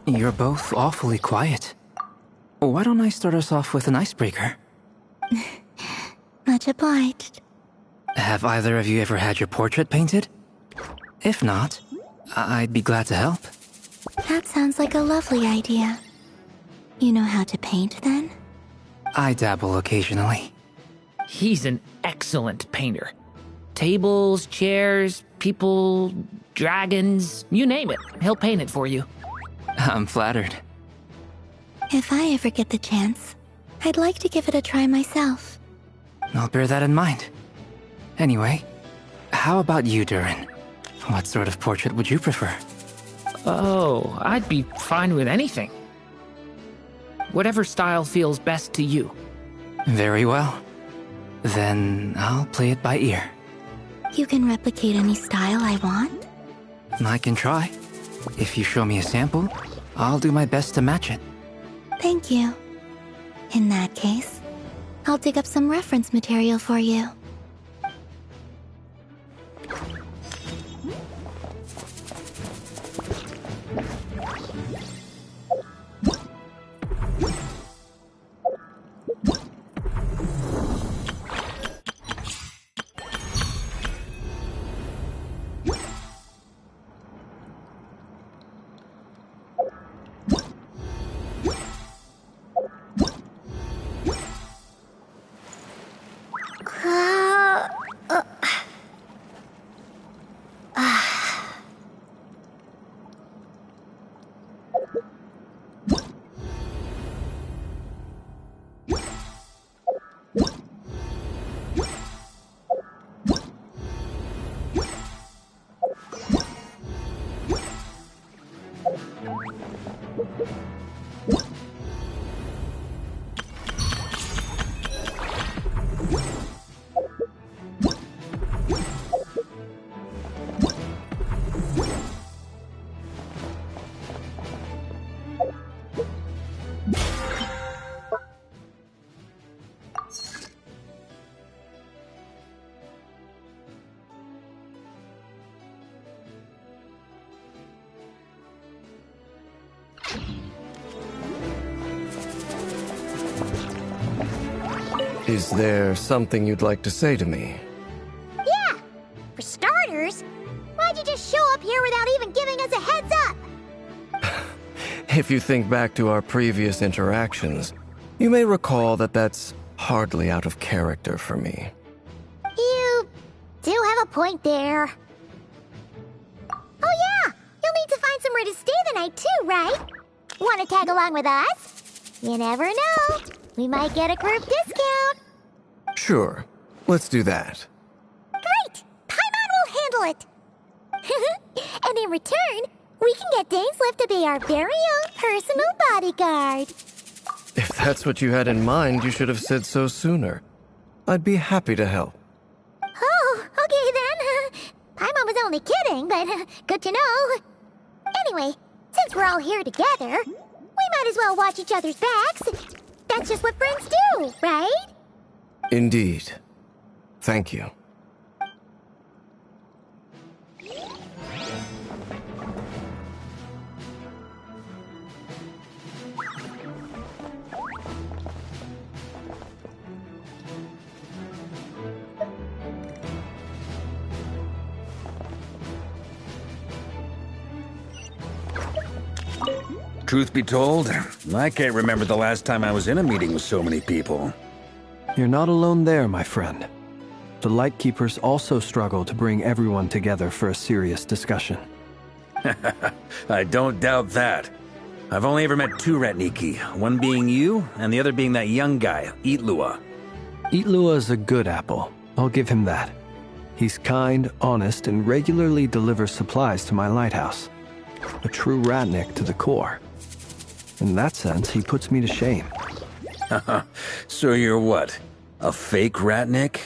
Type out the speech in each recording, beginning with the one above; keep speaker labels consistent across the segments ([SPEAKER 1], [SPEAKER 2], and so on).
[SPEAKER 1] You're both awfully quiet. Why don't I start us off with an icebreaker?
[SPEAKER 2] Much obliged.
[SPEAKER 1] Have either of you ever had your portrait painted? If not, I'd be glad to help.
[SPEAKER 2] That sounds like a lovely idea. You know how to paint, then?
[SPEAKER 1] I dabble occasionally.
[SPEAKER 3] He's an excellent painter. Tables, chairs, people, dragons, you name it. He'll paint it for you.
[SPEAKER 1] I'm flattered.
[SPEAKER 2] If I ever get the chance, I'd like to give it a try myself.
[SPEAKER 1] I'll bear that in mind. Anyway, how about you, Durin? What sort of portrait would you prefer?
[SPEAKER 3] Oh, I'd be fine with anything. Whatever style feels best to you.
[SPEAKER 1] Very well. Then I'll play it by ear.
[SPEAKER 2] You can replicate any style I want?
[SPEAKER 1] I can try. If you show me a sample, I'll do my best to match it.
[SPEAKER 2] Thank you. In that case, I'll dig up some reference material for you.
[SPEAKER 4] Is there something you'd like to say to me?
[SPEAKER 5] Yeah! For starters, why'd you just show up here without even giving us a heads up?
[SPEAKER 4] If you think back to our previous interactions, you may recall that that's hardly out of character for me.
[SPEAKER 5] You do have a point there. Oh yeah! You'll need to find somewhere to stay the night too, right? Want to tag along with us? You never know. We might get a group discount.
[SPEAKER 4] Sure. Let's do that.
[SPEAKER 5] Great! Paimon will handle it. And in return, we can get Dainslift to be our very own personal bodyguard.
[SPEAKER 4] If that's what you had in mind, you should have said so sooner. I'd be happy to help.
[SPEAKER 5] Oh, okay then. Paimon was only kidding, but good to know. Anyway, since we're all here together, we might as well watch each other's backs. That's just what friends do, right?
[SPEAKER 4] Indeed. Thank you.
[SPEAKER 6] Truth be told, I can't remember the last time I was in a meeting with so many people.
[SPEAKER 4] You're not alone there, my friend. The Lightkeepers also struggle to bring everyone together for a serious discussion.
[SPEAKER 6] I don't doubt that. I've only ever met two Ratniki, one being you, and the other being that young guy, Itlua.
[SPEAKER 4] Itlua is a good apple, I'll give him that. He's kind, honest, and regularly delivers supplies to my lighthouse. A true Ratnik to the core. In that sense, he puts me to shame.
[SPEAKER 6] So you're what? A fake Ratnik?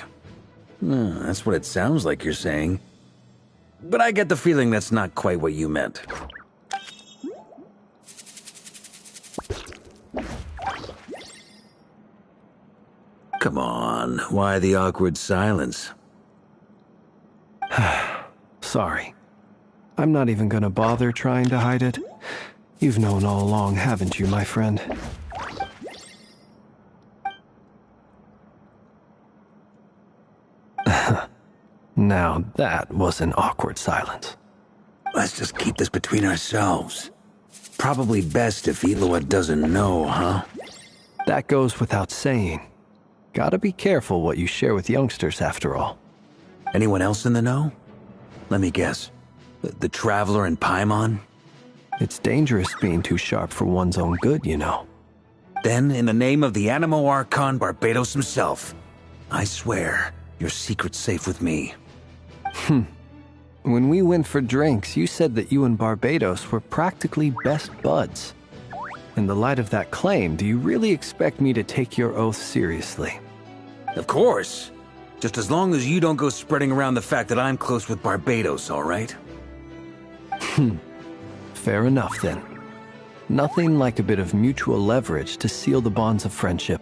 [SPEAKER 6] That's what it sounds like you're saying. But I get the feeling that's not quite what you meant. Come on, why the awkward silence?
[SPEAKER 4] Sorry. I'm not even gonna bother trying to hide it. You've known all along, haven't you, my friend? Now that was an awkward silence.
[SPEAKER 6] Let's just keep this between ourselves. Probably best if Itlua doesn't know, huh?
[SPEAKER 4] That goes without saying. Gotta be careful what you share with youngsters, after all.
[SPEAKER 6] Anyone else in the know? Let me guess. The Traveler and Paimon?
[SPEAKER 4] It's dangerous being too sharp for one's own good, you know.
[SPEAKER 6] Then, in the name of the Animo Archon Barbados himself, I swear your secret's safe with me.
[SPEAKER 4] When we went for drinks, you said that you and Barbados were practically best buds. In the light of that claim, do you really expect me to take your oath seriously?
[SPEAKER 6] Of course. Just as long as you don't go spreading around the fact that I'm close with Barbados, all right?
[SPEAKER 4] Fair enough, then. Nothing like a bit of mutual leverage to seal the bonds of friendship.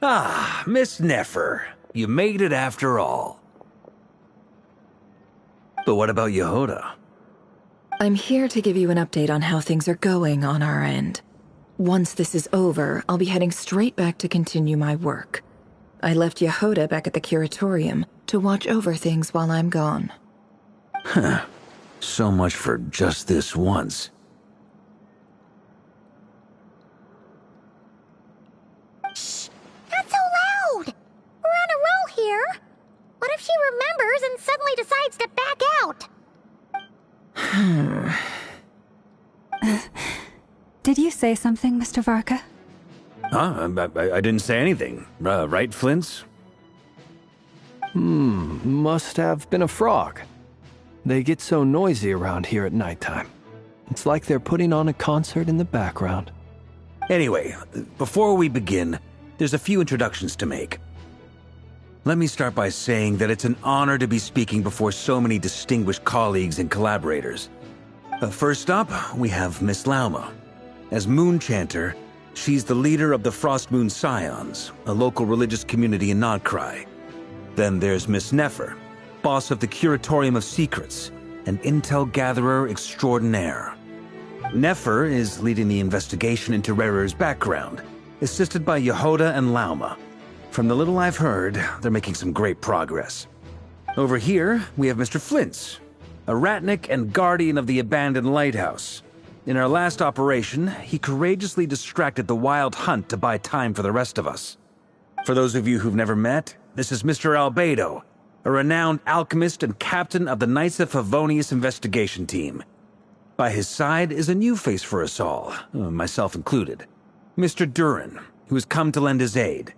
[SPEAKER 6] Ah, Miss Nefer. You made it after all. But what about Yehoda?
[SPEAKER 7] I'm here to give you an update on how things are going on our end. Once this is over, I'll be heading straight back to continue my work. I left Yehoda back at the Curatorium to watch over things while I'm gone.
[SPEAKER 6] Huh. So much for just this once.
[SPEAKER 5] Shh! Not so loud! We're on a roll here! What if she remembers and suddenly decides to back out?
[SPEAKER 8] Did you say something, Mr. Varka?
[SPEAKER 6] Huh? I didn't say anything. Right, Flints?
[SPEAKER 4] Must have been a frog. They get so noisy around here at nighttime. It's like they're putting on a concert in the background.
[SPEAKER 6] Anyway, before we begin, there's a few introductions to make. Let me start by saying that it's an honor to be speaking before so many distinguished colleagues and collaborators. First up, we have Miss Lauma. As Moon Chanter, she's the leader of the Frost Moon Scions, a local religious community in Nodcry. Then there's Miss Nefer, boss of the Curatorium of Secrets, an intel gatherer extraordinaire. Nefer is leading the investigation into Rerer's background, assisted by Yehoda and Lauma. From the little I've heard, they're making some great progress. Over here, we have Mr. Flintz, a Ratnik and guardian of the abandoned lighthouse. In our last operation, he courageously distracted the wild hunt to buy time for the rest of us. For those of you who've never met, this is Mr. Albedo, a renowned alchemist and captain of the Knights of Favonius investigation team. By his side is a new face for us all, myself included, Mr. Durin, who has come to lend his aid.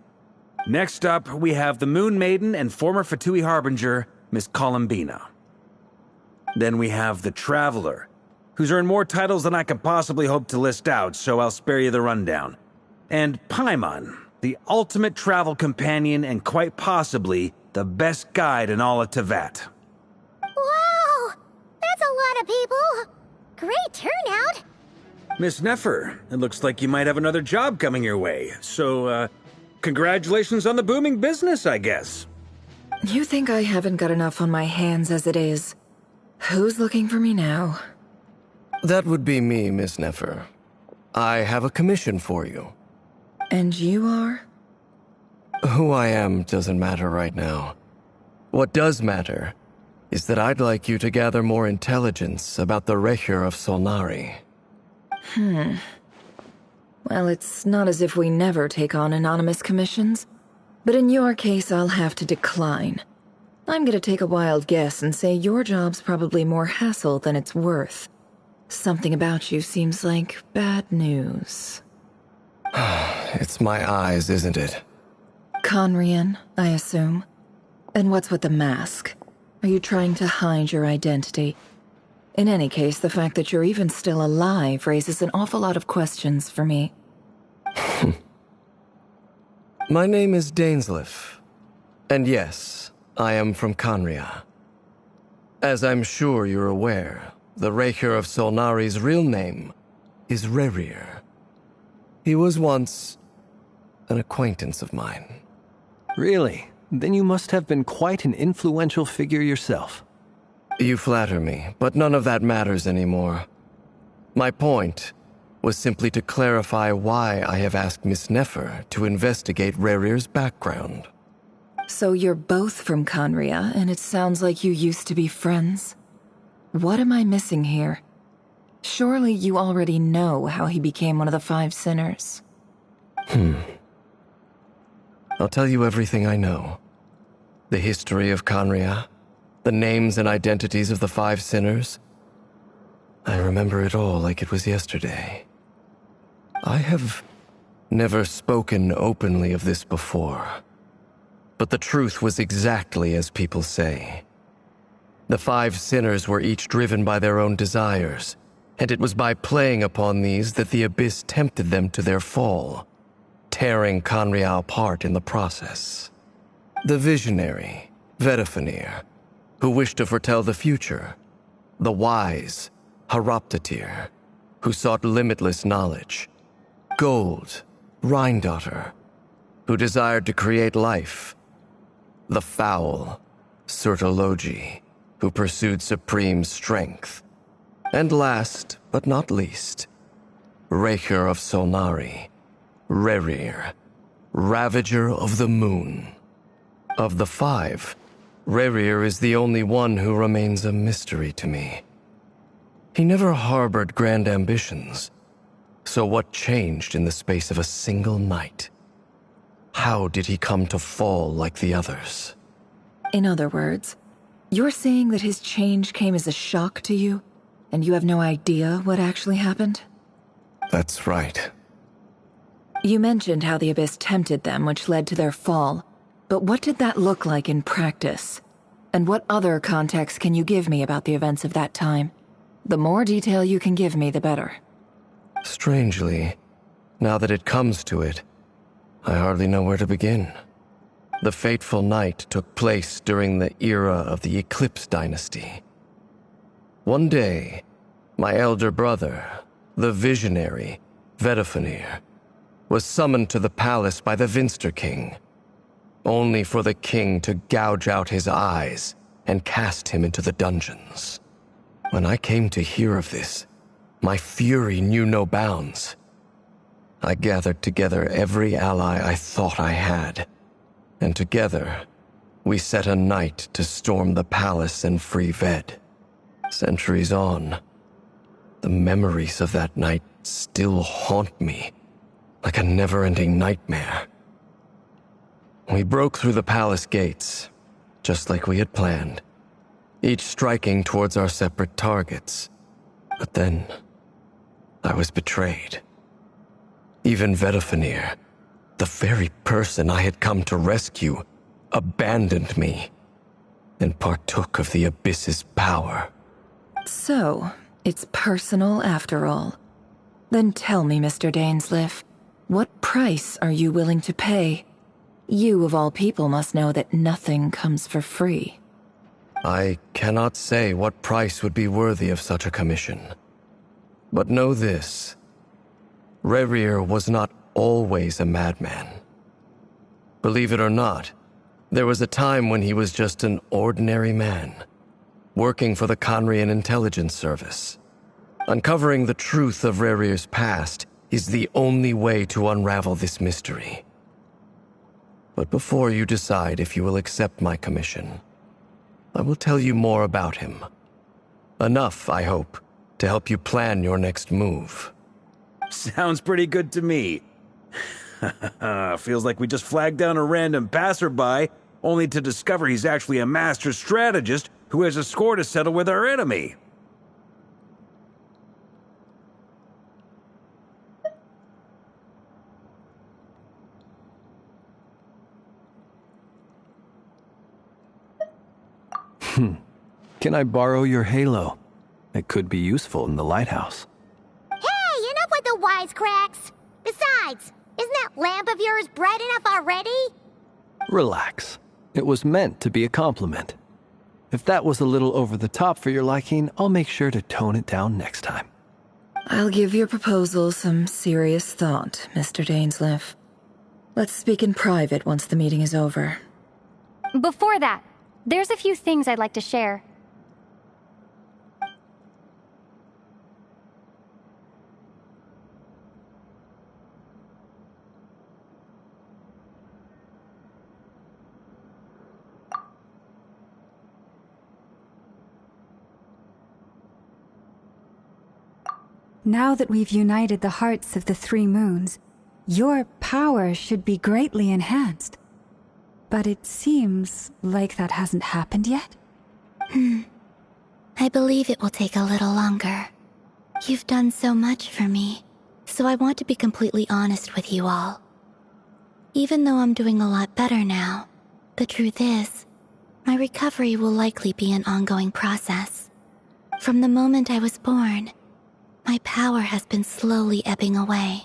[SPEAKER 6] Next up, we have the Moon Maiden and former Fatui Harbinger, Miss Columbina. Then we have the Traveler, who's earned more titles than I could possibly hope to list out, so I'll spare you the rundown. And Paimon, the ultimate travel companion and quite possibly the best guide in all of Tevat.
[SPEAKER 5] Wow! That's a lot of people! Great turnout!
[SPEAKER 6] Miss Nefer, it looks like you might have another job coming your way, so, congratulations on the booming business, I guess.
[SPEAKER 7] You think I haven't got enough on my hands as it is? Who's looking for me now?
[SPEAKER 4] That would be me, Miss Nefer. I have a commission for you.
[SPEAKER 7] And you are?
[SPEAKER 4] Who I am doesn't matter right now. What does matter is that I'd like you to gather more intelligence about the Recher of Solnari.
[SPEAKER 7] Well, it's not as if we never take on anonymous commissions. But in your case, I'll have to decline. I'm gonna take a wild guess and say your job's probably more hassle than it's worth. Something about you seems like bad news.
[SPEAKER 4] It's my eyes, isn't it?
[SPEAKER 7] Conrian, I assume. And what's with the mask? Are you trying to hide your identity? In any case, the fact that you're even still alive raises an awful lot of questions for me.
[SPEAKER 4] My name is Dainsleif. And yes, I am from Conria. As I'm sure you're aware, the Recher of Solnari's real name is Rerir. He was once an acquaintance of mine. Really? Then you must have been quite an influential figure yourself. You flatter me, but none of that matters anymore. My point was simply to clarify why I have asked Miss Nefer to investigate Rerir's background.
[SPEAKER 7] So you're both from Conria, and it sounds like you used to be friends? What am I missing here? Surely you already know how he became one of the Five Sinners.
[SPEAKER 4] I'll tell you everything I know. The history of Conria, the names and identities of the Five Sinners. I remember it all like it was yesterday. I have never spoken openly of this before, but the truth was exactly as people say. The Five Sinners were each driven by their own desires, and it was by playing upon these that the Abyss tempted them to their fall, tearing Conria apart in the process. The visionary, Vedifenir, who wished to foretell the future. The wise, Haroptatir, who sought limitless knowledge. Gold, Rheindotter, who desired to create life. The foul, Surtologi, who pursued supreme strength. And last, but not least, Recher of Solnari, Rerir, Ravager of the Moon. Of the five, Rerir is the only one who remains a mystery to me. He never harbored grand ambitions. So what changed in the space of a single night? How did he come to fall like the others?
[SPEAKER 7] In other words, you're saying that his change came as a shock to you, and you have no idea what actually happened?
[SPEAKER 4] That's right.
[SPEAKER 7] You mentioned how the Abyss tempted them, which led to their fall. But what did that look like in practice? And what other context can you give me about the events of that time? The more detail you can give me, the better.
[SPEAKER 4] Strangely, now that it comes to it, I hardly know where to begin. The fateful night took place during the era of the Eclipse Dynasty. One day, my elder brother, the visionary, Vedifenir, was summoned to the palace by the Vinster King, only for the king to gouge out his eyes and cast him into the dungeons. When I came to hear of this, my fury knew no bounds. I gathered together every ally I thought I had, and together we set a night to storm the palace and free Ved. Centuries on, the memories of that night still haunt me like a never-ending nightmare. We broke through the palace gates, just like we had planned, each striking towards our separate targets. But then, I was betrayed. Even Vedifenir, the very person I had come to rescue, abandoned me and partook of the Abyss's power.
[SPEAKER 7] So, it's personal after all. Then tell me, Mr. Dainsleif, what price are you willing to pay? You, of all people, must know that nothing comes for free.
[SPEAKER 4] I cannot say what price would be worthy of such a commission. But know this. Rerir was not always a madman. Believe it or not, there was a time when he was just an ordinary man, working for the Conrian Intelligence Service. Uncovering the truth of Rerir's past
[SPEAKER 9] is the only way to unravel this mystery. But before you decide if you will accept my commission, I will tell you more about him. Enough, I hope, to help you plan your next move.
[SPEAKER 6] Sounds pretty good to me. Feels like we just flagged down a random passerby, only to discover he's actually a master strategist who has a score to settle with our enemy.
[SPEAKER 4] Can I borrow your halo? It could be useful in the lighthouse.
[SPEAKER 5] Hey, enough with the wisecracks! Besides, isn't that lamp of yours bright enough already?
[SPEAKER 4] Relax. It was meant to be a compliment. If that was a little over the top for your liking, I'll make sure to tone it down next time.
[SPEAKER 7] I'll give your proposal some serious thought, Mr. Dainsleif. Let's speak in private once the meeting is over.
[SPEAKER 10] Before that, there's a few things I'd like to share.
[SPEAKER 8] Now that we've united the hearts of the three moons, your power should be greatly enhanced. But it seems like that hasn't happened yet?
[SPEAKER 2] I believe it will take a little longer. You've done so much for me, so I want to be completely honest with you all. Even though I'm doing a lot better now, the truth is, my recovery will likely be an ongoing process. From the moment I was born, my power has been slowly ebbing away.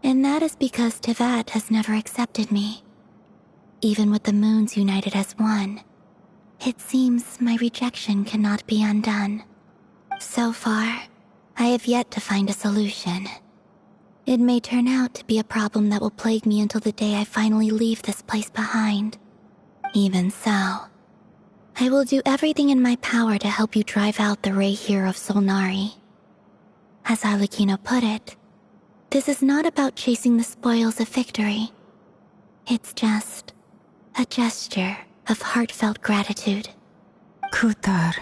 [SPEAKER 2] And that is because Tevat has never accepted me. Even with the moons united as one, it seems my rejection cannot be undone. So far, I have yet to find a solution. It may turn out to be a problem that will plague me until the day I finally leave this place behind. Even so, I will do everything in my power to help you drive out the Ray here of Solnari. As Arlecchino put it, this is not about chasing the spoils of victory. It's just a gesture of heartfelt gratitude.
[SPEAKER 8] Kutar.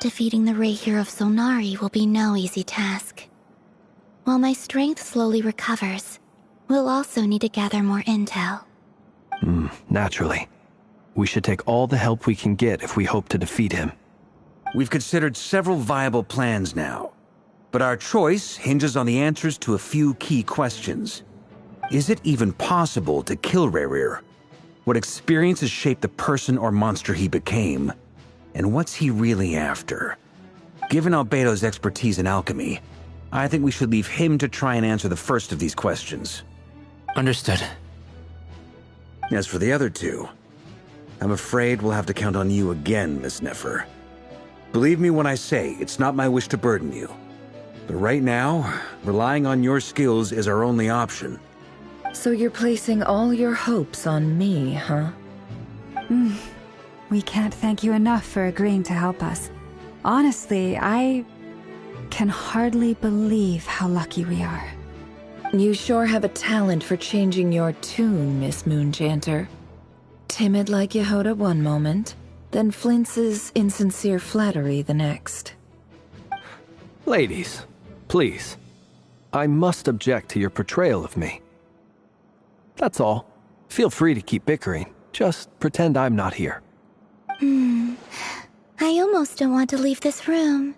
[SPEAKER 2] Defeating the Ray here of Solnari will be no easy task. While my strength slowly recovers, we'll also need to gather more intel.
[SPEAKER 4] Naturally. We should take all the help we can get if we hope to defeat him.
[SPEAKER 6] We've considered several viable plans now, but our choice hinges on the answers to a few key questions. Is it even possible to kill Rerir? What experiences shaped the person or monster he became? And what's he really after? Given Albedo's expertise in alchemy, I think we should leave him to try and answer the first of these questions.
[SPEAKER 1] Understood.
[SPEAKER 6] As for the other two, I'm afraid we'll have to count on you again, Miss Nefer. Believe me when I say it's not my wish to burden you. But right now, relying on your skills is our only option.
[SPEAKER 7] So you're placing all your hopes on me, huh?
[SPEAKER 8] We can't thank you enough for agreeing to help us. Honestly, I can hardly believe how lucky we are.
[SPEAKER 7] You sure have a talent for changing your tune, Miss Moonchanter. Timid like Yehoda one moment, then flinches insincere flattery the next.
[SPEAKER 4] Ladies, please. I must object to your portrayal of me. That's all. Feel free to keep bickering. Just pretend I'm not here.
[SPEAKER 2] I almost don't want to leave this room.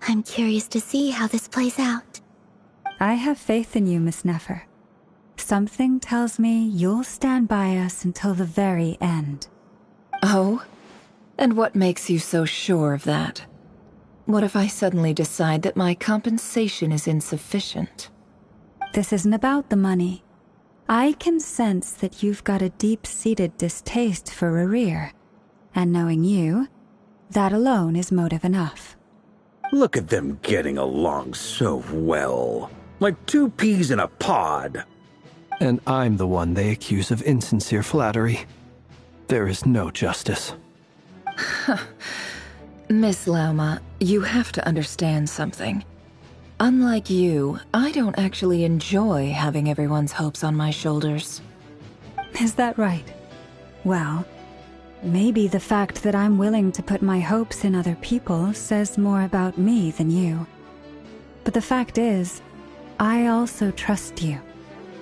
[SPEAKER 2] I'm curious to see how this plays out.
[SPEAKER 8] I have faith in you, Miss Nefer. Something tells me you'll stand by us until the very end.
[SPEAKER 7] Oh? And what makes you so sure of that? What if I suddenly decide that my compensation is insufficient?
[SPEAKER 8] This isn't about the money. I can sense that you've got a deep-seated distaste for Rerir. And knowing you, that alone is motive enough.
[SPEAKER 6] Look at them getting along so well. Like 2 peas in a pod.
[SPEAKER 4] And I'm the one they accuse of insincere flattery. There is no justice.
[SPEAKER 7] Miss Lauma, you have to understand something. Unlike you, I don't actually enjoy having everyone's hopes on my shoulders.
[SPEAKER 8] Is that right? Well, maybe the fact that I'm willing to put my hopes in other people says more about me than you. But the fact is, I also trust you.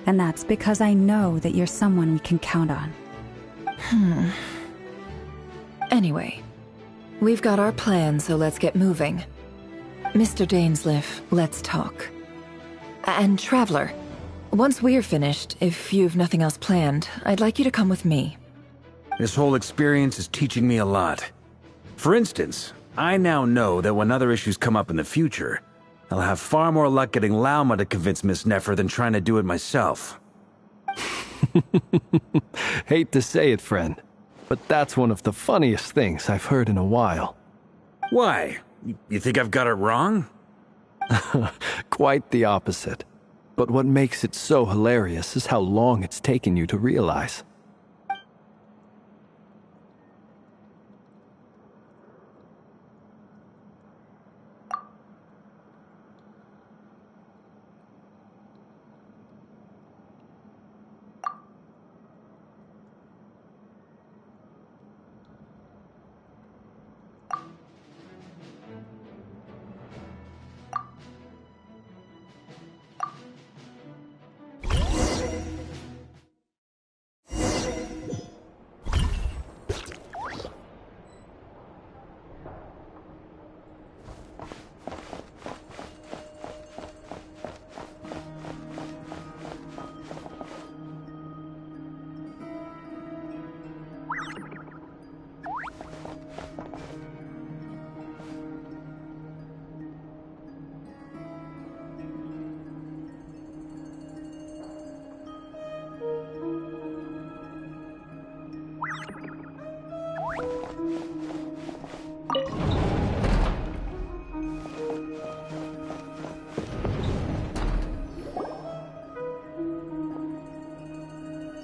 [SPEAKER 8] And that's because I know that you're someone we can count on.
[SPEAKER 7] Anyway, we've got our plan, so let's get moving. Mr. Dainsleif, let's talk. And Traveler, once we're finished, if you've nothing else planned, I'd like you to come with me.
[SPEAKER 6] This whole experience is teaching me a lot. For instance, I now know that when other issues come up in the future, I'll have far more luck getting Lauma to convince Miss Nefer than trying to do it myself.
[SPEAKER 4] Hate to say it, friend, but that's one of the funniest things I've heard in a while.
[SPEAKER 6] Why? You think I've got it wrong?
[SPEAKER 4] Quite the opposite. But what makes it so hilarious is how long it's taken you to realize.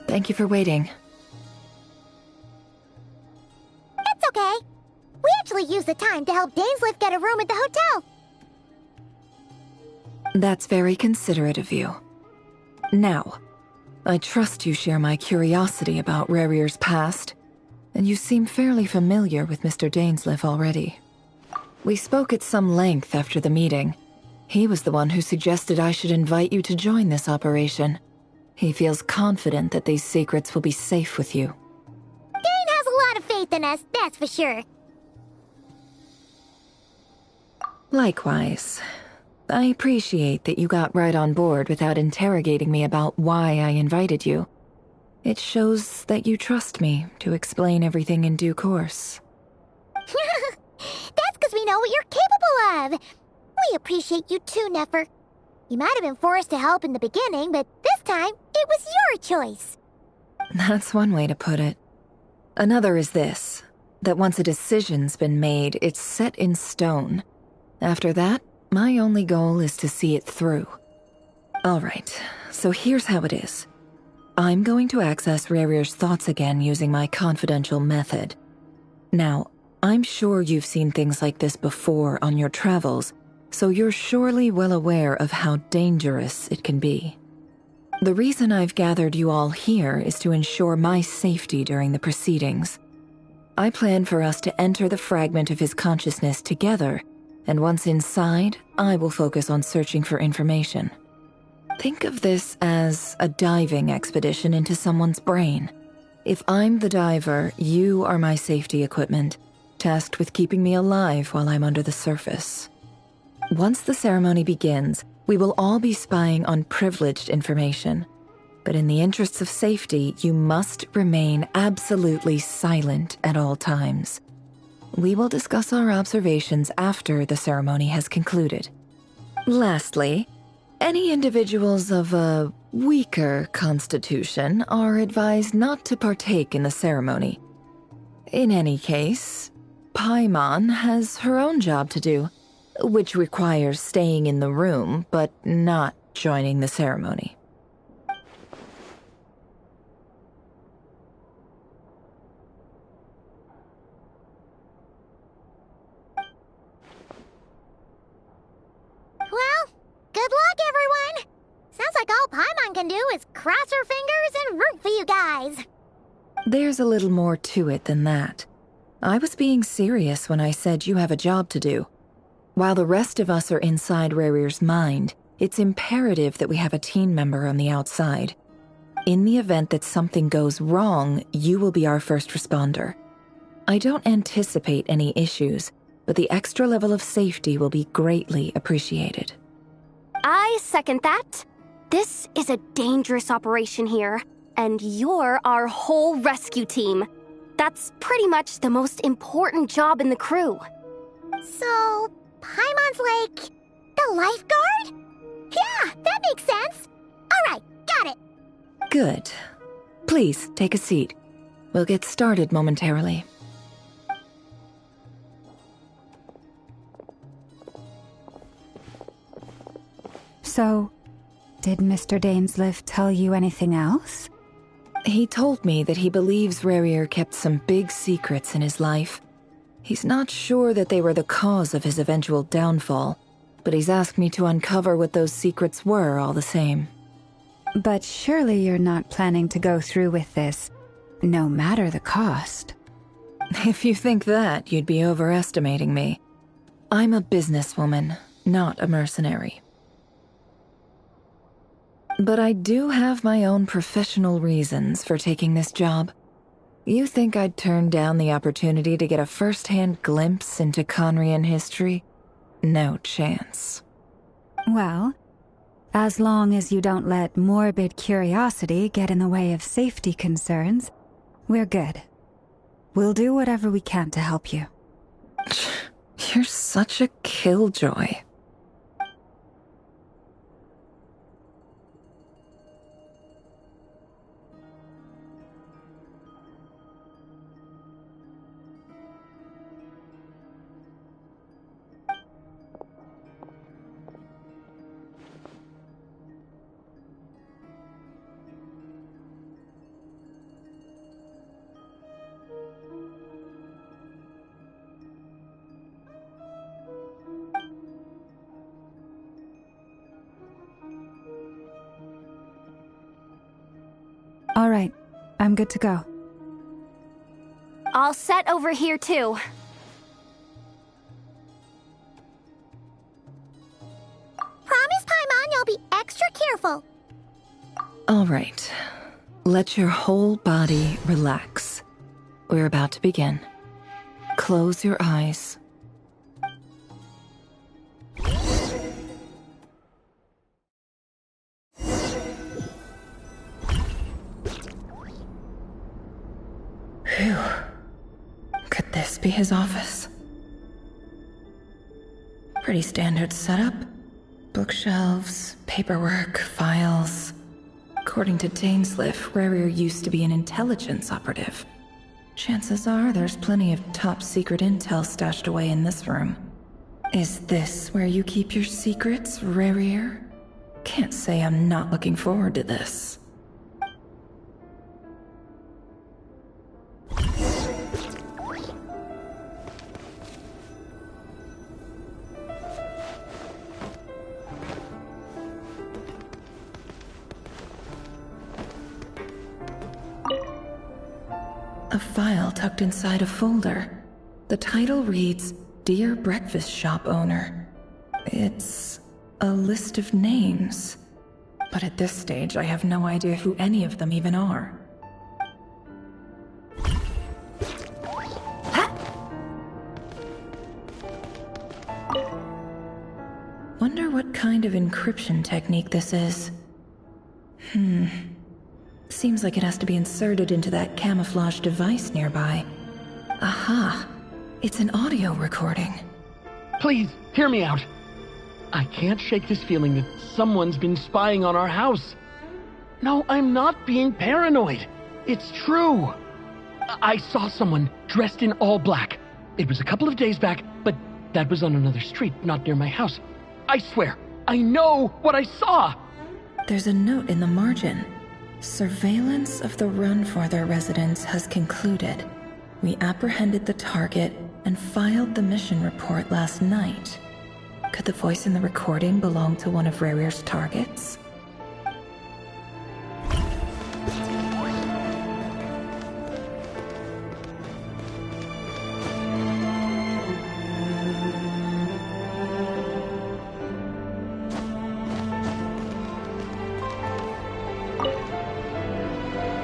[SPEAKER 7] Thank you for waiting.
[SPEAKER 5] It's okay. We actually used the time to help Dainsleif get a room at the hotel.
[SPEAKER 7] That's very considerate of you. Now, I trust you share my curiosity about Rarier's past, and you seem fairly familiar with Mr. Dainsleif already. We spoke at some length after the meeting. He was the one who suggested I should invite you to join this operation. He feels confident that these secrets will be safe with you.
[SPEAKER 5] Dane has a lot of faith in us, that's for sure.
[SPEAKER 7] Likewise. I appreciate that you got right on board without interrogating me about why I invited you. It shows that you trust me to explain everything in due course.
[SPEAKER 5] That's because we know what you're capable of. We appreciate you too, Nefer. You might have been forced to help in the beginning, but this time, it was your choice.
[SPEAKER 7] That's one way to put it. Another is this, that once a decision's been made, it's set in stone. After that, my only goal is to see it through. Alright, so here's how it is. I'm going to access Rarier's thoughts again using my confidential method. Now, I'm sure you've seen things like this before on your travels, so you're surely well aware of how dangerous it can be. The reason I've gathered you all here is to ensure my safety during the proceedings. I plan for us to enter the fragment of his consciousness together, and once inside, I will focus on searching for information. Think of this as a diving expedition into someone's brain. If I'm the diver, you are my safety equipment, tasked with keeping me alive while I'm under the surface. Once the ceremony begins, we will all be spying on privileged information. But in the interests of safety, you must remain absolutely silent at all times. We will discuss our observations after the ceremony has concluded. Lastly, any individuals of a weaker constitution are advised not to partake in the ceremony. In any case, Paimon has her own job to do, which requires staying in the room, but not joining the ceremony.
[SPEAKER 5] Well, good luck, everyone! Sounds like all Paimon can do is cross her fingers and root for you guys.
[SPEAKER 7] There's a little more to it than that. I was being serious when I said you have a job to do. While the rest of us are inside Rarier's mind, it's imperative that we have a team member on the outside. In the event that something goes wrong, you will be our first responder. I don't anticipate any issues, but the extra level of safety will be greatly appreciated.
[SPEAKER 10] I second that. This is a dangerous operation here, and you're our whole rescue team. That's pretty much the most important job in the crew.
[SPEAKER 5] So, Paimon's like the lifeguard? Yeah, that makes sense. All right, got it.
[SPEAKER 7] Good. Please, take a seat. We'll get started momentarily.
[SPEAKER 8] So, did Mr. Dainsleif tell you anything else?
[SPEAKER 7] He told me that he believes Rarier kept some big secrets in his life. He's not sure that they were the cause of his eventual downfall, but he's asked me to uncover what those secrets were all the same.
[SPEAKER 8] But surely you're not planning to go through with this, no matter the cost.
[SPEAKER 7] If you think that, you'd be overestimating me. I'm a businesswoman, not a mercenary. But I do have my own professional reasons for taking this job. You think I'd turn down the opportunity to get a first-hand glimpse into Conrian history? No chance.
[SPEAKER 8] Well, as long as you don't let morbid curiosity get in the way of safety concerns, we're good. We'll do whatever we can to help you.
[SPEAKER 7] You're such a killjoy.
[SPEAKER 8] All right, I'm good to go.
[SPEAKER 10] All set over here, too.
[SPEAKER 5] Promise, Paimon, you'll be extra careful.
[SPEAKER 7] All right. Let your whole body relax. We're about to begin. Close your eyes. Phew. Could this be his office? Pretty standard setup. Bookshelves, paperwork, files. According to Dainsleif, Rarier used to be an intelligence operative. Chances are there's plenty of top-secret intel stashed away in this room. Is this where you keep your secrets, Rarier? Can't say I'm not looking forward to this. A file tucked inside a folder. The title reads, Dear Breakfast Shop Owner. It's a list of names. But at this stage, I have no idea who any of them even are. Wonder what kind of encryption technique this is. Seems like it has to be inserted into that camouflage device nearby. Aha! It's an audio recording.
[SPEAKER 11] Please, hear me out. I can't shake this feeling that someone's been spying on our house. No, I'm not being paranoid. It's true. I saw someone dressed in all black. It was a couple of days back, but that was on another street, not near my house. I swear, I know what I saw!
[SPEAKER 7] There's a note in the margin. Surveillance of the run for their residence has concluded. We apprehended the target and filed the mission report last night. Could the voice in the recording belong to one of Rarir's targets?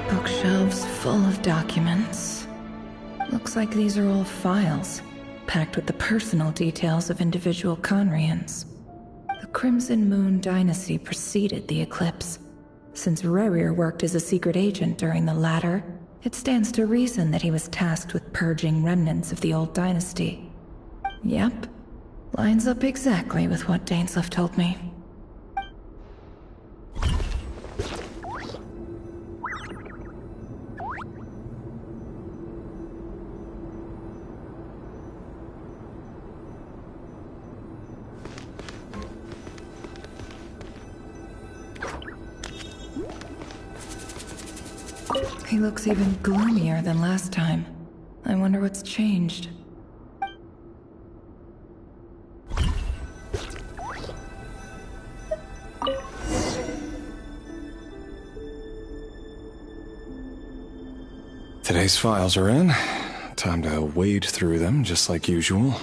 [SPEAKER 7] Bookshelves full of documents. Looks like these are all files, packed with the personal details of individual Conrians. The Crimson Moon dynasty preceded the eclipse. Since Rerir worked as a secret agent during the latter, it stands to reason that he was tasked with purging remnants of the old dynasty. Yep, lines up exactly with what Dainsleif told me. He looks even gloomier than last time. I wonder what's changed.
[SPEAKER 12] Today's files are in. Time to wade through them, just like usual.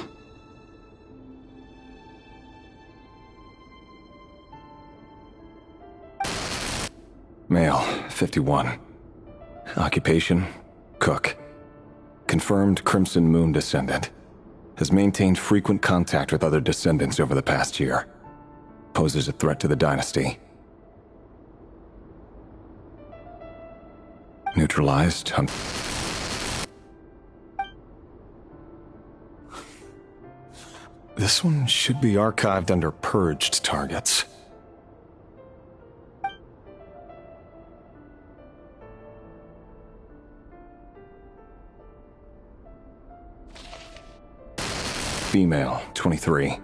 [SPEAKER 12] Male, 51. Occupation, cook. Confirmed Crimson Moon descendant. Has maintained frequent contact with other descendants over the past year. Poses a threat to the dynasty. Neutralized. This one should be archived under purged targets. Female, 23.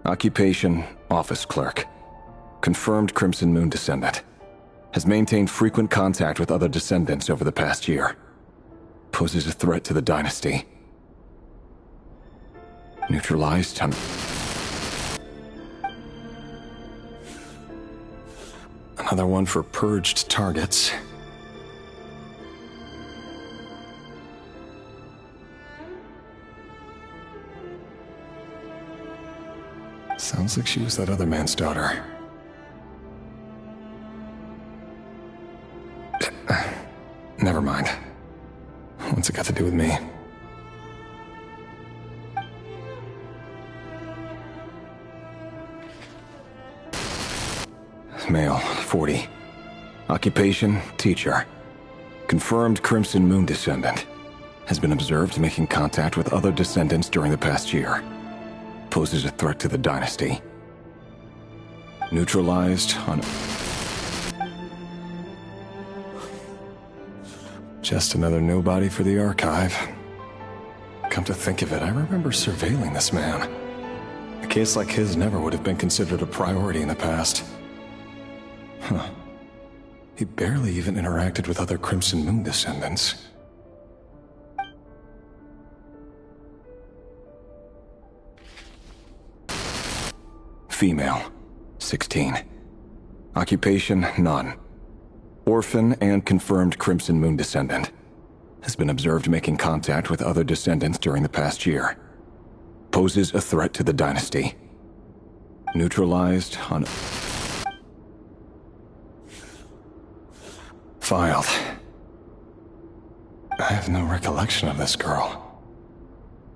[SPEAKER 12] Occupation, office clerk. Confirmed Crimson Moon descendant. Has maintained frequent contact with other descendants over the past year. Poses a threat to the dynasty. Neutralized. Another one for purged targets. Sounds like she was that other man's daughter. Never mind. What's it got to do with me? Male, 40. Occupation, teacher. Confirmed Crimson Moon descendant. Has been observed making contact with other descendants during the past year. Poses a threat to the dynasty. Neutralized on... Just another nobody for the archive. Come to think of it, I remember surveilling this man. A case like his never would have been considered a priority in the past. Huh. He barely even interacted with other Crimson Moon descendants. Female, 16. Occupation, none. Orphan and confirmed Crimson Moon descendant. Has been observed making contact with other descendants during the past year. Poses a threat to the dynasty. Neutralized on... Filed. I have no recollection of this girl.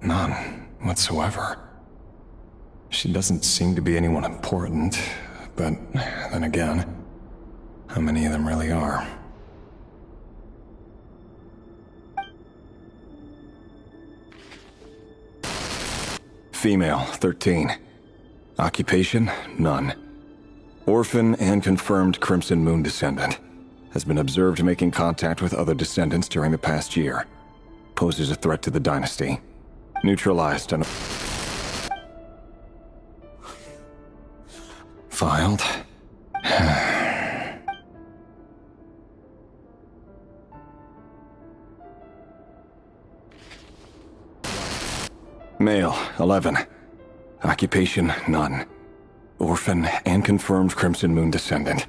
[SPEAKER 12] None whatsoever. She doesn't seem to be anyone important, but then again, how many of them really are? Female, 13. Occupation, none. Orphan and confirmed Crimson Moon descendant. Has been observed making contact with other descendants during the past year. Poses a threat to the dynasty. Neutralized and... Filed. Male, 11. Occupation, none. Orphan and confirmed Crimson Moon descendant.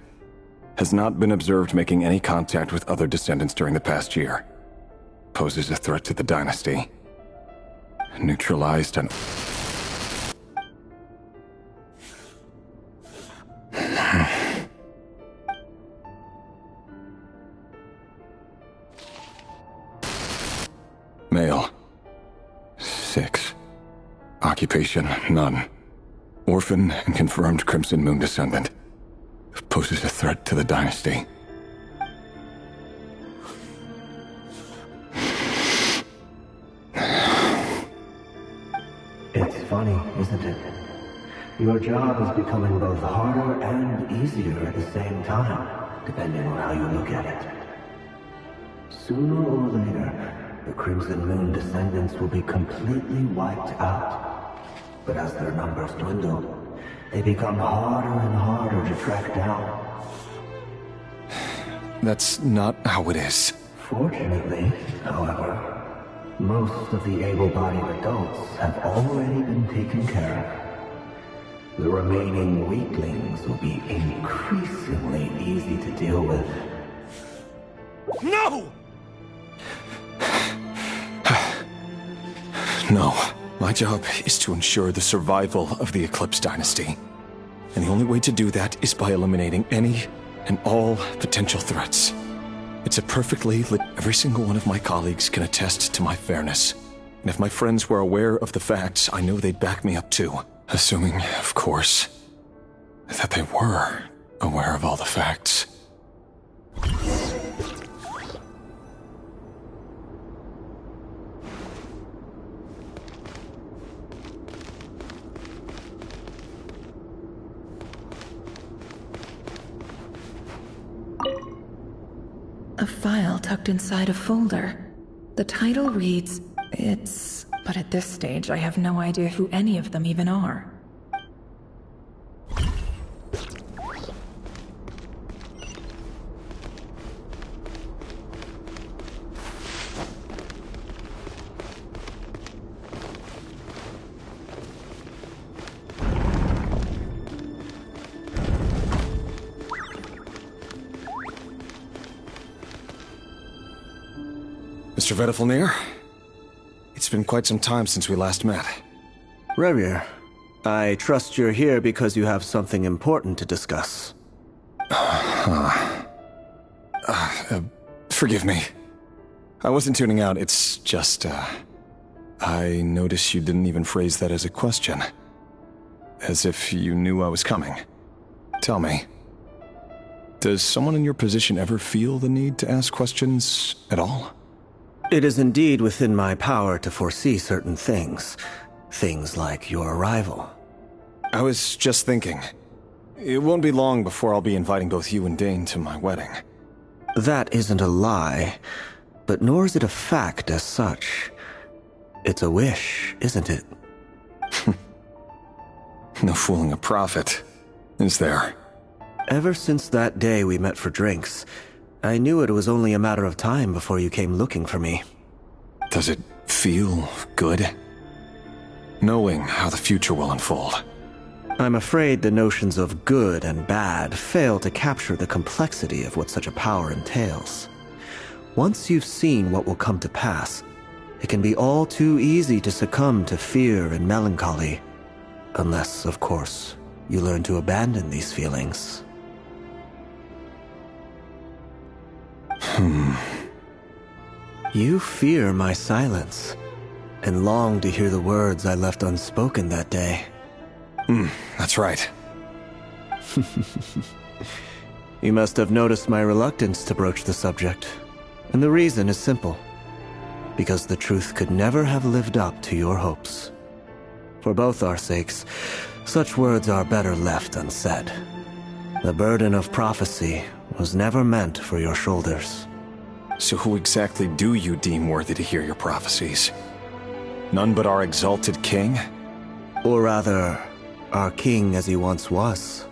[SPEAKER 12] Has not been observed making any contact with other descendants during the past year. Poses a threat to the dynasty. Neutralized and... Male. 6. Occupation, none. Orphan and confirmed Crimson Moon descendant. Poses a threat to the dynasty.
[SPEAKER 13] It's funny, isn't it? Your job is becoming both harder and easier at the same time, depending on how you look at it. Sooner or later, the Crimson Moon descendants will be completely wiped out. But as their numbers dwindle, they become harder and harder to track down.
[SPEAKER 12] That's not how it is.
[SPEAKER 13] Fortunately, however, most of the able-bodied adults have already been taken care of. The remaining weaklings will be increasingly easy to deal with.
[SPEAKER 12] No! No. My job is to ensure the survival of the Eclipse Dynasty. And the only way to do that is by eliminating any and all potential threats. It's a perfectly lit... Every single one of my colleagues can attest to my fairness. And if my friends were aware of the facts, I know they'd back me up too. Assuming, of course, that they were aware of all the facts.
[SPEAKER 7] A file tucked inside a folder. The title reads, It's... But at this stage, I have no idea who any of them even are.
[SPEAKER 12] Mr. Vedifalnir? It's been quite some time since we last met.
[SPEAKER 14] Rerir, I trust you're here because you have something important to discuss.
[SPEAKER 12] Forgive me. I wasn't tuning out, it's just, I noticed you didn't even phrase that as a question. As if you knew I was coming. Tell me, does someone in your position ever feel the need to ask questions at all?
[SPEAKER 14] It is indeed within my power to foresee certain things. Things like your arrival.
[SPEAKER 12] I was just thinking. It won't be long before I'll be inviting both you and Dane to my wedding.
[SPEAKER 14] That isn't a lie, but nor is it a fact as such. It's a wish, isn't it?
[SPEAKER 12] No fooling a prophet, is there?
[SPEAKER 14] Ever since that day we met for drinks, I knew it was only a matter of time before you came looking for me.
[SPEAKER 12] Does it feel good? Knowing how the future will unfold.
[SPEAKER 14] I'm afraid the notions of good and bad fail to capture the complexity of what such a power entails. Once you've seen what will come to pass, it can be all too easy to succumb to fear and melancholy. Unless, of course, you learn to abandon these feelings. You fear my silence, and long to hear the words I left unspoken that day.
[SPEAKER 12] That's right.
[SPEAKER 14] You must have noticed my reluctance to broach the subject. And the reason is simple. Because the truth could never have lived up to your hopes. For both our sakes, such words are better left unsaid. The burden of prophecy was never meant for your shoulders.
[SPEAKER 12] So who exactly do you deem worthy to hear your prophecies? None but our exalted king?
[SPEAKER 14] Or rather, our king as he once was.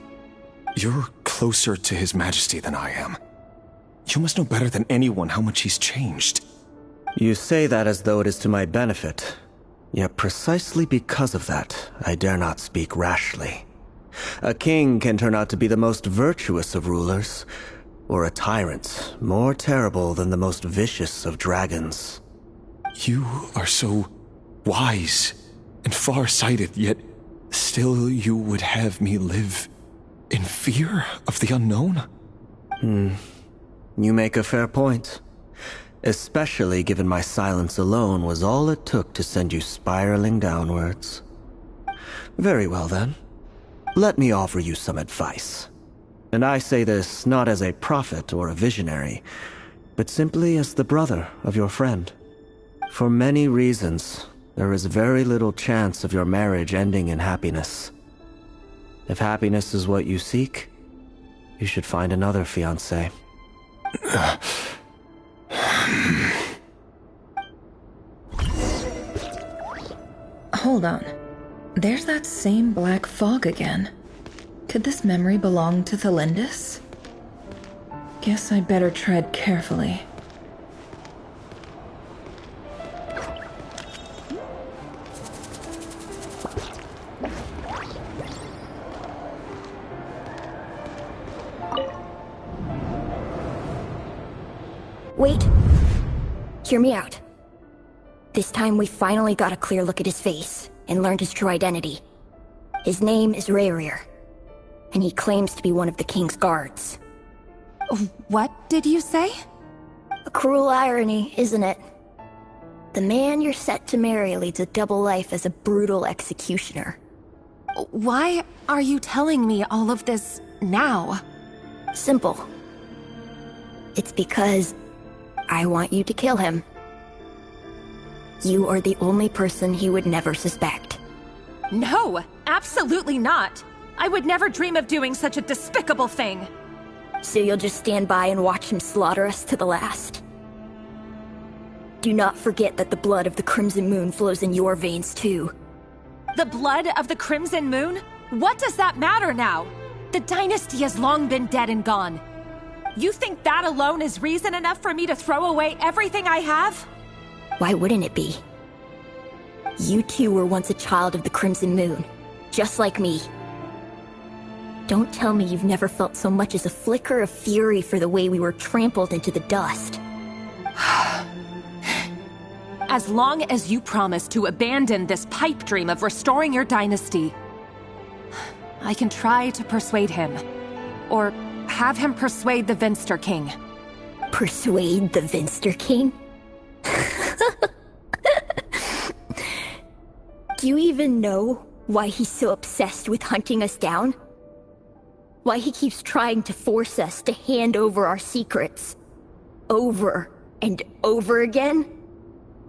[SPEAKER 12] You're closer to His Majesty than I am. You must know better than anyone how much he's changed.
[SPEAKER 14] You say that as though it is to my benefit. Yet precisely because of that, I dare not speak rashly. A king can turn out to be the most virtuous of rulers, or a tyrant more terrible than the most vicious of dragons.
[SPEAKER 12] You are so wise and far-sighted, yet still you would have me live in fear of the unknown?
[SPEAKER 14] You make a fair point. Especially given my silence alone was all it took to send you spiraling downwards. Very well then. Let me offer you some advice. And I say this not as a prophet or a visionary, but simply as the brother of your friend. For many reasons, there is very little chance of your marriage ending in happiness. If happiness is what you seek, you should find another fiancé.
[SPEAKER 7] Hold on. There's that same black fog again. Could this memory belong to Thelindis? Guess I'd better tread carefully.
[SPEAKER 15] Wait. Hear me out. This time we finally got a clear look at his face and learned his true identity. His name is Rayrir, and he claims to be one of the king's guards.
[SPEAKER 8] What did you say?
[SPEAKER 15] A cruel irony, isn't it? The man you're set to marry leads a double life as a brutal executioner.
[SPEAKER 8] Why are you telling me all of this now?
[SPEAKER 15] Simple. It's because I want you to kill him. You are the only person he would never suspect.
[SPEAKER 16] No, absolutely not. I would never dream of doing such a despicable thing.
[SPEAKER 15] So you'll just stand by and watch him slaughter us to the last? Do not forget that the blood of the Crimson Moon flows in your veins too.
[SPEAKER 16] The blood of the Crimson Moon? What does that matter now? The dynasty has long been dead and gone. You think that alone is reason enough for me to throw away everything I have?
[SPEAKER 15] Why wouldn't it be? You two were once a child of the Crimson Moon, just like me. Don't tell me you've never felt so much as a flicker of fury for the way we were trampled into the dust.
[SPEAKER 16] As long as you promise to abandon this pipe dream of restoring your dynasty, I can try to persuade him. Or have him persuade the Vinster King.
[SPEAKER 15] Persuade the Vinster King? Do you even know why he's so obsessed with hunting us down? Why he keeps trying to force us to hand over our secrets? Over and over again?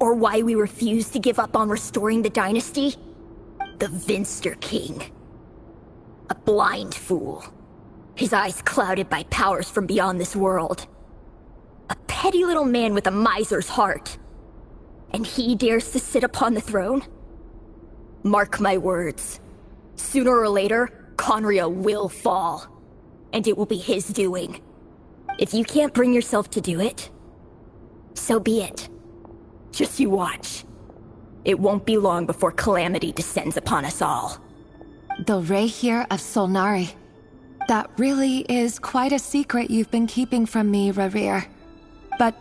[SPEAKER 15] Or why we refuse to give up on restoring the dynasty? The Vinster King. A blind fool. His eyes clouded by powers from beyond this world. A petty little man with a miser's heart. And he dares to sit upon the throne? Mark my words. Sooner or later, Conria will fall. And it will be his doing. If you can't bring yourself to do it, so be it. Just you watch. It won't be long before calamity descends upon us all.
[SPEAKER 16] The Rayrir of Solnari. That really is quite a secret you've been keeping from me, Rayrir. But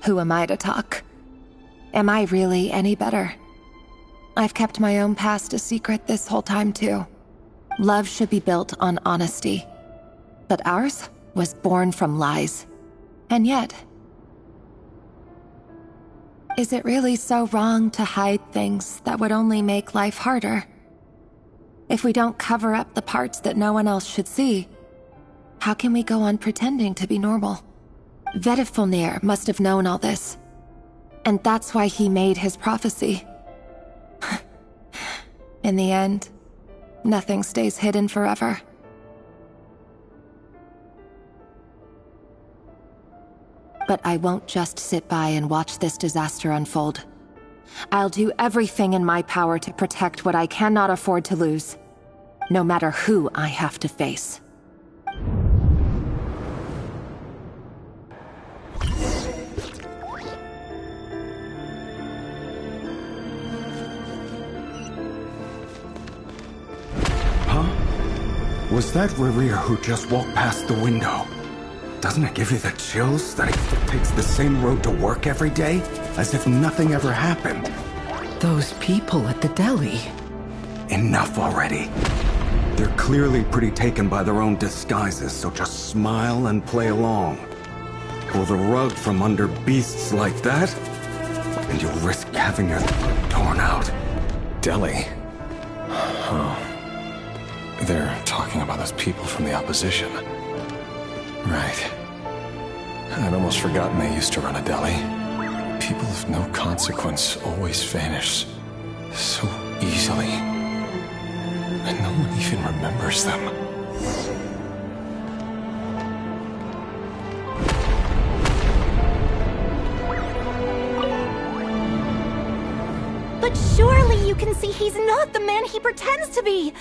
[SPEAKER 16] who am I to talk? Am I really any better? I've kept my own past a secret this whole time too. Love should be built on honesty. But ours was born from lies. And yet, is it really so wrong to hide things that would only make life harder? If we don't cover up the parts that no one else should see, how can we go on pretending to be normal? Vedifulnir must have known all this. And that's why he made his prophecy. In the end, nothing stays hidden forever. But I won't just sit by and watch this disaster unfold. I'll do everything in my power to protect what I cannot afford to lose, no matter who I have to face.
[SPEAKER 17] Was that Revere who just walked past the window? Doesn't it give you the chills that he takes the same road to work every day? As if nothing ever happened.
[SPEAKER 3] Those people at the deli.
[SPEAKER 17] Enough already. They're clearly pretty taken by their own disguises, so just smile and play along. Pull the rug from under beasts like that, and you'll risk having your throat torn out.
[SPEAKER 12] Deli? Oh. They're talking about those people from the opposition. Right. I'd almost forgotten they used to run a deli. People of no consequence always vanish so easily. And no one even remembers them.
[SPEAKER 10] But surely you can see he's not the man he pretends to be!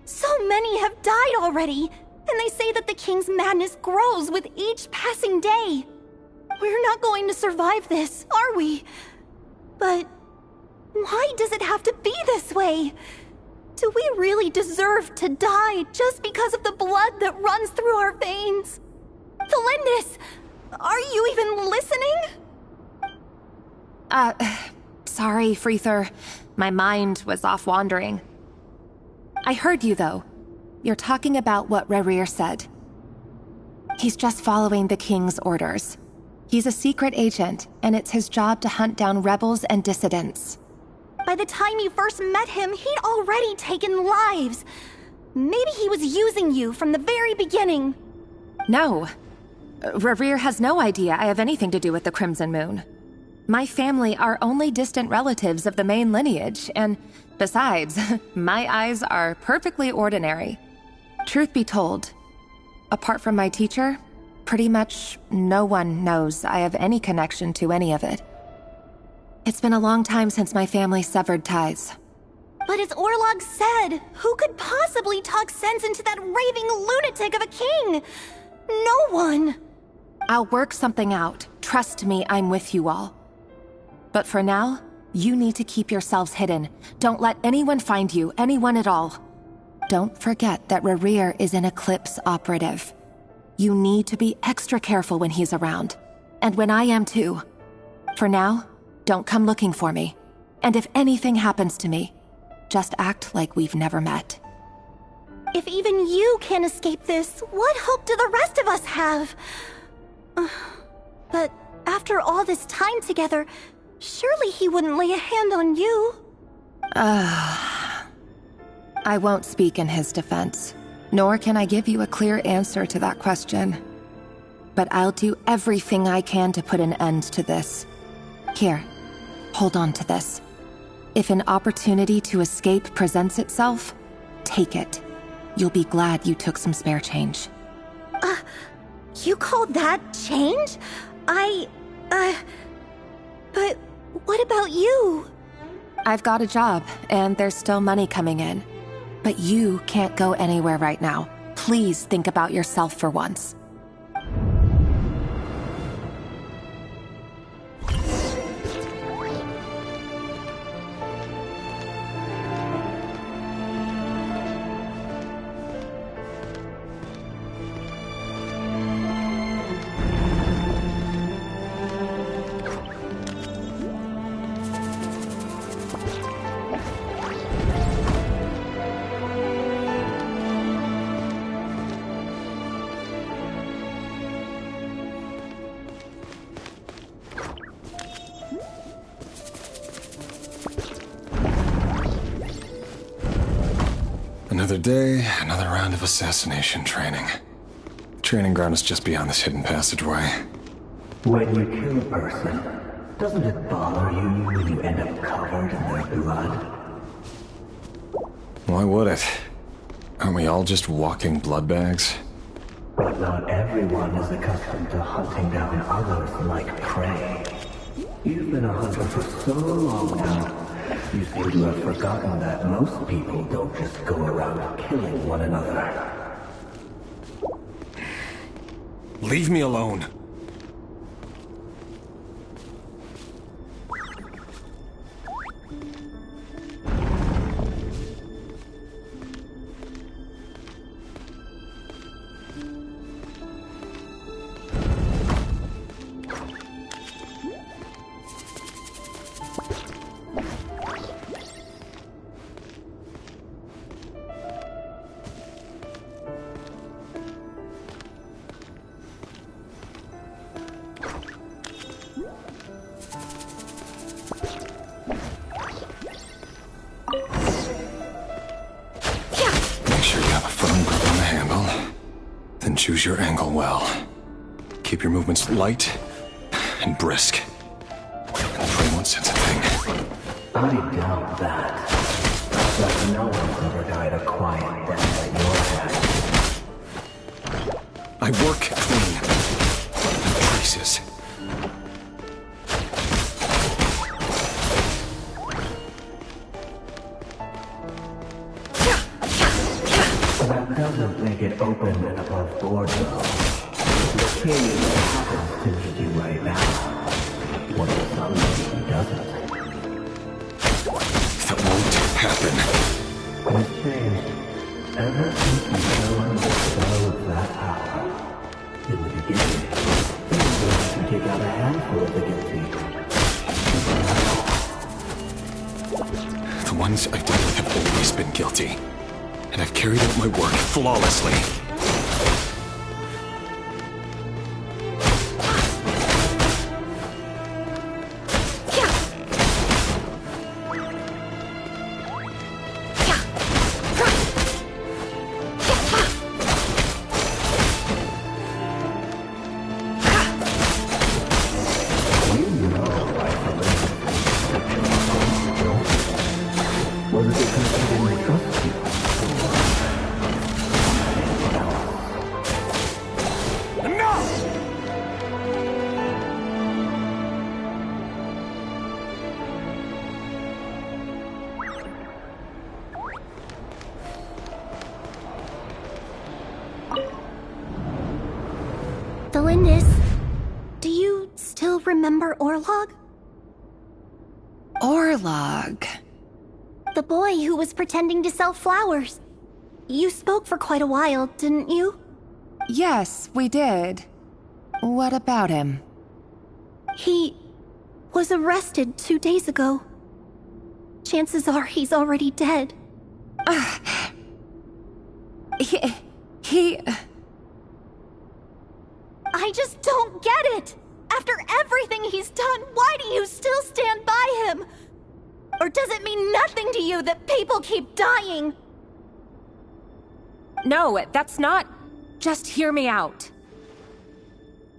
[SPEAKER 10] So many have died already, and they say that the king's madness grows with each passing day. We're not going to survive this, are we? But why does it have to be this way? Do we really deserve to die just because of the blood that runs through our veins? Felindis, are you even listening?
[SPEAKER 16] Sorry, Freether. My mind was off wandering. I heard you, though. You're talking about what Rerir said. He's just following the king's orders. He's a secret agent, and it's his job to hunt down rebels and dissidents.
[SPEAKER 10] By the time you first met him, he'd already taken lives. Maybe he was using you from the very beginning.
[SPEAKER 16] No. Rerir has no idea I have anything to do with the Crimson Moon. My family are only distant relatives of the main lineage, and besides, my eyes are perfectly ordinary. Truth be told, apart from my teacher, pretty much no one knows I have any connection to any of it. It's been a long time since my family severed ties.
[SPEAKER 10] But as Orlog said, who could possibly talk sense into that raving lunatic of a king? No one.
[SPEAKER 16] I'll work something out. Trust me, I'm with you all. But for now, you need to keep yourselves hidden. Don't let anyone find you, anyone at all. Don't forget that Rerir is an Eclipse operative. You need to be extra careful when he's around. And when I am too. For now, don't come looking for me. And if anything happens to me, just act like we've never met.
[SPEAKER 10] If even you can't escape this, what hope do the rest of us have? But after all this time together, surely he wouldn't lay a hand on you.
[SPEAKER 16] I won't speak in his defense, nor can I give you a clear answer to that question. But I'll do everything I can to put an end to this. Here, hold on to this. If an opportunity to escape presents itself, take it. You'll be glad you took some spare change.
[SPEAKER 10] You call that change? But what about you?
[SPEAKER 16] I've got a job, and there's still money coming in. But you can't go anywhere right now. Please think about yourself for once.
[SPEAKER 12] Another day, another round of assassination training. The training ground is just beyond this hidden passageway.
[SPEAKER 13] When you kill a person, doesn't it bother you when you end up covered in their blood?
[SPEAKER 12] Why would it? Aren't we all just walking blood bags?
[SPEAKER 13] But not everyone is accustomed to hunting down others like prey. You've been a hunter for so long now, you seem to have forgotten that most people don't just go around killing one another.
[SPEAKER 12] Leave me alone. Choose your angle well. Keep your movements light and brisk. And pray won't sense a thing.
[SPEAKER 13] I doubt that. But no one's ever died a quiet death at your hands.
[SPEAKER 12] I work clean. No traces.
[SPEAKER 13] That doesn't make it open and above board, though. The king happens to need you right now. What if somebody doesn't?
[SPEAKER 12] That won't happen.
[SPEAKER 13] It's changed. Ever since you showed the spell of that power. In the beginning, you were going to take out a handful of the guilty.
[SPEAKER 12] The ones I dealt with have always been guilty. And I've carried out my work flawlessly.
[SPEAKER 13] Was it because he didn't trust you?
[SPEAKER 10] Delindis, do you still remember Orlog?
[SPEAKER 16] Orlog?
[SPEAKER 10] The boy who was pretending to sell flowers. You spoke for quite a while, didn't you?
[SPEAKER 16] Yes, we did. What about him?
[SPEAKER 10] He was arrested 2 days ago. Chances are he's already dead.
[SPEAKER 16] He...
[SPEAKER 10] I just don't get it! After everything he's done, why do you still stand by him? Or does it mean nothing to you that people keep dying?
[SPEAKER 16] No, that's not... Just hear me out.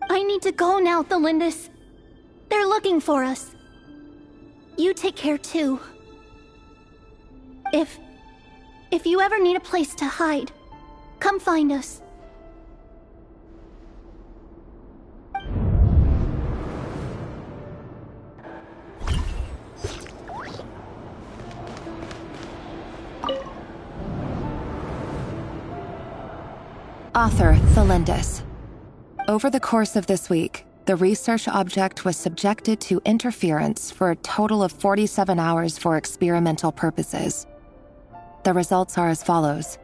[SPEAKER 10] I need to go now, Delindis. They're looking for us. You take care too. If you ever need a place to hide, come find us.
[SPEAKER 16] Author Thelindis. Over the course of this week, the research object was subjected to interference for a total of 47 hours for experimental purposes. The results are as follows.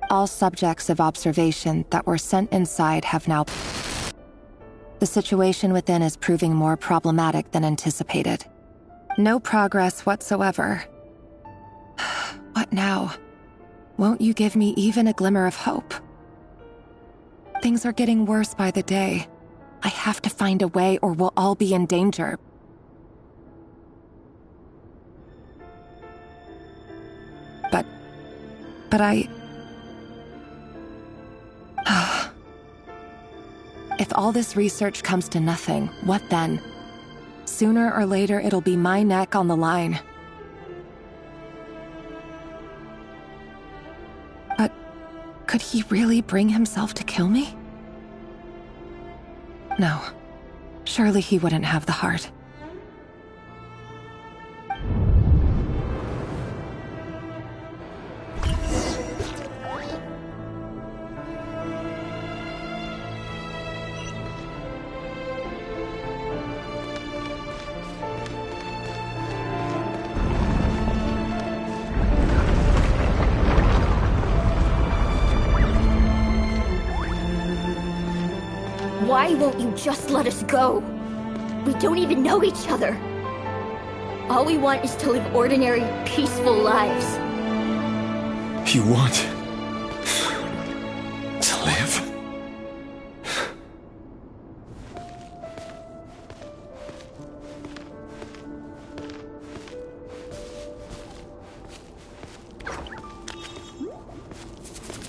[SPEAKER 16] All subjects of observation that were sent inside have now... The situation within is proving more problematic than anticipated. No progress whatsoever. What now? Won't you give me even a glimmer of hope? Things are getting worse by the day. I have to find a way or we'll all be in danger. But I... If all this research comes to nothing, what then? Sooner or later, it'll be my neck on the line. But could he really bring himself to kill me? No. Surely he wouldn't have the heart.
[SPEAKER 15] Why won't you just let us go? We don't even know each other. All we want is to live ordinary, peaceful lives.
[SPEAKER 12] You want... to live?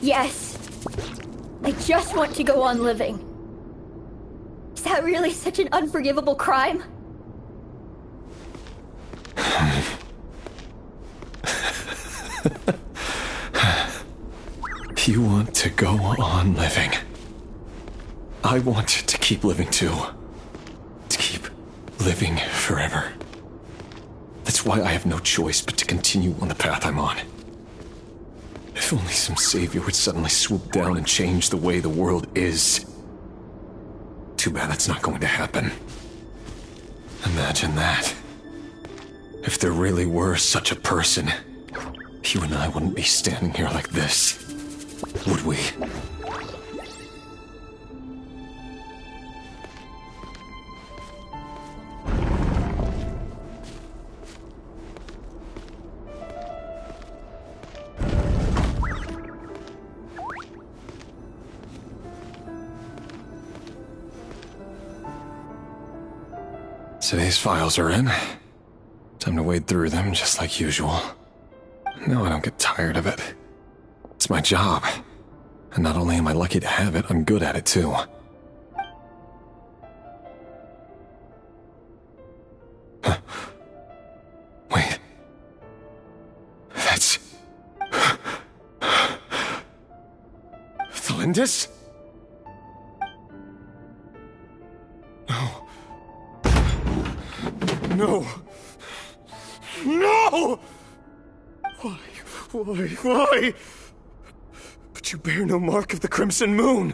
[SPEAKER 15] Yes. I just want to go on living. Is that really such an unforgivable crime?
[SPEAKER 12] You want to go on living. I want to keep living too. To keep living forever. That's why I have no choice but to continue on the path I'm on. If only some savior would suddenly swoop down and change the way the world is. Too bad that's not going to happen. Imagine that. If there really were such a person, you and I wouldn't be standing here like this, would we? Today's files are in. Time to wade through them just like usual. No, I don't get tired of it. It's my job. And not only am I lucky to have it, I'm good at it too. Huh. Wait. That's... Thalindis? No. No! Why? But you bear no mark of the Crimson Moon.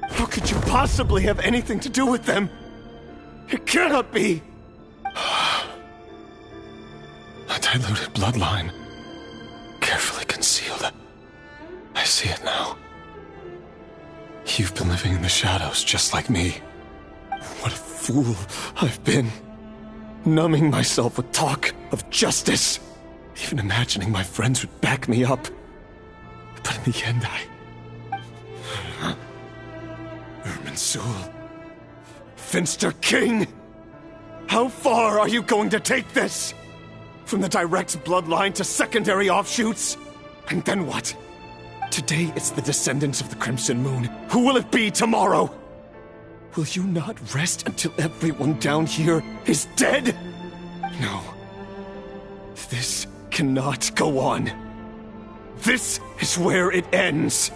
[SPEAKER 12] How could you possibly have anything to do with them? It cannot be! A diluted bloodline. Carefully concealed. I see it now. You've been living in the shadows just like me. What a fool I've been. Numbing myself with talk of justice. Even imagining my friends would back me up. But in the end, Irminsul. Finster King! How far are you going to take this? From the direct bloodline to secondary offshoots? And then what? Today it's the descendants of the Crimson Moon. Who will it be tomorrow? Will you not rest until everyone down here is dead? No. This cannot go on. This is where it ends.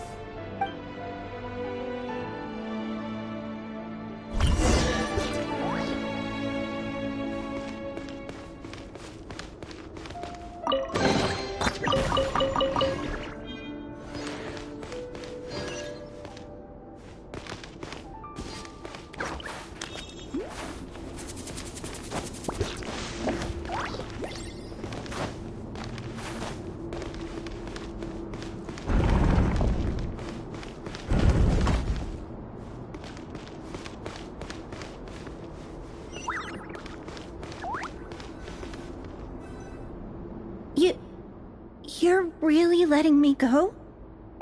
[SPEAKER 15] You're really letting me go?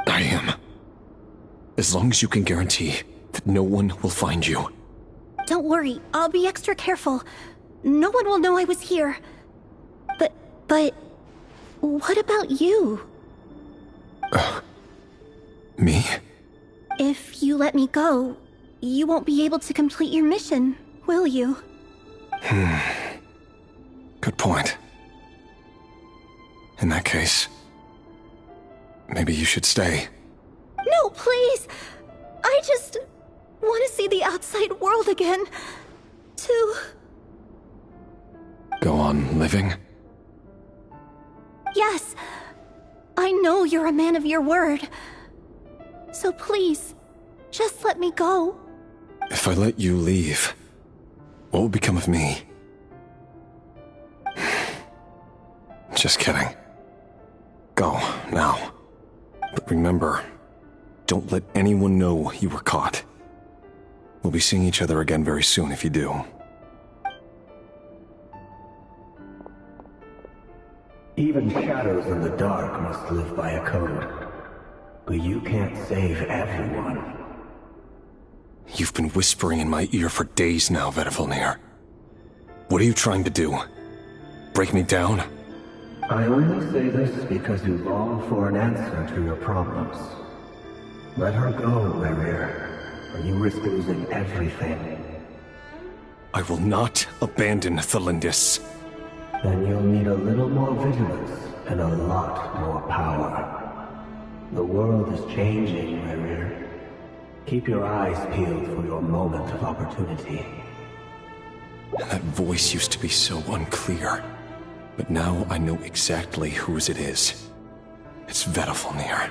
[SPEAKER 12] I am. As long as you can guarantee that no one will find you.
[SPEAKER 15] Don't worry, I'll be extra careful. No one will know I was here. But... what about you?
[SPEAKER 12] Me?
[SPEAKER 15] If you let me go, you won't be able to complete your mission, will you?
[SPEAKER 12] Good point. In that case, maybe you should stay.
[SPEAKER 15] No, please! I just want to see the outside world again. To...
[SPEAKER 12] Go on living?
[SPEAKER 15] Yes. I know you're a man of your word. So please, just let me go.
[SPEAKER 12] If I let you leave, what will become of me? Just kidding. Go, now. But remember, don't let anyone know you were caught. We'll be seeing each other again very soon if you do.
[SPEAKER 13] Even shadows in the dark must live by a code. But you can't save everyone.
[SPEAKER 12] You've been whispering in my ear for days now, Vedifilnir. What are you trying to do? Break me down?
[SPEAKER 13] I only say this because you long for an answer to your problems. Let her go, Rerir, or you risk losing everything.
[SPEAKER 12] I will not abandon Thelindis.
[SPEAKER 13] Then you'll need a little more vigilance and a lot more power. The world is changing, Rerir. Keep your eyes peeled for your moment of opportunity.
[SPEAKER 12] That voice used to be so unclear, but now I know exactly whose it is. It's Vedalfnir.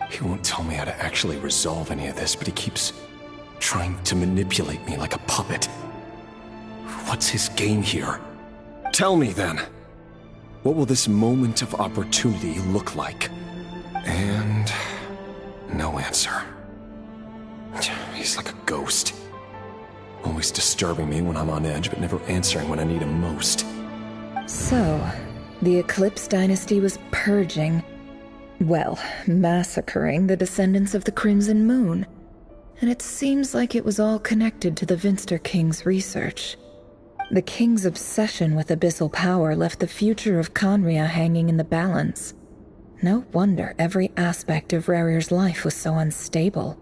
[SPEAKER 12] He won't tell me how to actually resolve any of this, but he keeps trying to manipulate me like a puppet. What's his game here? Tell me then. What will this moment of opportunity look like? And no answer. He's like a ghost. Always disturbing me when I'm on edge, but never answering when I need him most.
[SPEAKER 7] So, the Eclipse Dynasty was purging, well, massacring the descendants of the Crimson Moon. And it seems like it was all connected to the Vinster King's research. The King's obsession with abyssal power left the future of Conria hanging in the balance. No wonder every aspect of Rerir's life was so unstable.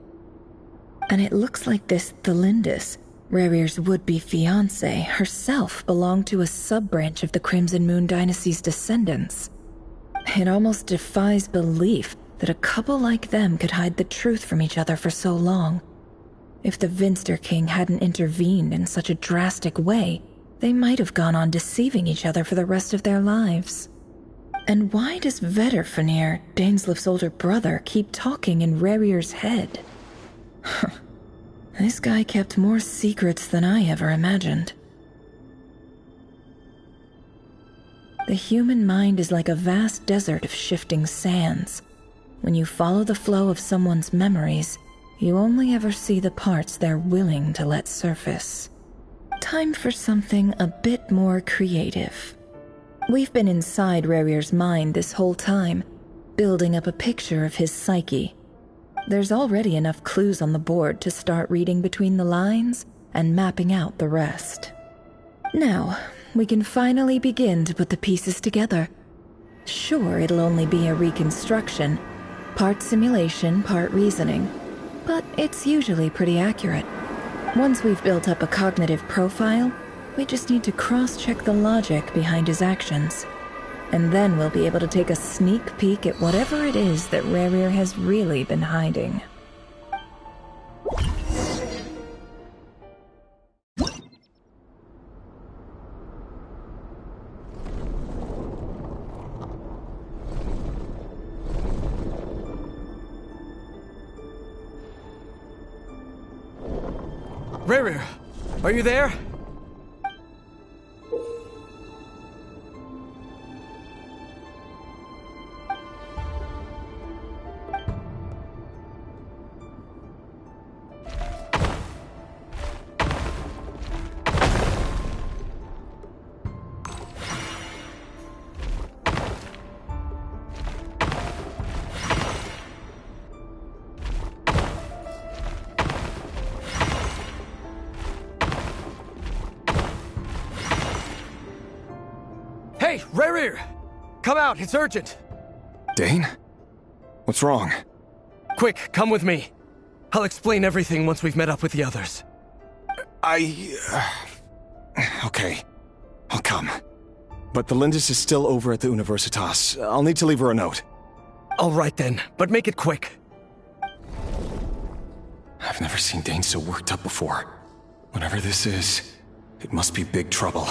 [SPEAKER 7] And it looks like this Thelindis, Rerir's would-be fiancée, herself belonged to a sub-branch of the Crimson Moon Dynasty's descendants. It almost defies belief that a couple like them could hide the truth from each other for so long. If the Vinster King hadn't intervened in such a drastic way, they might have gone on deceiving each other for the rest of their lives. And why does Vedalfnir, Daneslif's older brother, keep talking in Rerir's head? This guy kept more secrets than I ever imagined. The human mind is like a vast desert of shifting sands. When you follow the flow of someone's memories, you only ever see the parts they're willing to let surface. Time for something a bit more creative. We've been inside Rerir's mind this whole time, building up a picture of his psyche. There's already enough clues on the board to start reading between the lines and mapping out the rest. Now, we can finally begin to put the pieces together. Sure, it'll only be a reconstruction, part simulation, part reasoning, but it's usually pretty accurate. Once we've built up a cognitive profile, we just need to cross-check the logic behind his actions. And then we'll be able to take a sneak peek at whatever it is that Rerir has really been hiding.
[SPEAKER 9] Rerir, are you there? Hey, Rerir! Come out, it's urgent!
[SPEAKER 12] Dane? What's wrong?
[SPEAKER 9] Quick, come with me. I'll explain everything once we've met up with the others.
[SPEAKER 12] Okay. I'll come. But Thelindis is still over at the Universitas. I'll need to leave her a note.
[SPEAKER 9] All right then, but make it quick.
[SPEAKER 12] I've never seen Dane so worked up before. Whatever this is, it must be big trouble.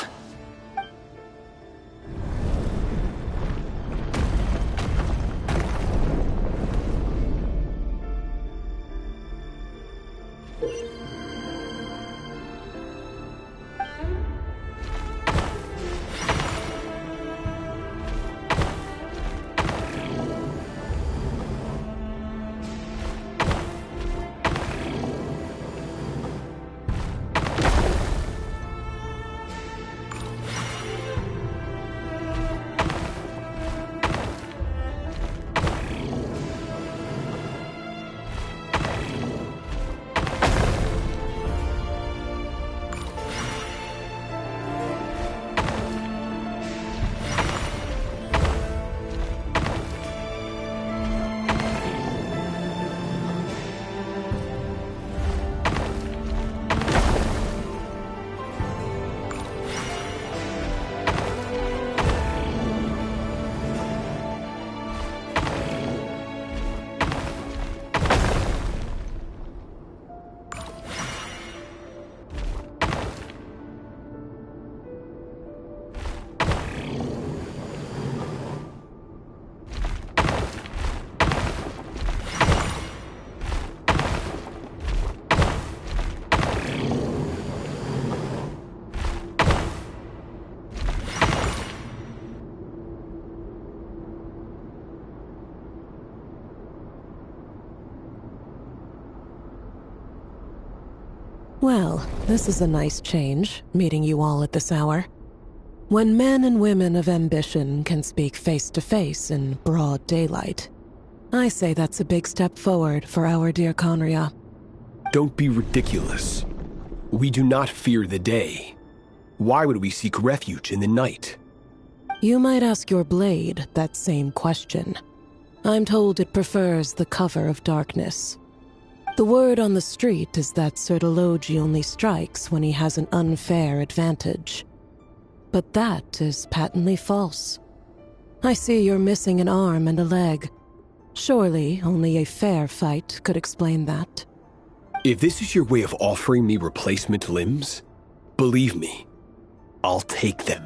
[SPEAKER 18] Well, this is a nice change, meeting you all at this hour. When men and women of ambition can speak face to face in broad daylight, I say that's a big step forward for our dear Conria.
[SPEAKER 19] Don't be ridiculous. We do not fear the day. Why would we seek refuge in the night?
[SPEAKER 18] You might ask your blade that same question. I'm told it prefers the cover of darkness. The word on the street is that Sertologi only strikes when he has an unfair advantage. But that is patently false. I see you're missing an arm and a leg. Surely only a fair fight could explain that.
[SPEAKER 19] If this is your way of offering me replacement limbs, believe me, I'll take them.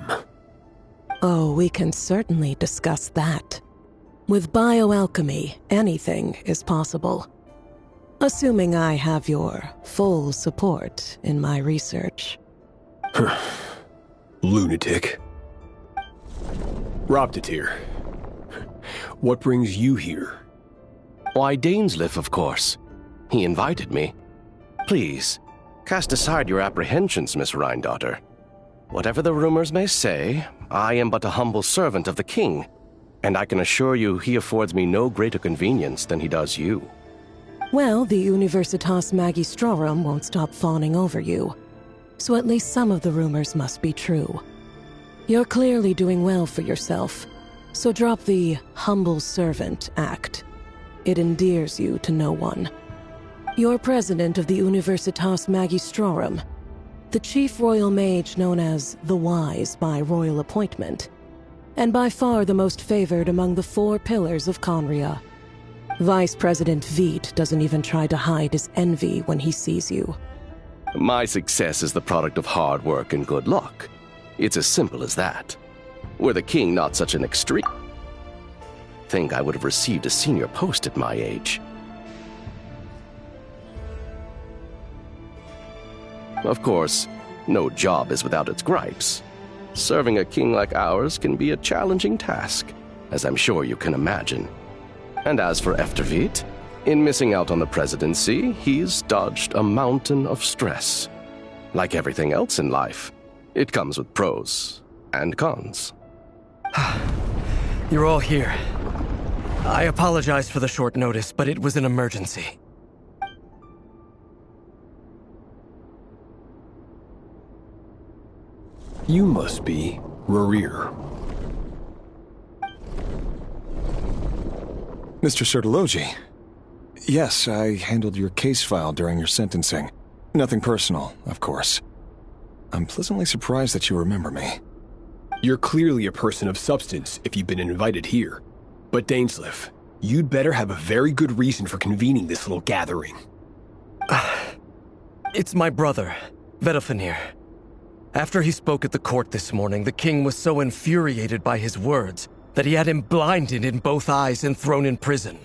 [SPEAKER 18] Oh, we can certainly discuss that. With bioalchemy, anything is possible. Assuming I have your full support in my research.
[SPEAKER 19] Lunatic. Robtatir, what brings you here?
[SPEAKER 20] Why, Dainsleif, of course. He invited me. Please, cast aside your apprehensions, Miss Rhindaughter. Whatever the rumors may say, I am but a humble servant of the king, and I can assure you he affords me no greater convenience than he does you.
[SPEAKER 18] Well, the Universitas Magistrorum won't stop fawning over you, so at least some of the rumors must be true. You're clearly doing well for yourself, so drop the humble servant act. It endears you to no one. You're president of the Universitas Magistrorum, the chief royal mage known as the Wise by royal appointment, and by far the most favored among the 4 pillars of Conria. Vice President Veet doesn't even try to hide his envy when he sees you.
[SPEAKER 20] My success is the product of hard work and good luck. It's as simple as that. Were the king not such an extreme, I think I would have received a senior post at my age. Of course, no job is without its gripes. Serving a king like ours can be a challenging task, as I'm sure you can imagine. And as for Efterveet, in missing out on the presidency, he's dodged a mountain of stress. Like everything else in life, it comes with pros and cons.
[SPEAKER 9] You're all here. I apologize for the short notice, but it was an emergency.
[SPEAKER 19] You must be Rarir.
[SPEAKER 12] Mr. Sertologi. Yes, I handled your case file during your sentencing. Nothing personal, of course. I'm pleasantly surprised that you remember me.
[SPEAKER 19] You're clearly a person of substance if you've been invited here. But Dainsleif, you'd better have a very good reason for convening this little gathering.
[SPEAKER 9] It's my brother, Vedofenir. After he spoke at the court this morning, the king was so infuriated by his words that he had him blinded in both eyes and thrown in prison.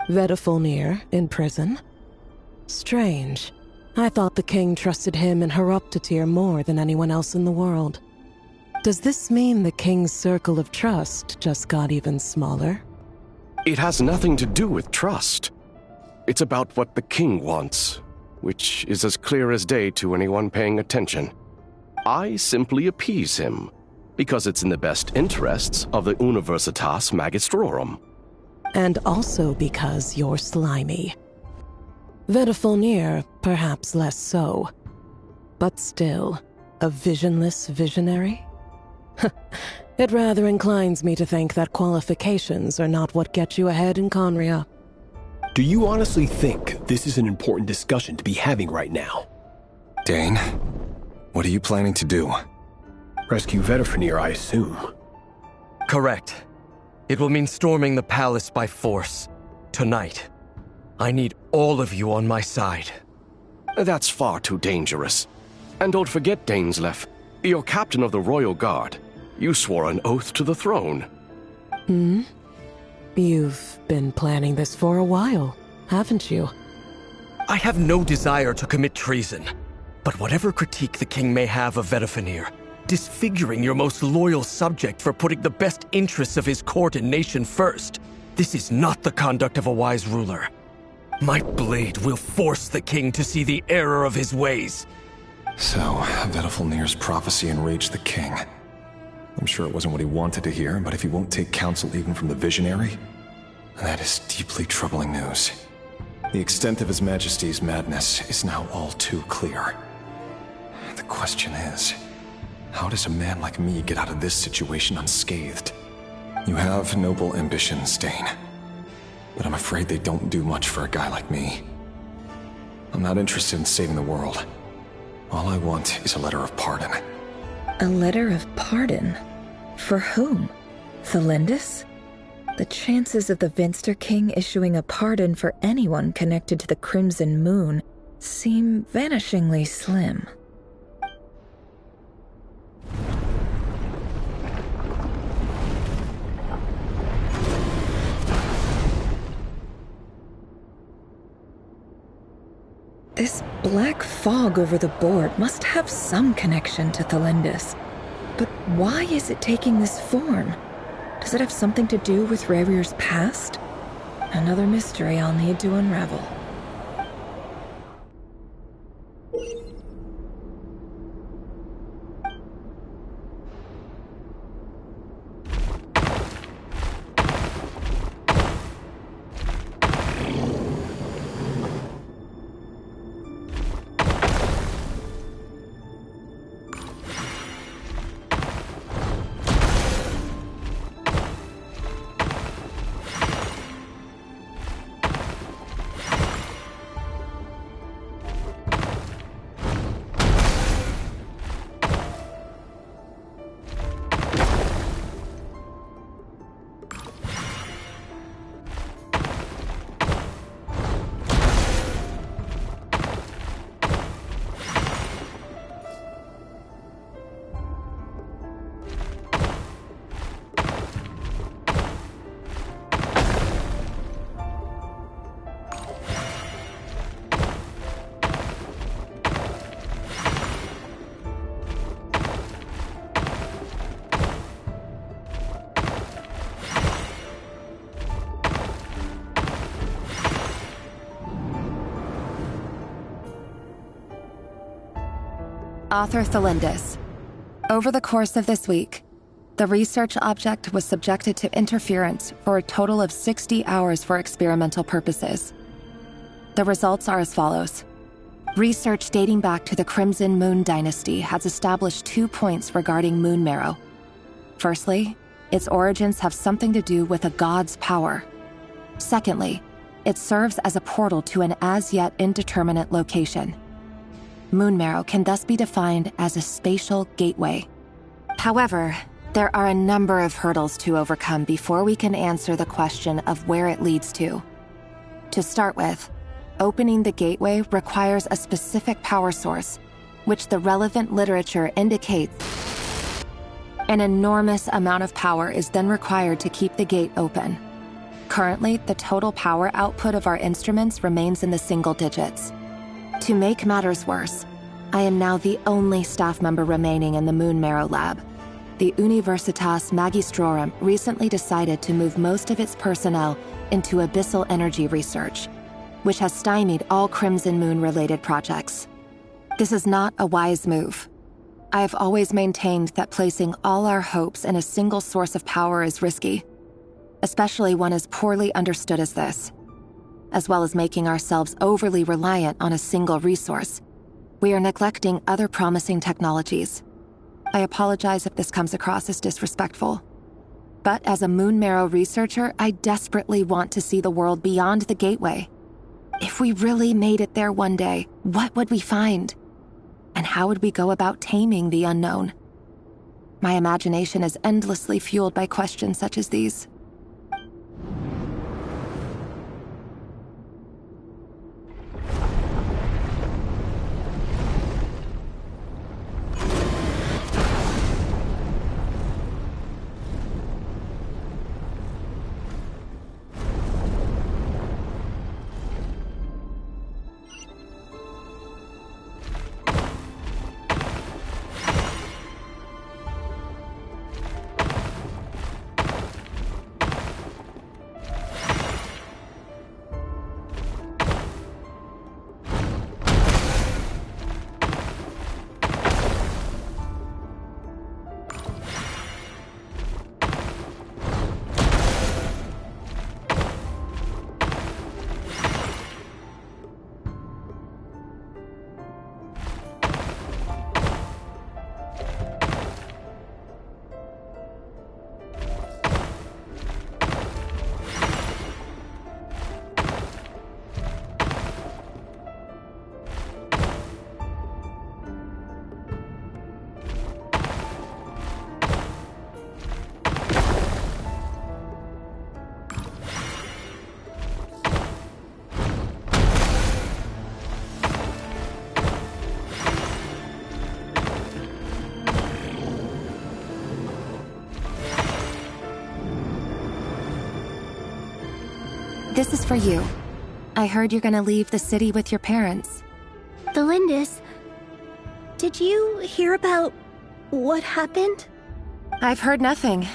[SPEAKER 18] Vedofenir in prison? Strange. I thought the king trusted him and Horoptatir more than anyone else in the world. Does this mean the king's circle of trust just got even smaller?
[SPEAKER 20] It has nothing to do with trust. It's about what the king wants, which is as clear as day to anyone paying attention. I simply appease him, because it's in the best interests of the Universitas Magistrorum.
[SPEAKER 18] And also because you're slimy. Vedofenir, perhaps less so. But still, a visionless visionary? It rather inclines me to think that qualifications are not what get you ahead in Conria.
[SPEAKER 19] Do you honestly think this is an important discussion to be having right now?
[SPEAKER 12] Dane, what are you planning to do?
[SPEAKER 19] Rescue Vedofenir, I assume.
[SPEAKER 9] Correct. It will mean storming the palace by force. Tonight. I need all of you on my side.
[SPEAKER 20] That's far too dangerous. And don't forget, Dainsleif, you're captain of the Royal Guard. You swore an oath to the throne.
[SPEAKER 18] Hmm? You've been planning this for a while, haven't you?
[SPEAKER 9] I have no desire to commit treason. But whatever critique the king may have of Vedofenir, disfiguring your most loyal subject for putting the best interests of his court and nation first, this is not the conduct of a wise ruler. My blade will force the king to see the error of his ways.
[SPEAKER 12] So, Vedafilnir's prophecy enraged the king. I'm sure it wasn't what he wanted to hear, but if he won't take counsel even from the visionary, that is deeply troubling news. The extent of His Majesty's madness is now all too clear. The question is, how does a man like me get out of this situation unscathed? You have noble ambitions, Dane, but I'm afraid they don't do much for a guy like me. I'm not interested in saving the world. All I want is a letter of pardon.
[SPEAKER 7] A letter of pardon? For whom? Thalindus? The chances of the Vinster King issuing a pardon for anyone connected to the Crimson Moon seem vanishingly slim. This black fog over the board must have some connection to Thalindus. But why is it taking this form? Does it have something to do with Rarir's past? Another mystery I'll need to unravel.
[SPEAKER 16] Author Thalindus. Over the course of this week, the research object was subjected to interference for a total of 60 hours for experimental purposes. The results are as follows. Research dating back to the Crimson Moon Dynasty has established 2 points regarding moon marrow. Firstly, its origins have something to do with a god's power. Secondly, it serves as a portal to an as-yet indeterminate location. Moon marrow can thus be defined as a spatial gateway. However, there are a number of hurdles to overcome before we can answer the question of where it leads to. To start with, opening the gateway requires a specific power source, which the relevant literature indicates an enormous amount of power is then required to keep the gate open. Currently, the total power output of our instruments remains in the single digits. To make matters worse, I am now the only staff member remaining in the Moon Marrow lab. The Universitas Magistrorum recently decided to move most of its personnel into abyssal energy research, which has stymied all Crimson Moon-related projects. This is not a wise move. I have always maintained that placing all our hopes in a single source of power is risky, especially one as poorly understood as this. As well as making ourselves overly reliant on a single resource, we are neglecting other promising technologies. I apologize if this comes across as disrespectful. But as a Moon Marrow researcher, I desperately want to see the world beyond the gateway. If we really made it there one day, what would we find? And how would we go about taming the unknown? My imagination is endlessly fueled by questions such as these. This is for you. I heard you're gonna leave the city with your parents.
[SPEAKER 15] The Lindis, did you hear about what happened?
[SPEAKER 16] I've heard nothing.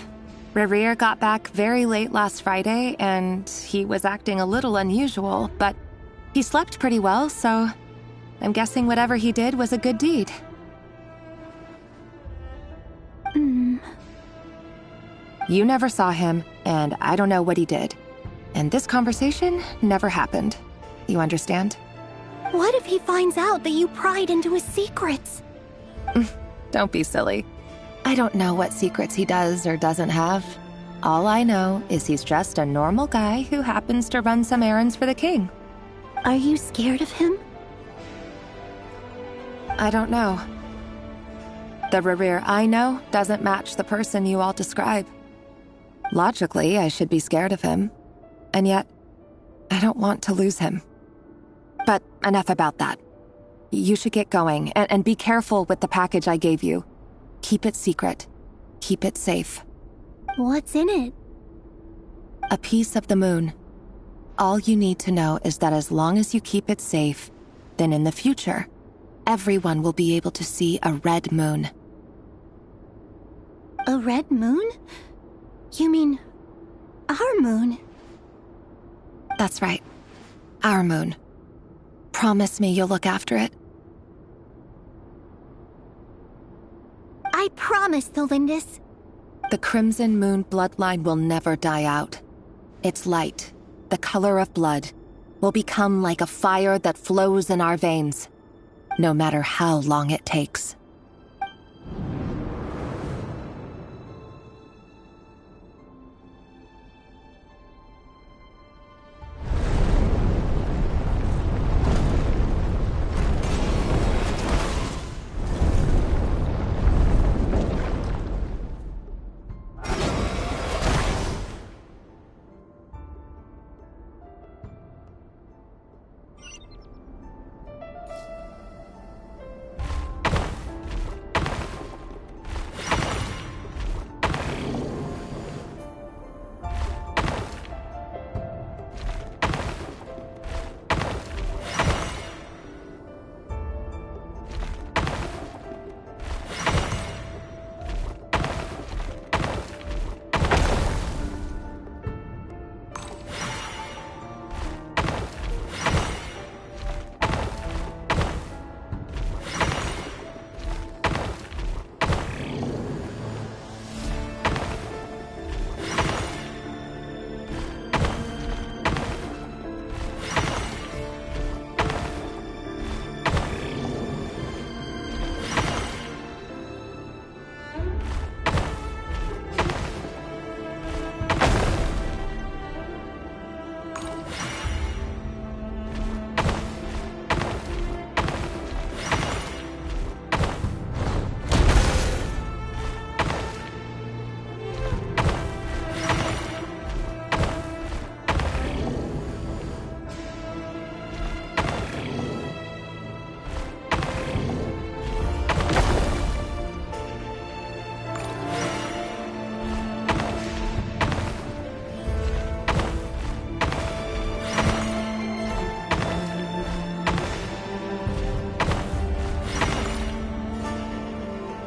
[SPEAKER 16] Rerir got back very late last Friday, and he was acting a little unusual, but he slept pretty well, so I'm guessing whatever he did was a good deed. You never saw him, and I don't know what he did. And this conversation never happened. You understand?
[SPEAKER 15] What if he finds out that you pried into his secrets?
[SPEAKER 16] Don't be silly. I don't know what secrets he does or doesn't have. All I know is he's just a normal guy who happens to run some errands for the king.
[SPEAKER 15] Are you scared of him?
[SPEAKER 16] I don't know. The Rerir I know doesn't match the person you all describe. Logically, I should be scared of him. And yet, I don't want to lose him. But enough about that. You should get going, and be careful with the package I gave you. Keep it secret. Keep it safe.
[SPEAKER 15] What's in it?
[SPEAKER 16] A piece of the moon. All you need to know is that as long as you keep it safe, then in the future, everyone will be able to see a red moon.
[SPEAKER 15] A red moon? You mean our moon?
[SPEAKER 16] That's right. Our moon. Promise me you'll look after it.
[SPEAKER 15] I promise, the Lindis.
[SPEAKER 16] The Crimson Moon bloodline will never die out. Its light, the color of blood, will become like a fire that flows in our veins, no matter how long it takes.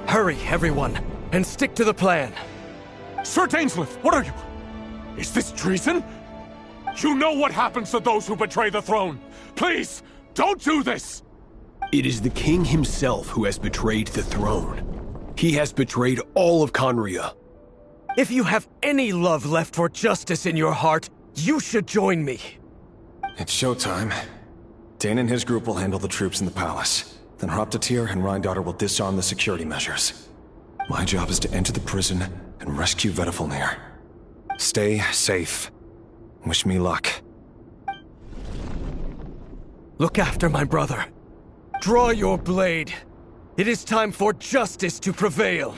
[SPEAKER 9] Hurry, everyone, and stick to the plan.
[SPEAKER 2] Sir Dainsleif, what are you? Is this treason? You know what happens to those who betray the throne. Please, don't do this!
[SPEAKER 19] It is the king himself who has betrayed the throne. He has betrayed all of Conria.
[SPEAKER 9] If you have any love left for justice in your heart, you should join me.
[SPEAKER 12] It's showtime. Dane and his group will handle the troops in the palace. Then Hraptatir and Rheindotter will disarm the security measures. My job is to enter the prison and rescue Vedifalnir. Stay safe. Wish me luck.
[SPEAKER 9] Look after my brother. Draw your blade. It is time for justice to prevail.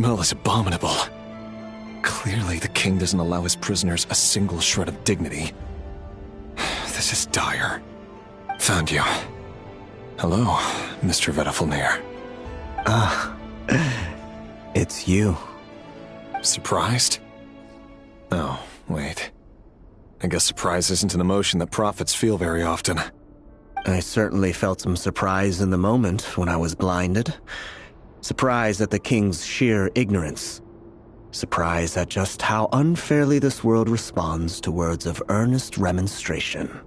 [SPEAKER 12] smell is abominable. Clearly, the king doesn't allow his prisoners a single shred of dignity. This is dire. Found you. Hello, Mr. Vedafilnir.
[SPEAKER 14] It's you.
[SPEAKER 12] Surprised? Oh, wait. I guess surprise isn't an emotion that prophets feel very often.
[SPEAKER 14] I certainly felt some surprise in the moment when I was blinded. Surprise at the king's sheer ignorance. Surprise at just how unfairly this world responds to words of earnest remonstration.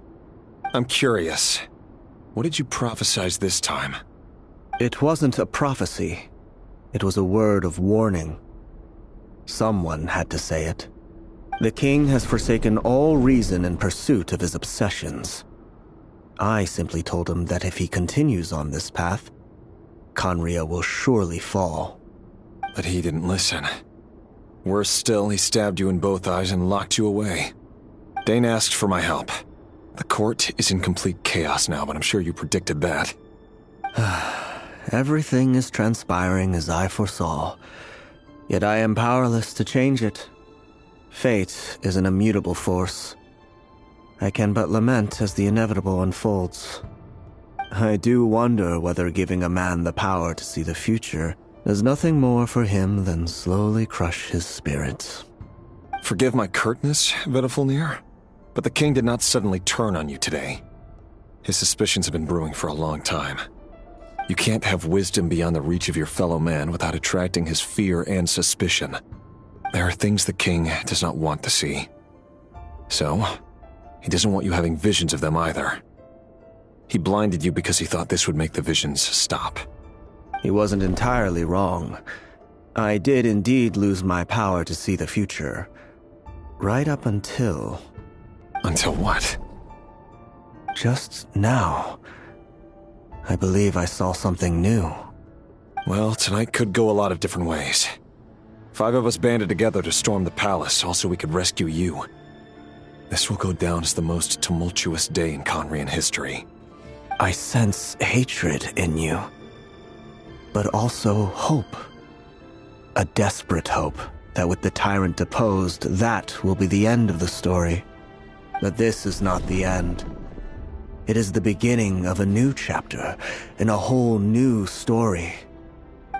[SPEAKER 12] I'm curious. What did you prophesize this time?
[SPEAKER 14] It wasn't a prophecy. It was a word of warning. Someone had to say it. The king has forsaken all reason in pursuit of his obsessions. I simply told him that if he continues on this path, Khaenri'ah will surely fall.
[SPEAKER 12] But he didn't listen. Worse still, he stabbed you in both eyes and locked you away. Dane asked for my help. The court is in complete chaos now, but I'm sure you predicted that.
[SPEAKER 14] Everything is transpiring as I foresaw, yet I am powerless to change it. Fate is an immutable force. I can but lament as the inevitable unfolds. I do wonder whether giving a man the power to see the future is nothing more for him than slowly crush his spirit.
[SPEAKER 12] Forgive my curtness, Vedafilnir, but the king did not suddenly turn on you today. His suspicions have been brewing for a long time. You can't have wisdom beyond the reach of your fellow man without attracting his fear and suspicion. There are things the king does not want to see. So, he doesn't want you having visions of them either. He blinded you because he thought this would make the visions stop.
[SPEAKER 14] He wasn't entirely wrong. I did indeed lose my power to see the future. Right up until...
[SPEAKER 12] Until what?
[SPEAKER 14] Just now. I believe I saw something new.
[SPEAKER 12] Well, tonight could go a lot of different ways. 5 of us banded together to storm the palace, also we could rescue you. This will go down as the most tumultuous day in Khaenri'ah history.
[SPEAKER 14] I sense hatred in you. But also hope. A desperate hope that with the tyrant deposed, that will be the end of the story. But this is not the end. It is the beginning of a new chapter, in a whole new story.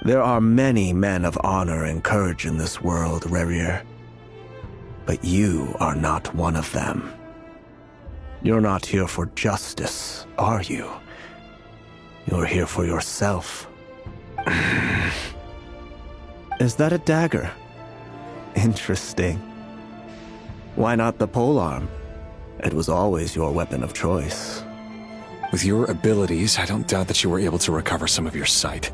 [SPEAKER 14] There are many men of honor and courage in this world, Rerir. But you are not one of them. You're not here for justice, are you? You're here for yourself. Is that a dagger? Interesting. Why not the polearm? It was always your weapon of choice.
[SPEAKER 12] With your abilities, I don't doubt that you were able to recover some of your sight.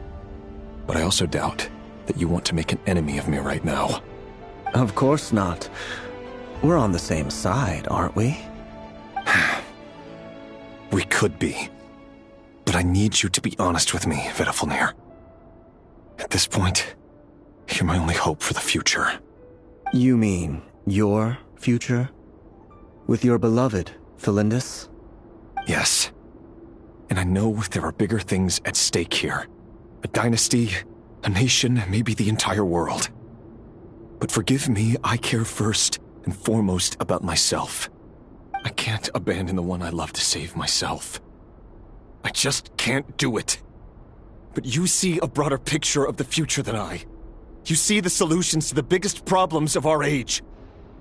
[SPEAKER 12] But I also doubt that you want to make an enemy of me right now.
[SPEAKER 14] Of course not. We're on the same side, aren't we?
[SPEAKER 12] We could be. But I need you to be honest with me, Vedafilnir. At this point, you're my only hope for the future.
[SPEAKER 14] You mean your future? With your beloved, Felindis?
[SPEAKER 12] Yes. And I know there are bigger things at stake here. A dynasty, a nation, maybe the entire world. But forgive me, I care first and foremost about myself. I can't abandon the one I love to save myself. I just can't do it. But you see a broader picture of the future than I. You see the solutions to the biggest problems of our age.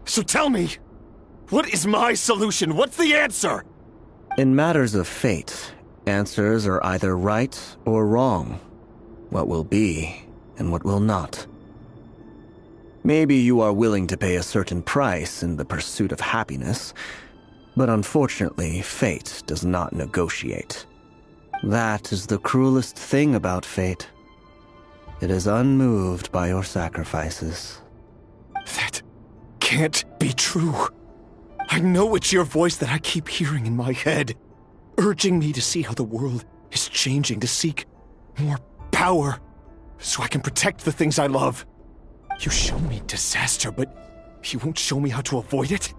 [SPEAKER 12] So tell me, what is my solution? What's the answer?
[SPEAKER 14] In matters of fate, answers are either right or wrong. What will be and what will not. Maybe you are willing to pay a certain price in the pursuit of happiness, but unfortunately, fate does not negotiate. That is the cruelest thing about fate. It is unmoved by your sacrifices.
[SPEAKER 12] That can't be true. I know it's your voice that I keep hearing in my head, urging me to see how the world is changing, to seek more power, so I can protect the things I love. You show me disaster, but you won't show me how to avoid it?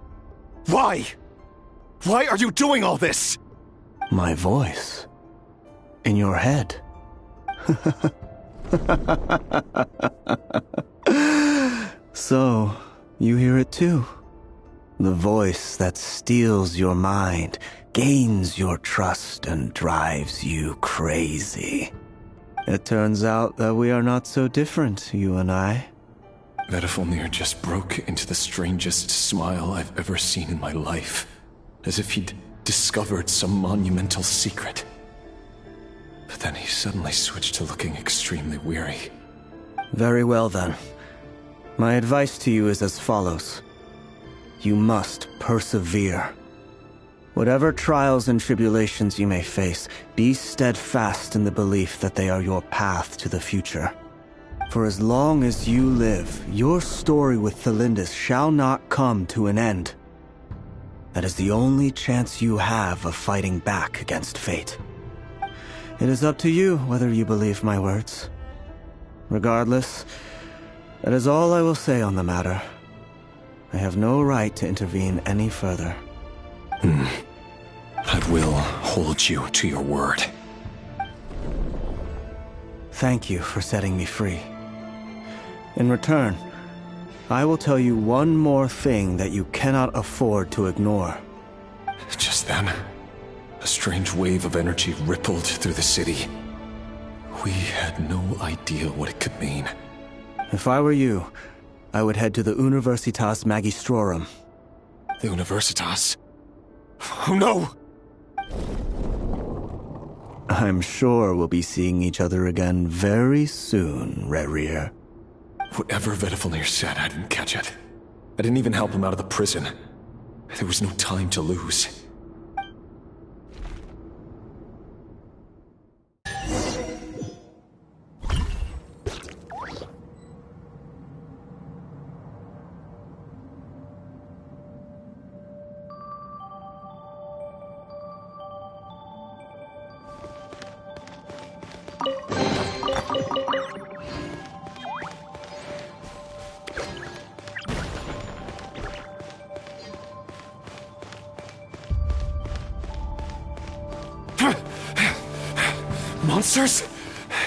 [SPEAKER 12] Why? Why are you doing all this?
[SPEAKER 14] My voice. In your head. So, you hear it too. The voice that steals your mind, gains your trust, and drives you crazy. It turns out that we are not so different, you and I.
[SPEAKER 12] Vedifilnir just broke into the strangest smile I've ever seen in my life, as if he'd discovered some monumental secret. But then he suddenly switched to looking extremely weary.
[SPEAKER 14] Very well then. My advice to you is as follows. You must persevere. Whatever trials and tribulations you may face, be steadfast in the belief that they are your path to the future. For as long as you live, your story with Thelindis shall not come to an end. That is the only chance you have of fighting back against fate. It is up to you whether you believe my words. Regardless, that is all I will say on the matter. I have no right to intervene any further.
[SPEAKER 12] I will hold you to your word.
[SPEAKER 14] Thank you for setting me free. In return, I will tell you one more thing that you cannot afford to ignore.
[SPEAKER 12] Just then, a strange wave of energy rippled through the city. We had no idea what it could mean.
[SPEAKER 14] If I were you, I would head to the Universitas Magistrorum.
[SPEAKER 12] The Universitas? Oh no!
[SPEAKER 14] I'm sure we'll be seeing each other again very soon, Rerir.
[SPEAKER 12] Whatever Vedifilnir said, I didn't catch it. I didn't even help him out of the prison. There was no time to lose. Monsters?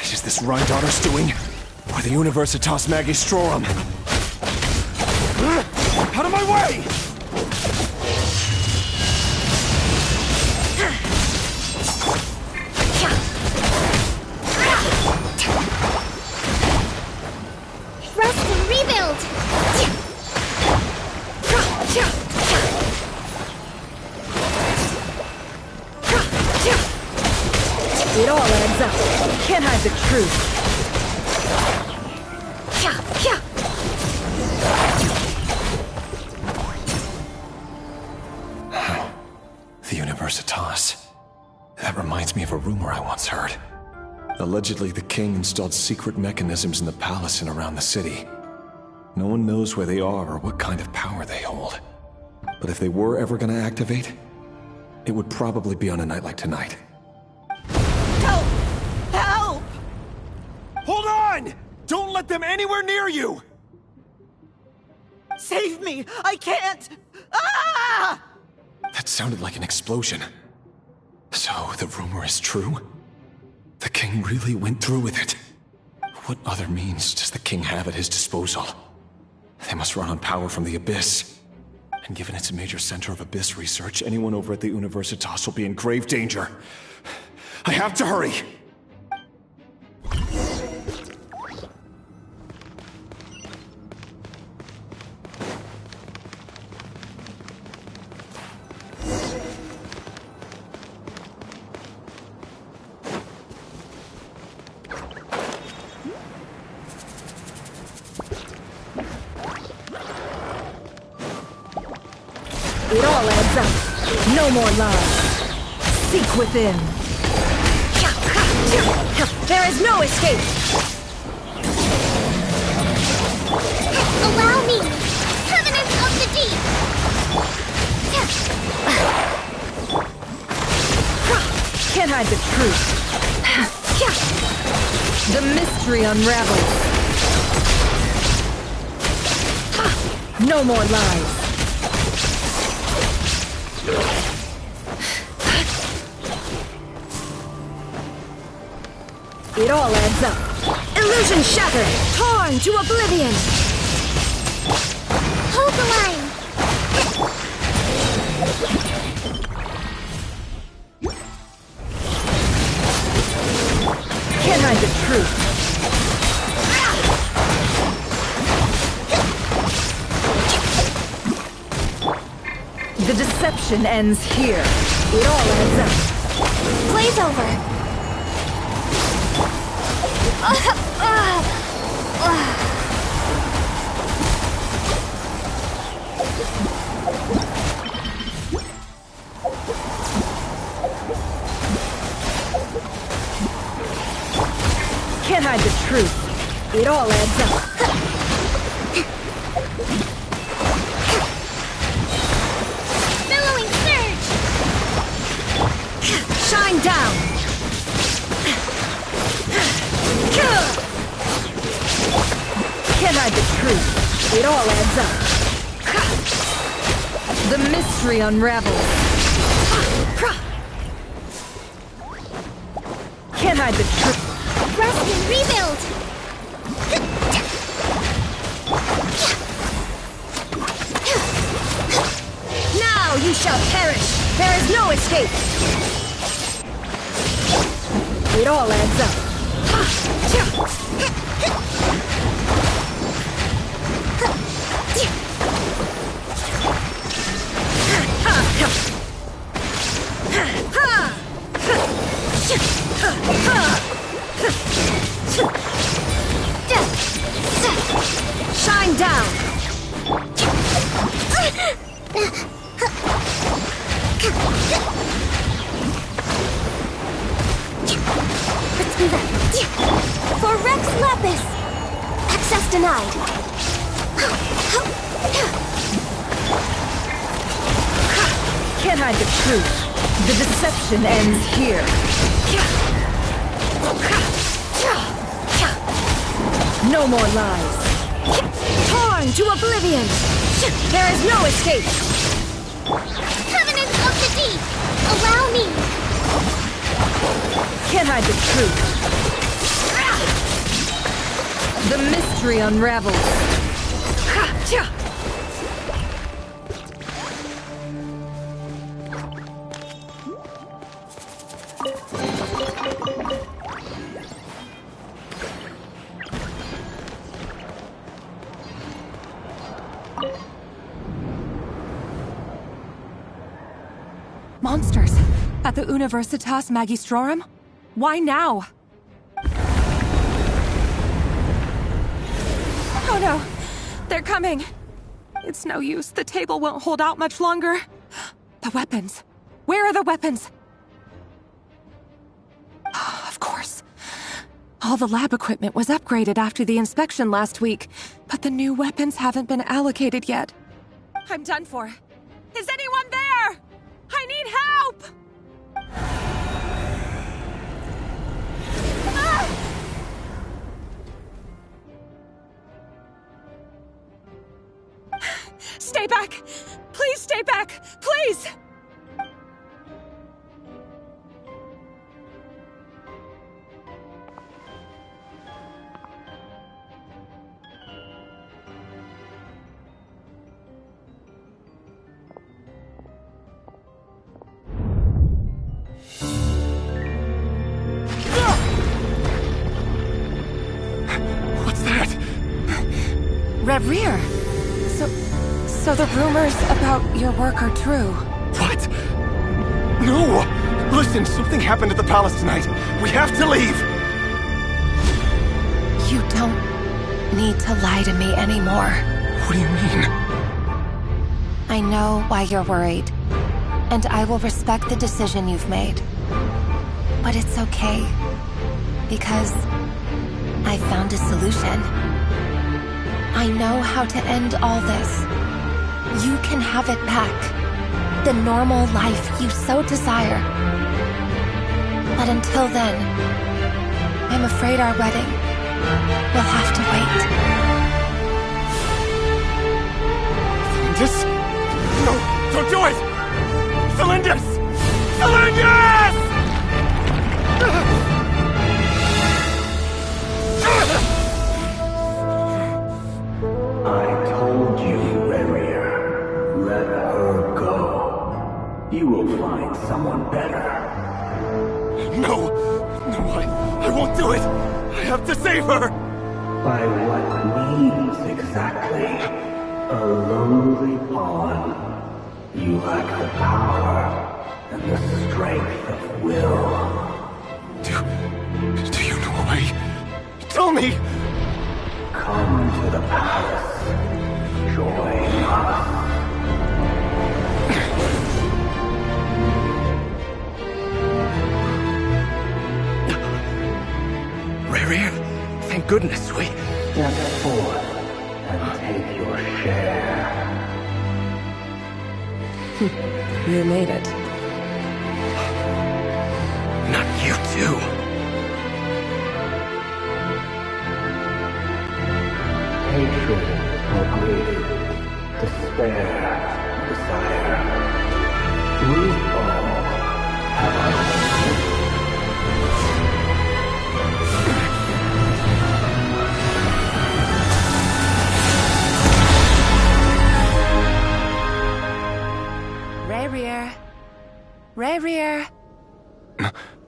[SPEAKER 12] Is this Rhindaughter's doing? Or the Universitas Magistrorum? Out of my way!
[SPEAKER 5] Rest and rebuild!
[SPEAKER 21] It all adds up. Can't hide the truth.
[SPEAKER 12] The Universitas. That reminds me of a rumor I once heard. Allegedly, the king installed secret mechanisms in the palace and around the city. No one knows where they are or what kind of power they hold. But if they were ever going to activate, it would probably be on a night like tonight.
[SPEAKER 21] Help! Help!
[SPEAKER 12] Hold on! Don't let them anywhere near you!
[SPEAKER 21] Save me! I can't! Ah!
[SPEAKER 12] That sounded like an explosion. So, the rumor is true? The king really went through with it? What other means does the king have at his disposal? They must run on power from the Abyss. And given it's a major center of Abyss research, anyone over at the Universitas will be in grave danger. I have to hurry!
[SPEAKER 21] It all adds up. No more lies. Seek within. There is no escape.
[SPEAKER 5] Allow me! Covenants of the Deep!
[SPEAKER 21] Can't hide the truth. The mystery unravels. No more lies. It all adds up. Illusion shattered! Torn to oblivion!
[SPEAKER 5] Hold the line!
[SPEAKER 21] Can't hide the truth. The deception ends here. It all adds up.
[SPEAKER 10] Play's over.
[SPEAKER 21] Can't hide the truth. It all adds up.
[SPEAKER 5] Billowing surge!
[SPEAKER 21] Shine down! Can't hide the truth. It all adds up. The mystery unravels. Can't hide the truth.
[SPEAKER 5] Rest and rebuild!
[SPEAKER 21] Now you shall perish! There is no escape! It all adds up. Shine down!
[SPEAKER 10] Let's move up. For Rex Lapis! Access denied.
[SPEAKER 21] Can't hide the truth. The deception ends here. No more lies. Torn to oblivion! There is no escape!
[SPEAKER 5] Covenants of the Deep! Allow me!
[SPEAKER 21] Can't hide the truth. The mystery unravels.
[SPEAKER 16] Monsters! At the Universitas Magistrorum? Why now? Oh no! They're coming! It's no use. The table won't hold out much longer. The weapons. Where are the weapons? Of course. All the lab equipment was upgraded after the inspection last week, but the new weapons haven't been allocated yet. I'm done for. Is anyone there? I need help! Stay back! Please stay back! Please!
[SPEAKER 19] What's that?
[SPEAKER 16] Reverie! So the rumors about your work are true.
[SPEAKER 19] What? No! Listen, something happened at the palace tonight. We have to leave!
[SPEAKER 16] You don't need to lie to me anymore.
[SPEAKER 19] What do you mean?
[SPEAKER 16] I know why you're worried, and I will respect the decision you've made. But it's okay, because I found a solution. I know how to end all this. You can have it back. The normal life you so desire. But until then, I'm afraid our wedding will have to wait.
[SPEAKER 19] Celindus? No, don't do it! Celindus! Celindus!
[SPEAKER 13] You will find someone better.
[SPEAKER 12] No! I won't do it! I have to save her!
[SPEAKER 13] By what means exactly? A lowly pawn. You lack the power and the strength of will.
[SPEAKER 12] Do you know a way? Tell me!
[SPEAKER 13] Come to the palace. Join us.
[SPEAKER 9] Rary, thank goodness we...
[SPEAKER 13] Step forth and take your share.
[SPEAKER 7] You made it.
[SPEAKER 9] Not you too.
[SPEAKER 13] Hatred or grief, despair, desire. We all have our own.
[SPEAKER 16] Rarier.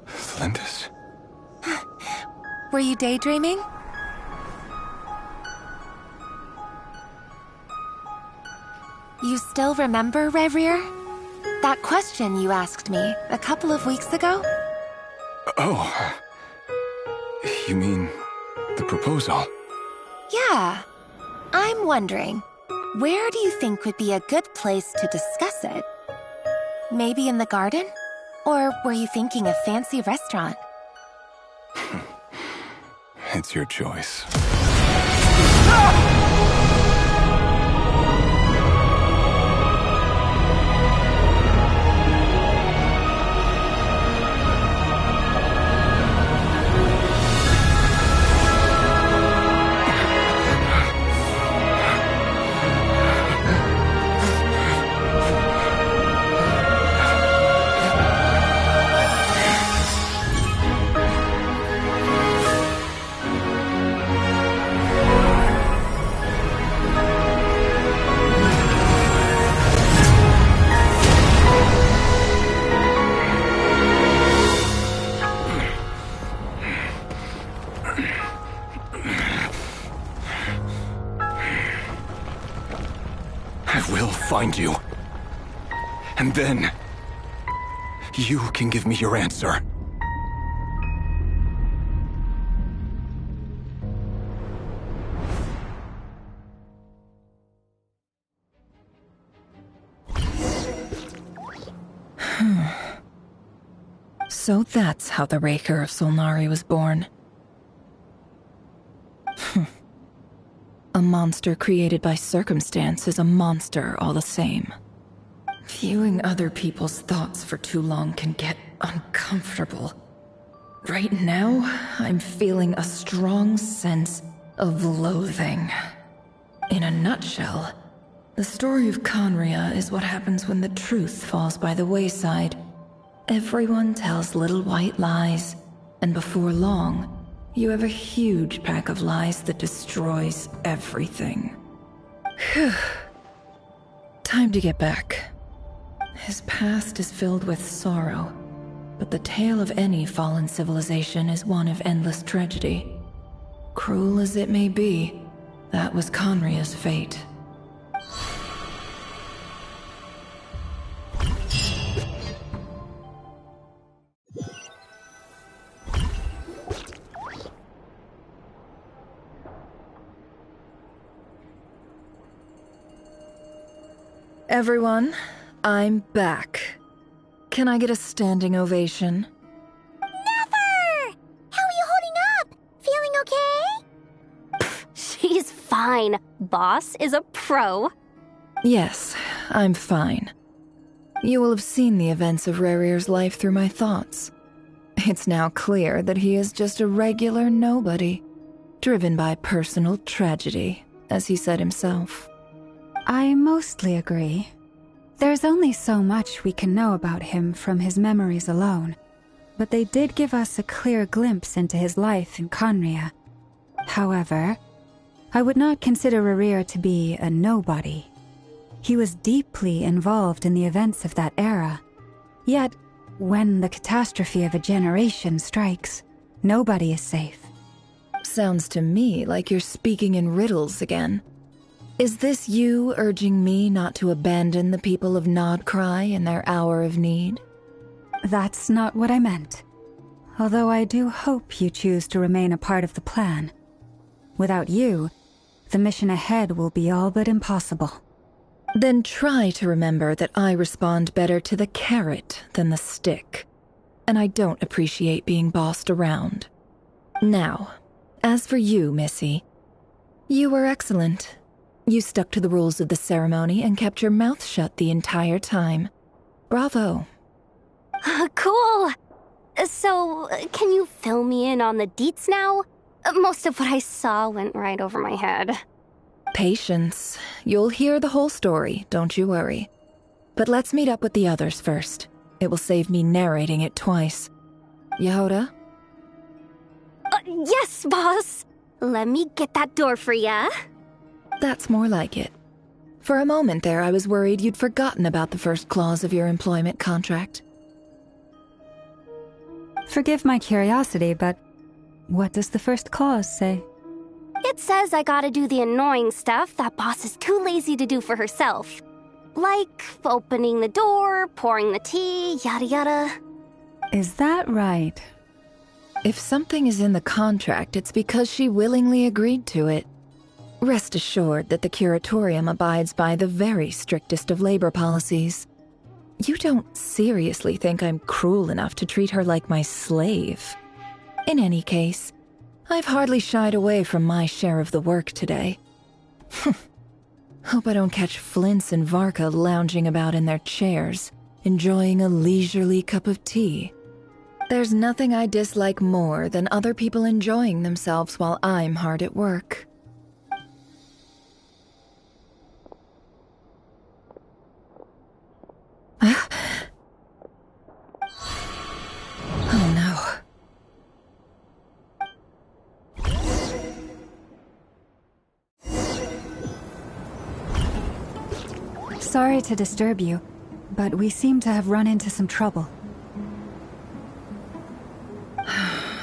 [SPEAKER 12] Flindis?
[SPEAKER 16] Were you daydreaming? You still remember, Rarier? That question you asked me a couple of weeks ago?
[SPEAKER 12] Oh. You mean the proposal?
[SPEAKER 16] Yeah. I'm wondering, where do you think would be a good place to discuss it? Maybe in the garden? Or were you thinking a fancy restaurant?
[SPEAKER 12] It's your choice. Find you. And then, you can give me your answer.
[SPEAKER 7] So that's how the Raker of Solnari was born. A monster created by circumstance is a monster all the same. Viewing other people's thoughts for too long can get uncomfortable. Right now, I'm feeling a strong sense of loathing. In a nutshell, the story of Conria is what happens when the truth falls by the wayside. Everyone tells little white lies, and before long, you have a huge pack of lies that destroys everything. Whew. Time to get back. His past is filled with sorrow, but the tale of any fallen civilization is one of endless tragedy. Cruel as it may be, that was Conria's fate. Everyone, I'm back. Can I get a standing ovation?
[SPEAKER 5] Never! How are you holding up? Feeling okay?
[SPEAKER 10] She's fine. Boss is a pro.
[SPEAKER 7] Yes, I'm fine. You will have seen the events of Rarier's life through my thoughts. It's now clear that he is just a regular nobody, driven by personal tragedy, as he said himself.
[SPEAKER 8] I mostly agree. There's only so much we can know about him from his memories alone, but they did give us a clear glimpse into his life in Conria. However, I would not consider Rarier to be a nobody. He was deeply involved in the events of that era, Yet, when the catastrophe of a generation strikes, nobody is safe.
[SPEAKER 7] Sounds to me like you're speaking in riddles again. Is this you urging me not to abandon the people of Nodcry in their hour of need?
[SPEAKER 8] That's not what I meant. Although I do hope you choose to remain a part of the plan. Without you, the mission ahead will be all but impossible.
[SPEAKER 7] Then try to remember that I respond better to the carrot than the stick. And I don't appreciate being bossed around. Now, as for you, Missy, you were excellent. You stuck to the rules of the ceremony and kept your mouth shut the entire time. Bravo.
[SPEAKER 10] Cool! So, can you fill me in on the deets now? Most of what I saw went right over my head.
[SPEAKER 7] Patience. You'll hear the whole story, don't you worry. But let's meet up with the others first. It will save me narrating it twice. Yehoda?
[SPEAKER 10] Yes, boss! Let me get that door for ya.
[SPEAKER 7] That's more like it. For a moment there, I was worried you'd forgotten about the first clause of your employment contract.
[SPEAKER 8] Forgive my curiosity, but what does the first clause say?
[SPEAKER 10] It says I gotta do the annoying stuff that boss is too lazy to do for herself. Like opening the door, pouring the tea, yada yada.
[SPEAKER 8] Is that right?
[SPEAKER 7] If something is in the contract, it's because she willingly agreed to it. Rest assured that the Curatorium abides by the very strictest of labor policies. You don't seriously think I'm cruel enough to treat her like my slave? In any case, I've hardly shied away from my share of the work today. Hope I don't catch Flintz and Varka lounging about in their chairs, enjoying a leisurely cup of tea. There's nothing I dislike more than other people enjoying themselves while I'm hard at work. Oh no.
[SPEAKER 8] Sorry to disturb you, but we seem to have run into some trouble.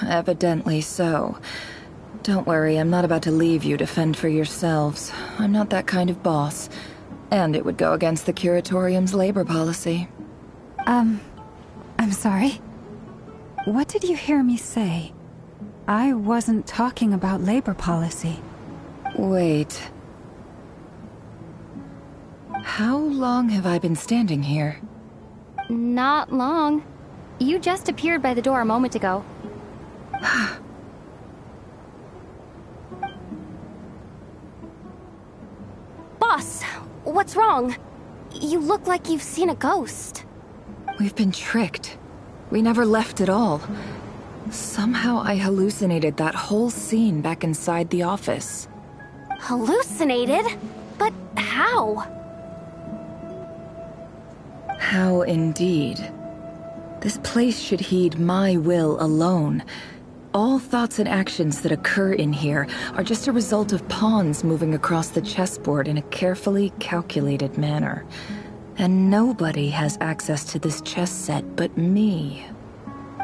[SPEAKER 7] Evidently so. Don't worry, I'm not about to leave you to fend for yourselves. I'm not that kind of boss. And it would go against the Curatorium's labor policy.
[SPEAKER 8] I'm sorry? What did you hear me say? I wasn't talking about labor policy.
[SPEAKER 7] Wait. How long have I been standing here?
[SPEAKER 10] Not long. You just appeared by the door a moment ago. Boss, what's wrong? You look like you've seen a ghost.
[SPEAKER 7] We've been tricked. We never left at all. Somehow I hallucinated that whole scene back inside the office.
[SPEAKER 10] Hallucinated? But how?
[SPEAKER 7] How indeed. This place should heed my will alone. All thoughts and actions that occur in here are just a result of pawns moving across the chessboard in a carefully calculated manner. And nobody has access to this chess set but me.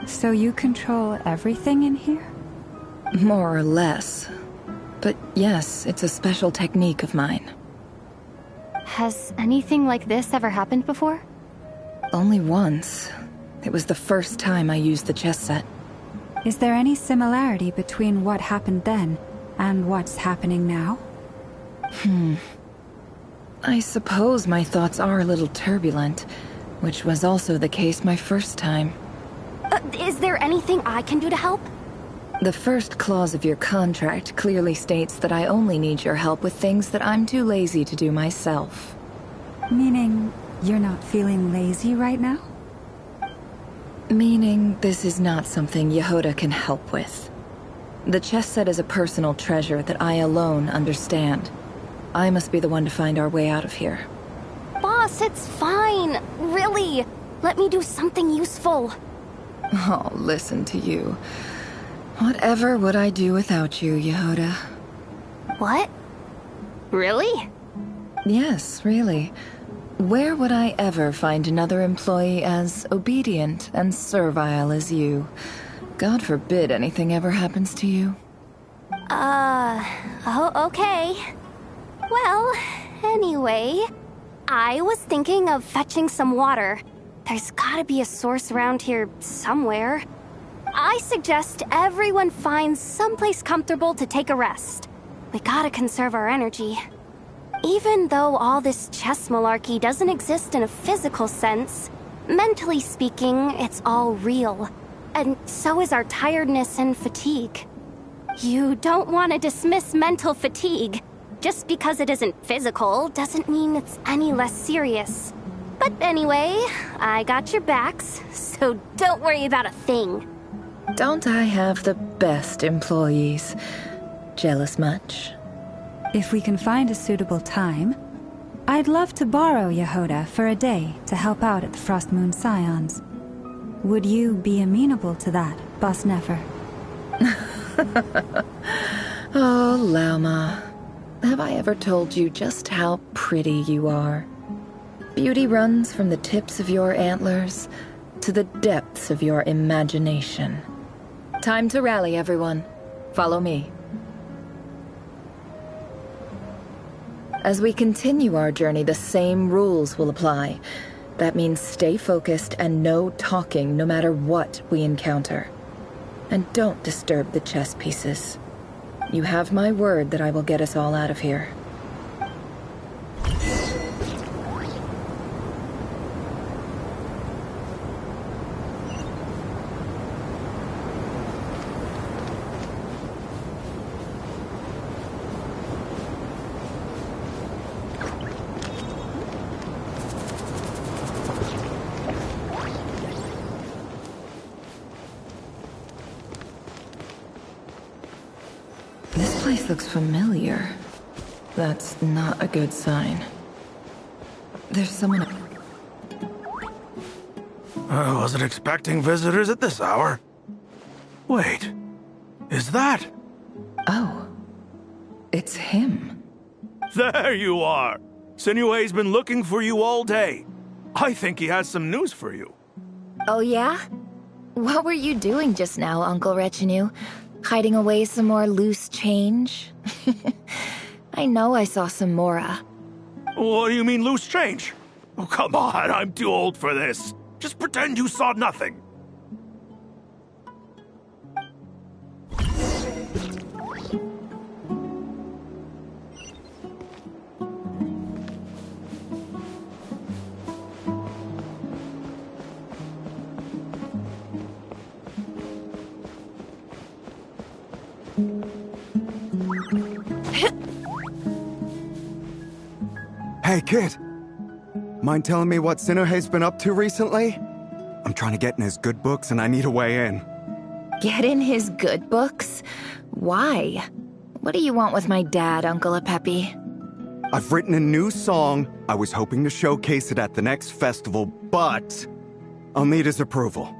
[SPEAKER 8] So you control everything in here?
[SPEAKER 7] More or less. But yes, it's a special technique of mine.
[SPEAKER 10] Has anything like this ever happened before?
[SPEAKER 7] Only once. It was the first time I used the chess set.
[SPEAKER 8] Is there any similarity between what happened then and what's happening now?
[SPEAKER 7] I suppose my thoughts are a little turbulent, which was also the case my first time.
[SPEAKER 10] Is there anything I can do to help?
[SPEAKER 7] The first clause of your contract clearly states that I only need your help with things that I'm too lazy to do myself.
[SPEAKER 8] Meaning, you're not feeling lazy right now?
[SPEAKER 7] Meaning, this is not something Yehoda can help with. The chess set is a personal treasure that I alone understand. I must be the one to find our way out of here.
[SPEAKER 10] Boss, it's fine. Really. Let me do something useful.
[SPEAKER 7] Oh, listen to you. Whatever would I do without you, Yehoda?
[SPEAKER 10] What? Really?
[SPEAKER 7] Yes, really. Where would I ever find another employee as obedient and servile as you? God forbid anything ever happens to you.
[SPEAKER 10] Oh, okay. Well, anyway, I was thinking of fetching some water. There's gotta be a source around here somewhere. I suggest everyone finds someplace comfortable to take a rest. We gotta conserve our energy. Even though all this chess malarkey doesn't exist in a physical sense, mentally speaking, it's all real. And so is our tiredness and fatigue. You don't want to dismiss mental fatigue. Just because it isn't physical doesn't mean it's any less serious. But anyway, I got your backs, so don't worry about a thing.
[SPEAKER 7] Don't I have the best employees? Jealous much?
[SPEAKER 8] If we can find a suitable time, I'd love to borrow Yehoda for a day to help out at the Frost Moon Scions. Would you be amenable to that, Boss Nefer?
[SPEAKER 7] Oh, Lauma. Have I ever told you just how pretty you are? Beauty runs from the tips of your antlers to the depths of your imagination. Time to rally, everyone. Follow me. As we continue our journey, the same rules will apply. That means stay focused and no talking no matter what we encounter. And don't disturb the chess pieces. You have my word that I will get us all out of here. This place looks familiar. That's not a good sign. There's someone...
[SPEAKER 1] I wasn't expecting visitors at this hour. Wait, is that?
[SPEAKER 7] Oh, it's him.
[SPEAKER 1] There you are! Sinue's been looking for you all day. I think he has some news for you.
[SPEAKER 15] Oh yeah? What were you doing just now, Uncle Retinue? Hiding away some more loose change? I know I saw some Mora.
[SPEAKER 1] What do you mean, loose change? Oh, come on, I'm too old for this. Just pretend you saw nothing.
[SPEAKER 17] Hey, kid. Mind telling me what Sinuhe's been up to recently? I'm trying to get in his good books and I need a way in.
[SPEAKER 15] Get in his good books? Why? What do you want with my dad, Uncle Apepi?
[SPEAKER 17] I've written a new song. I was hoping to showcase it at the next festival, but I'll need his approval.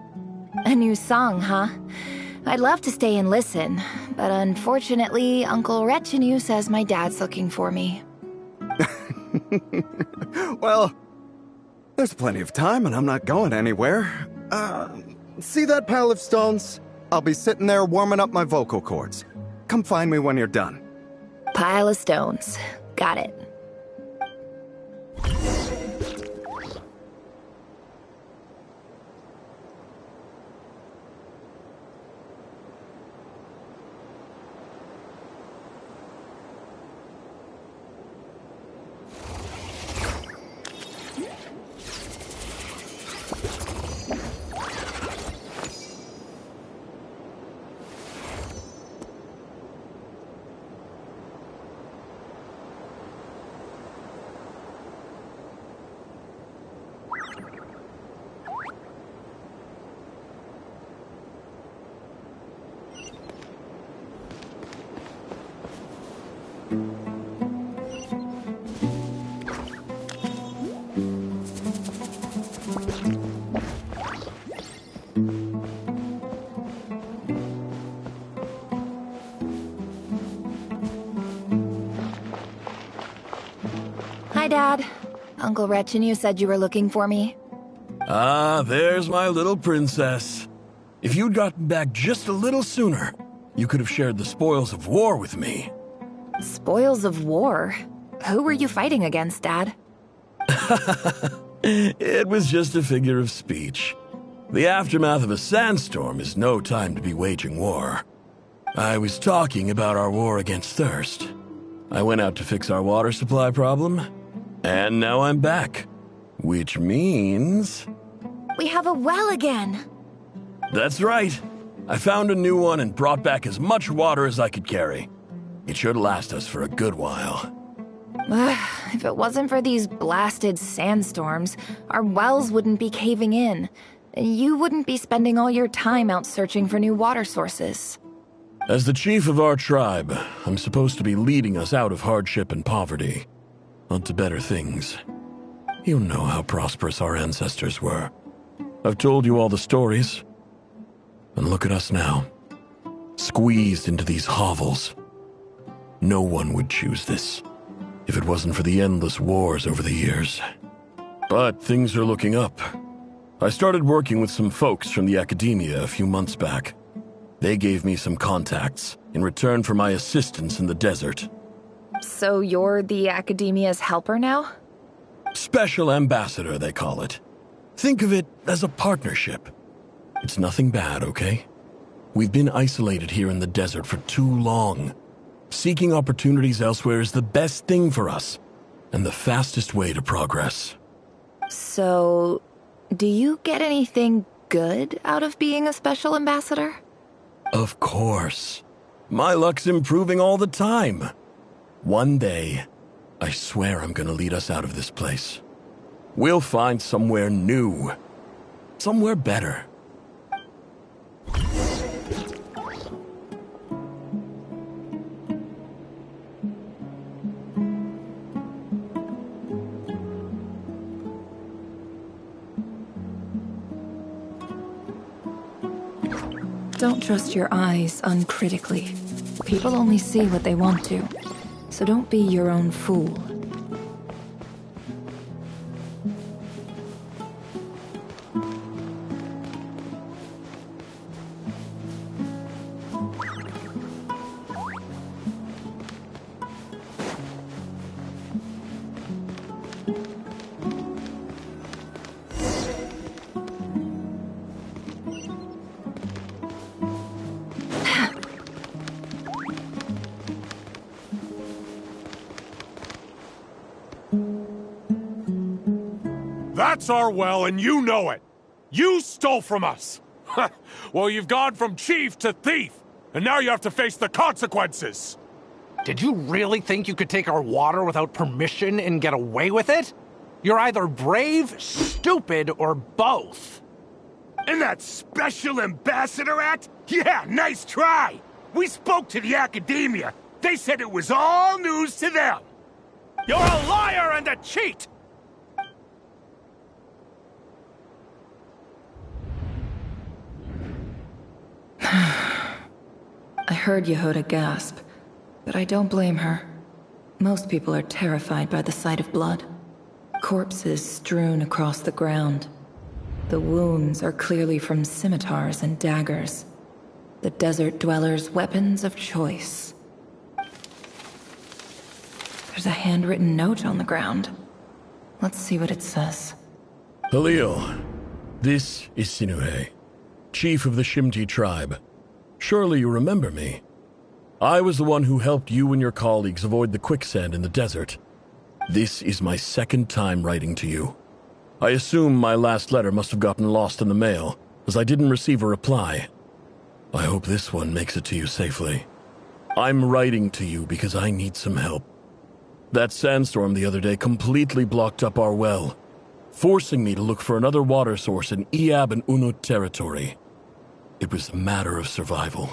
[SPEAKER 15] A new song, huh? I'd love to stay and listen, but unfortunately, Uncle Retinue says my dad's looking for me.
[SPEAKER 17] Well, there's plenty of time and I'm not going anywhere. See that pile of stones? I'll be sitting there warming up my vocal cords. Come find me when you're done.
[SPEAKER 15] Pile of stones. Got it. Hi, Dad.
[SPEAKER 16] Uncle Retinue said you were looking for me.
[SPEAKER 6] Ah, there's my little princess. If you'd gotten back just a little sooner, you could have shared the spoils of war with me.
[SPEAKER 16] Spoils of war? Who were you fighting against, Dad?
[SPEAKER 6] It was just a figure of speech. The aftermath of a sandstorm is no time to be waging war. I was talking about our war against thirst. I went out to fix our water supply problem, and now I'm back. Which means...
[SPEAKER 16] We have a well again!
[SPEAKER 6] That's right. I found a new one and brought back as much water as I could carry. It should last us for a good while.
[SPEAKER 16] If it wasn't for these blasted sandstorms, our wells wouldn't be caving in. You wouldn't be spending all your time out searching for new water sources.
[SPEAKER 6] As the chief of our tribe, I'm supposed to be leading us out of hardship and poverty, onto better things. You know how prosperous our ancestors were. I've told you all the stories. And look at us now, squeezed into these hovels. No one would choose this, if it wasn't for the endless wars over the years. But things are looking up. I started working with some folks from the academia a few months back. They gave me some contacts in return for my assistance in the desert.
[SPEAKER 16] So you're the academia's helper now?
[SPEAKER 6] Special ambassador, they call it. Think of it as a partnership. It's nothing bad, okay? We've been isolated here in the desert for too long. Seeking opportunities elsewhere is the best thing for us, and the fastest way to progress.
[SPEAKER 16] So, do you get anything good out of being a special ambassador?
[SPEAKER 6] Of course. My luck's improving all the time. One day, I swear I'm gonna lead us out of this place. We'll find somewhere new. Somewhere better.
[SPEAKER 7] Don't trust your eyes uncritically. People only see what they want to, so don't be your own fool.
[SPEAKER 22] That's our well, and you know it. You stole from us. Well, you've gone from chief to thief, and now you have to face the consequences.
[SPEAKER 23] Did you really think you could take our water without permission and get away with it? You're either brave, stupid, or both.
[SPEAKER 1] And that Special Ambassador Act? Yeah, nice try. We spoke to the academia. They said it was all news to them. You're a liar and a cheat!
[SPEAKER 7] I heard Yehoda gasp, but I don't blame her. Most people are terrified by the sight of blood. Corpses strewn across the ground. The wounds are clearly from scimitars and daggers. The desert dwellers' weapons of choice. There's a handwritten note on the ground. Let's see what it says.
[SPEAKER 6] Halil, this is Sinuhe, chief of the Shimti tribe. Surely you remember me. I was the one who helped you and your colleagues avoid the quicksand in the desert. This is my second time writing to you. I assume my last letter must have gotten lost in the mail, as I didn't receive a reply. I hope this one makes it to you safely. I'm writing to you because I need some help. That sandstorm the other day completely blocked up our well, forcing me to look for another water source in Iab and Unut territory. It was a matter of survival.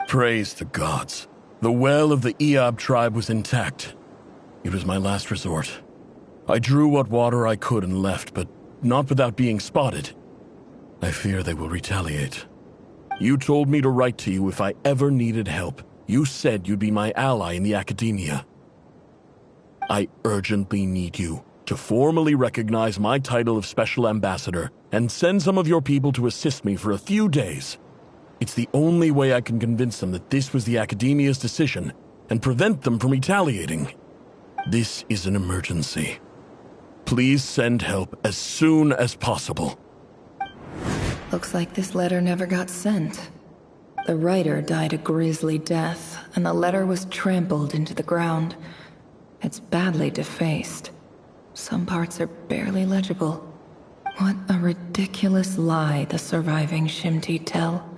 [SPEAKER 6] Praise the gods. The well of the Iab tribe was intact. It was my last resort. I drew what water I could and left, but not without being spotted. I fear they will retaliate. You told me to write to you if I ever needed help. You said you'd be my ally in the academia. I urgently need you. to formally recognize my title of Special Ambassador and send some of your people to assist me for a few days. It's the only way I can convince them that this was the Academia's decision and prevent them from retaliating. This is an emergency. Please send help as soon as possible.
[SPEAKER 7] Looks like this letter never got sent. The writer died a grisly death, and the letter was trampled into the ground. It's badly defaced. Some parts are barely legible. What a ridiculous lie the surviving Shimti tell.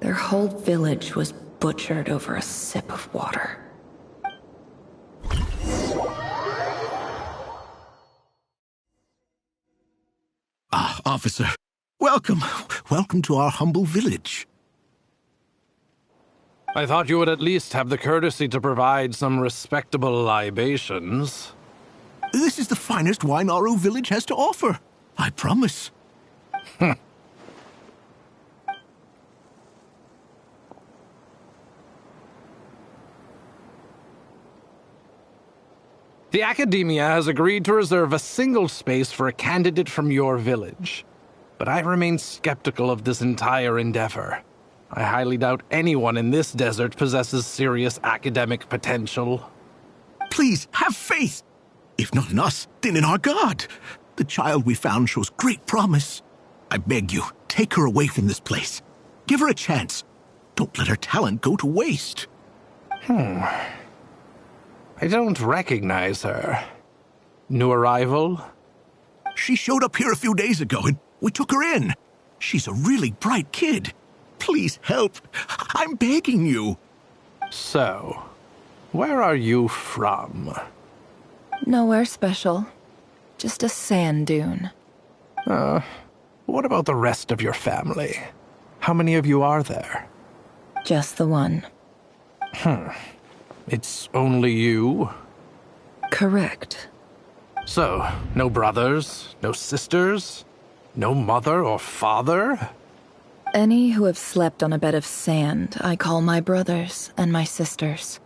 [SPEAKER 7] Their whole village was butchered over a sip of water.
[SPEAKER 3] Ah, officer. Welcome. Welcome to our humble village.
[SPEAKER 23] I thought you would at least have the courtesy to provide some respectable libations.
[SPEAKER 3] This is the finest wine Aru village has to offer. I promise.
[SPEAKER 23] The Academia has agreed to reserve a single space for a candidate from your village. But I remain skeptical of this entire endeavor. I highly doubt anyone in this desert possesses serious academic potential.
[SPEAKER 3] Please, have faith. If not in us, then in our god. The child we found shows great promise. I beg you, take her away from this place. Give her a chance. Don't let her talent go to waste.
[SPEAKER 23] I don't recognize her. New arrival?
[SPEAKER 3] She showed up here a few days ago and we took her in. She's a really bright kid. Please help. I'm begging you.
[SPEAKER 23] So, where are you from?
[SPEAKER 7] Nowhere special. Just a sand dune.
[SPEAKER 23] What about the rest of your family? How many of you are there?
[SPEAKER 7] Just the one.
[SPEAKER 23] It's only you?
[SPEAKER 7] Correct.
[SPEAKER 23] So, no brothers, no sisters, no mother or father?
[SPEAKER 7] Any who have slept on a bed of sand, I call my brothers and my sisters.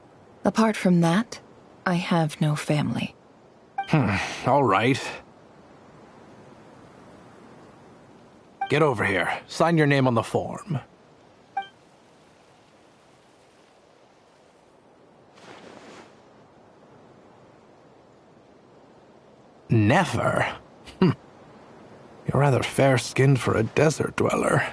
[SPEAKER 7] Apart from that, I have no family.
[SPEAKER 23] All right. Get over here. Sign your name on the form. Never? You're rather fair-skinned for a desert dweller.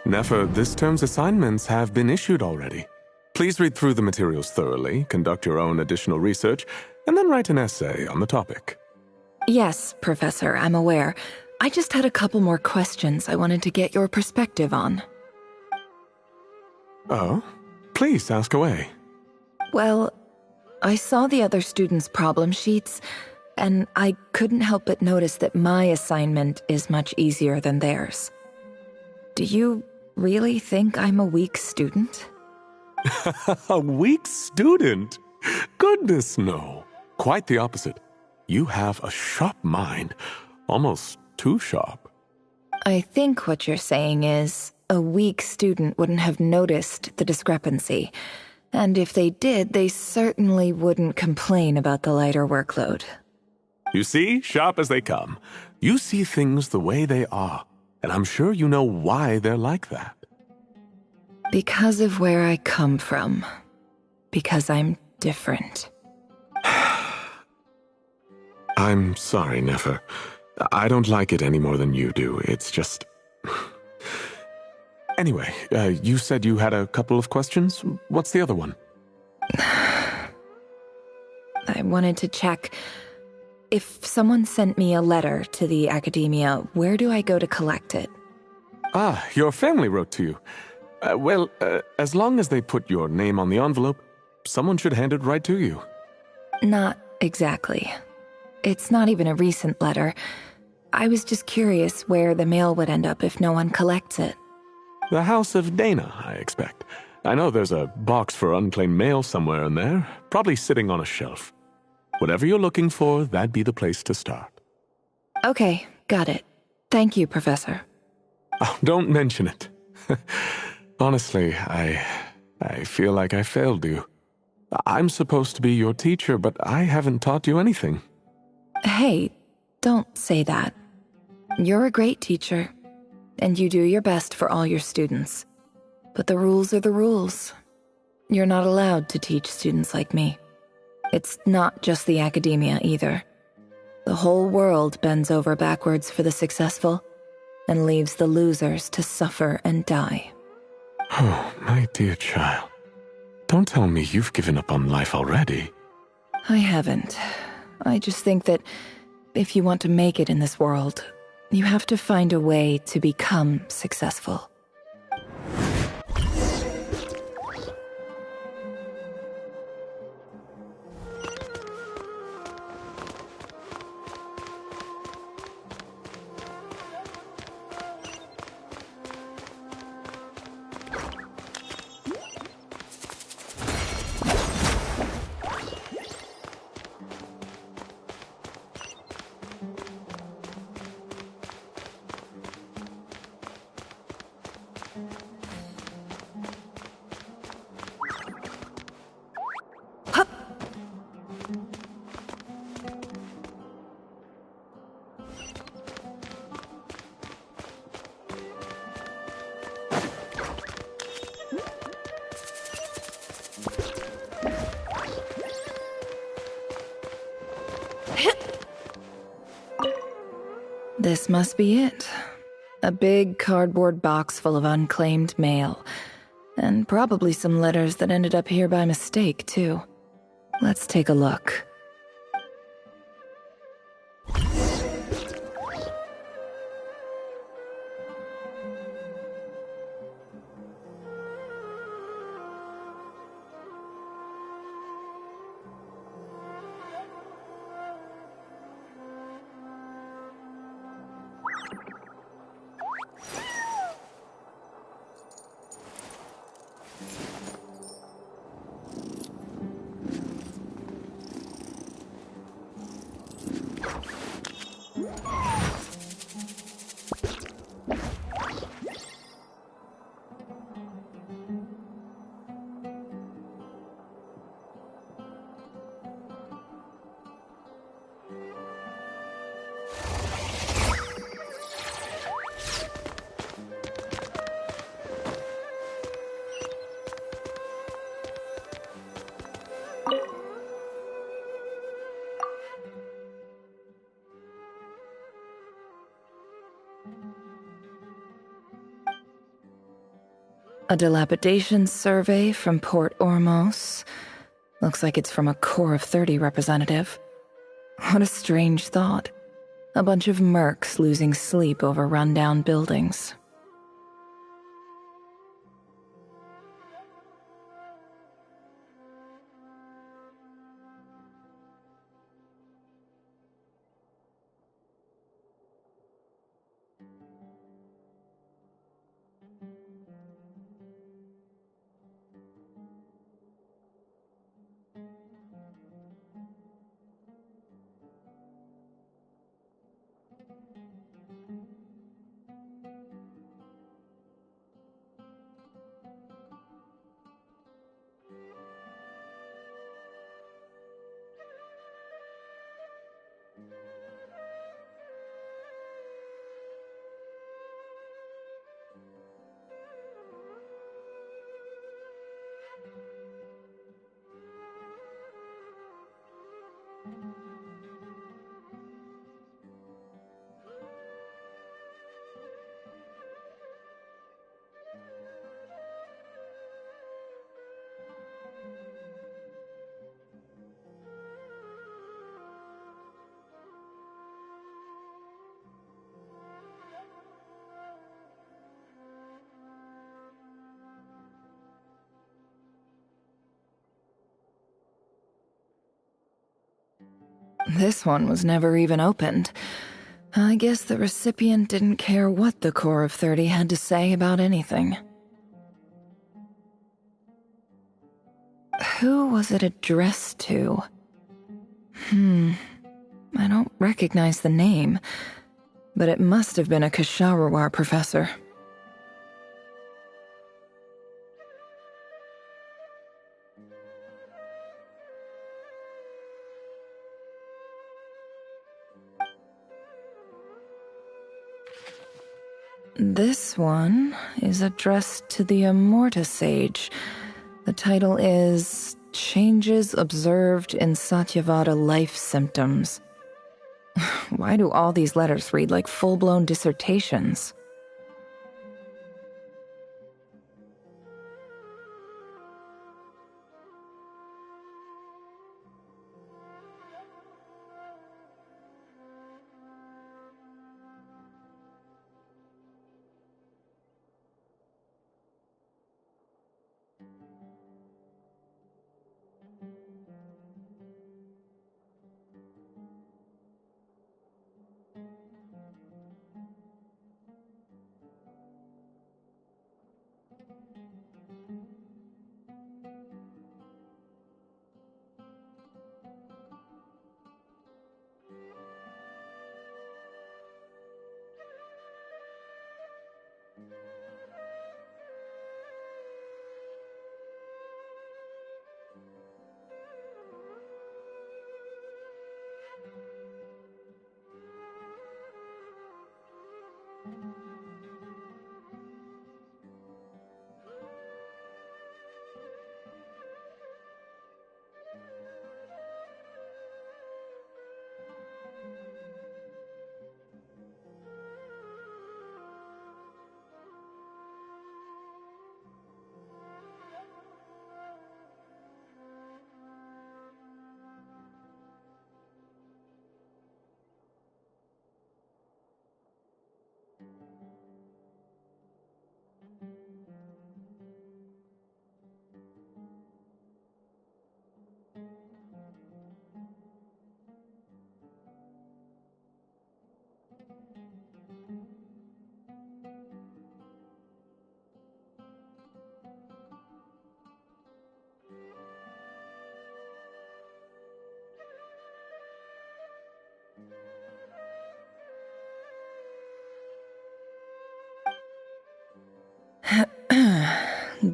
[SPEAKER 4] Nefer, this term's assignments have been issued already. Please read through the materials thoroughly, conduct your own additional research, and then write an essay on the topic.
[SPEAKER 7] Yes, Professor, I'm aware. I just had a couple more questions I wanted to get your perspective on.
[SPEAKER 4] Oh? Please ask away.
[SPEAKER 7] Well, I saw the other students' problem sheets, and I couldn't help but notice that my assignment is much easier than theirs. Do you really think I'm a weak student?
[SPEAKER 4] A weak student? Goodness, no. Quite the opposite. You have a sharp mind. Almost too sharp.
[SPEAKER 7] I think what you're saying is, a weak student wouldn't have noticed the discrepancy. And if they did, they certainly wouldn't complain about the lighter workload.
[SPEAKER 4] You see, sharp as they come. You see things the way they are. And I'm sure you know why they're like that.
[SPEAKER 7] Because of where I come from. Because I'm different.
[SPEAKER 4] I'm sorry, Nefer. I don't like it any more than you do. It's just... Anyway, you said you had a couple of questions. What's the other one?
[SPEAKER 7] I wanted to check... If someone sent me a letter to the Academia, where do I go to collect it?
[SPEAKER 4] Ah, your family wrote to you. As long as they put your name on the envelope, someone should hand it right to you.
[SPEAKER 7] Not exactly. It's not even a recent letter. I was just curious where the mail would end up if no one collects it.
[SPEAKER 4] The House of Dana, I expect. I know there's a box for unclaimed mail somewhere in there, probably sitting on a shelf. Whatever you're looking for, that'd be the place to start.
[SPEAKER 7] Okay, got it. Thank you, Professor.
[SPEAKER 4] Oh, don't mention it. Honestly, I feel like I failed you. I'm supposed to be your teacher, but I haven't taught you anything.
[SPEAKER 7] Hey, don't say that. You're a great teacher, and you do your best for all your students. But the rules are the rules. You're not allowed to teach students like me. It's not just the academia either. The whole world bends over backwards for the successful and leaves the losers to suffer and die.
[SPEAKER 4] Oh, my dear child. Don't tell me you've given up on life already.
[SPEAKER 7] I haven't. I just think that if you want to make it in this world, you have to find a way to become successful. This must be it. A big cardboard box full of unclaimed mail. And probably some letters that ended up here by mistake, too. Let's take a look. A dilapidation survey from Port Ormos. Looks like it's from a Core of 30 representative. What a strange thought. A bunch of mercs losing sleep over rundown buildings. This one was never even opened. I guess the recipient didn't care what the core of 30 had to say about anything. Who was it addressed to? I don't recognize the name, but it must have been a Kasharawar professor. This one is addressed to the Immorta Sage. The title is Changes Observed in Satyavada Life Symptoms. Why do all these letters read like full-blown dissertations?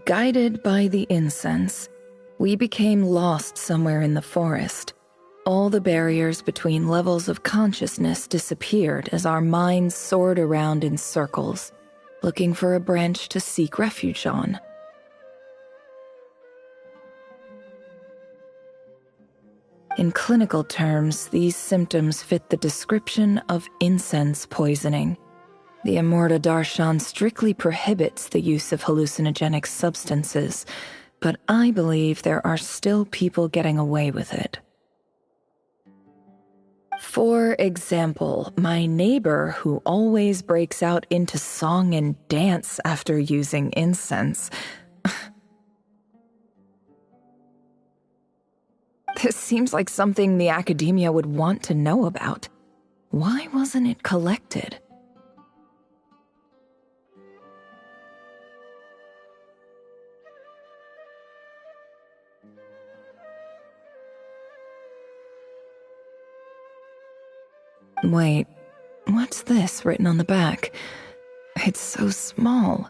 [SPEAKER 7] Guided by the incense, we became lost somewhere in the forest. All the barriers between levels of consciousness disappeared as our minds soared around in circles, looking for a branch to seek refuge on. In clinical terms, these symptoms fit the description of incense poisoning. The Immorta Darshan strictly prohibits the use of hallucinogenic substances, but I believe there are still people getting away with it. For example, my neighbor who always breaks out into song and dance after using incense. This seems like something the academia would want to know about. Why wasn't it collected? Wait, what's this written on the back? It's so small.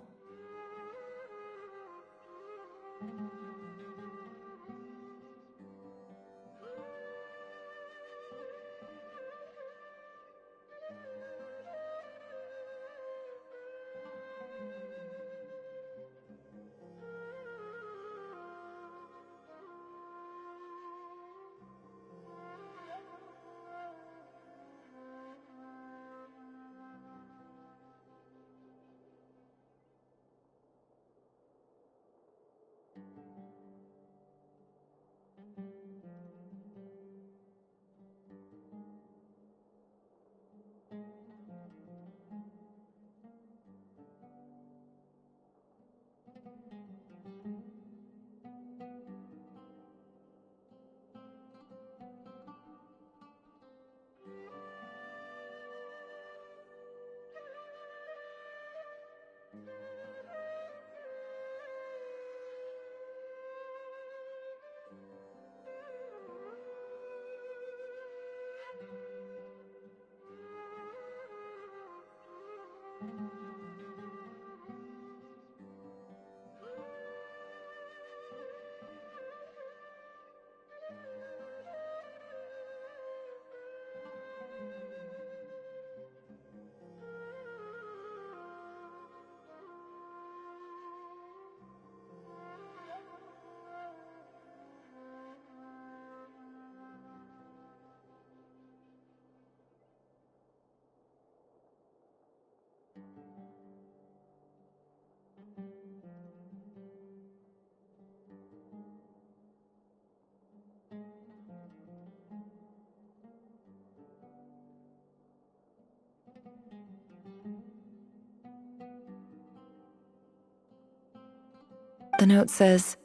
[SPEAKER 7] note says,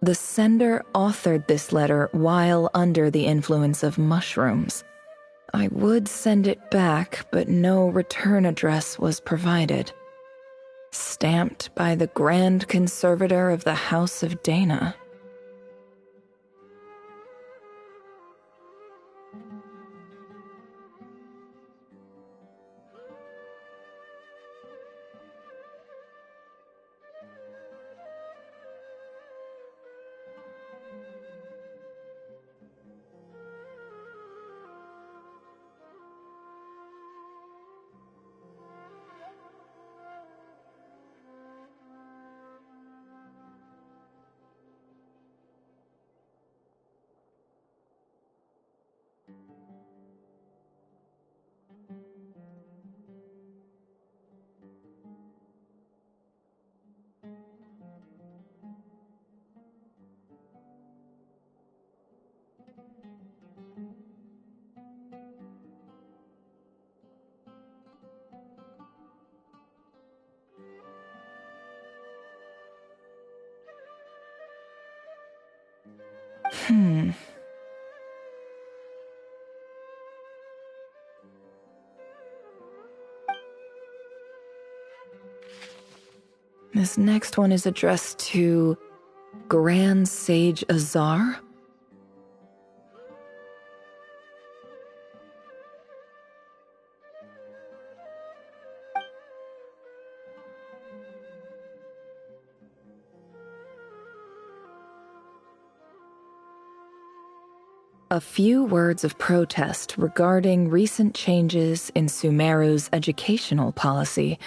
[SPEAKER 7] "The sender authored this letter while under the influence of mushrooms. I would send it back, but no return address was provided. Stamped by the Grand Conservator of the House of Dana." This next one is addressed to Grand Sage Azar. A few words of protest regarding recent changes in Sumeru's educational policy.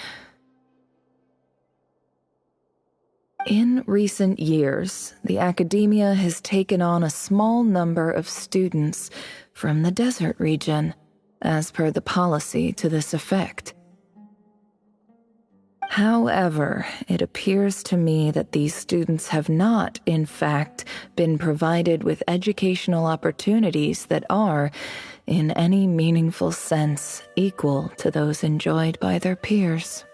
[SPEAKER 7] In recent years, the academia has taken on a small number of students from the desert region, as per the policy to this effect. However, it appears to me that these students have not, in fact, been provided with educational opportunities that are, in any meaningful sense, equal to those enjoyed by their peers.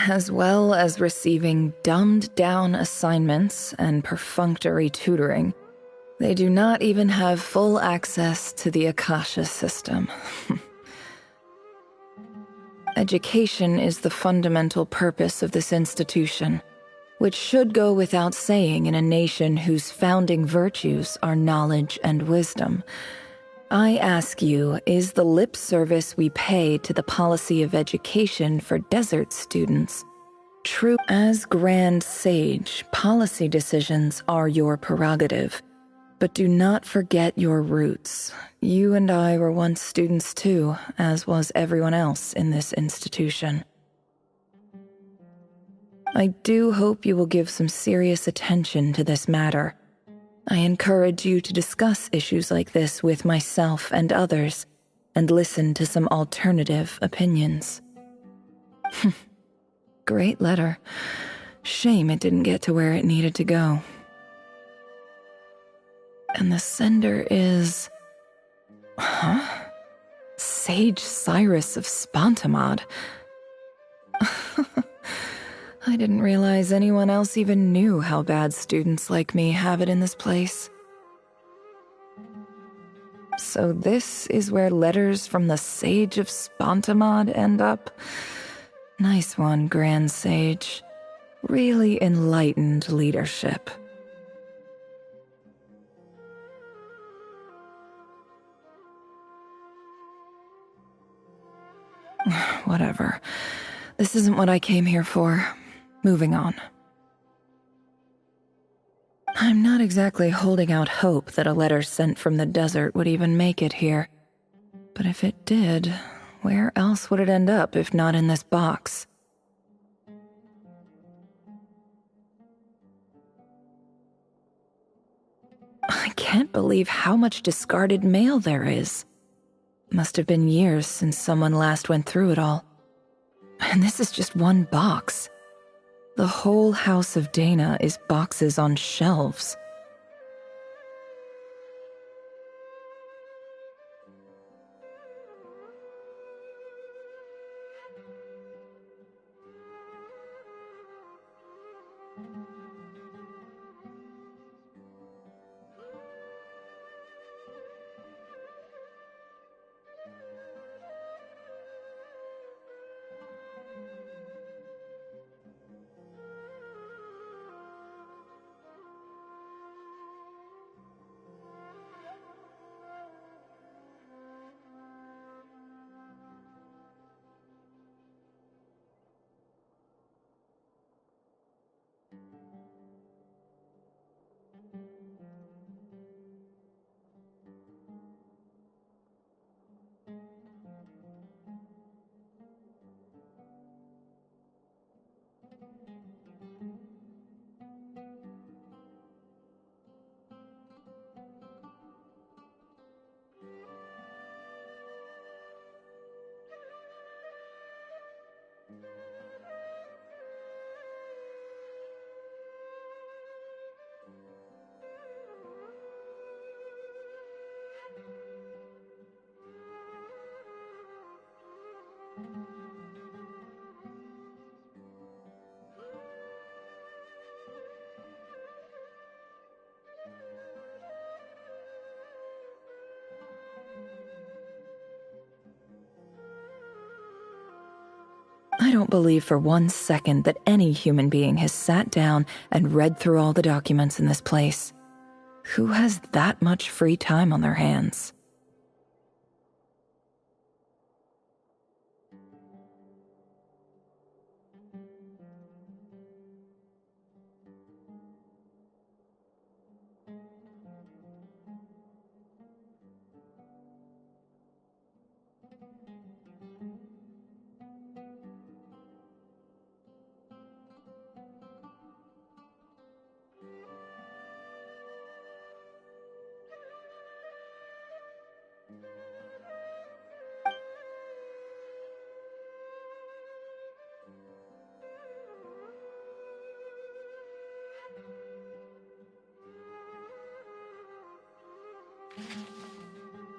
[SPEAKER 7] As well as receiving dumbed-down assignments and perfunctory tutoring, they do not even have full access to the Akasha system. Education is the fundamental purpose of this institution, which should go without saying in a nation whose founding virtues are knowledge and wisdom. I ask you, is the lip service we pay to the policy of education for desert students true? As Grand Sage, policy decisions are your prerogative, but do not forget your roots. You and I were once students too, as was everyone else in this institution. I do hope you will give some serious attention to this matter. I encourage you to discuss issues like this with myself and others, and listen to some alternative opinions. Great letter. Shame it didn't get to where it needed to go. And the sender is... Sage Cyrus of Spontamod. I didn't realize anyone else even knew how bad students like me have it in this place. So this is where letters from the Sage of Spontamod end up? Nice one, Grand Sage. Really enlightened leadership. Whatever. This isn't what I came here for. Moving on. I'm not exactly holding out hope that a letter sent from the desert would even make it here. But if it did, where else would it end up if not in this box? I can't believe how much discarded mail there is. Must have been years since someone last went through it all. And this is just one box. The whole House of Dana is boxes on shelves. don't believe for one second that any human being has sat down and read through all the documents in this place. Who has that much free time on their hands?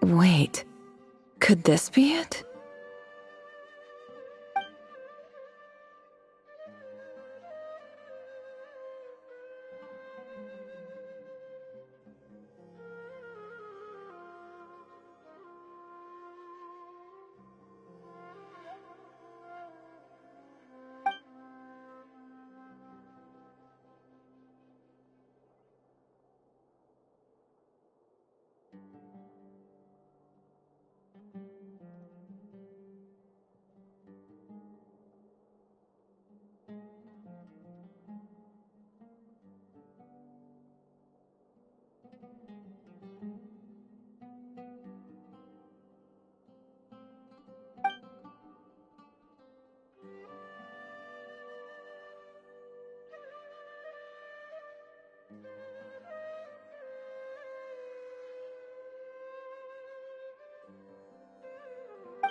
[SPEAKER 7] Wait, could this be it?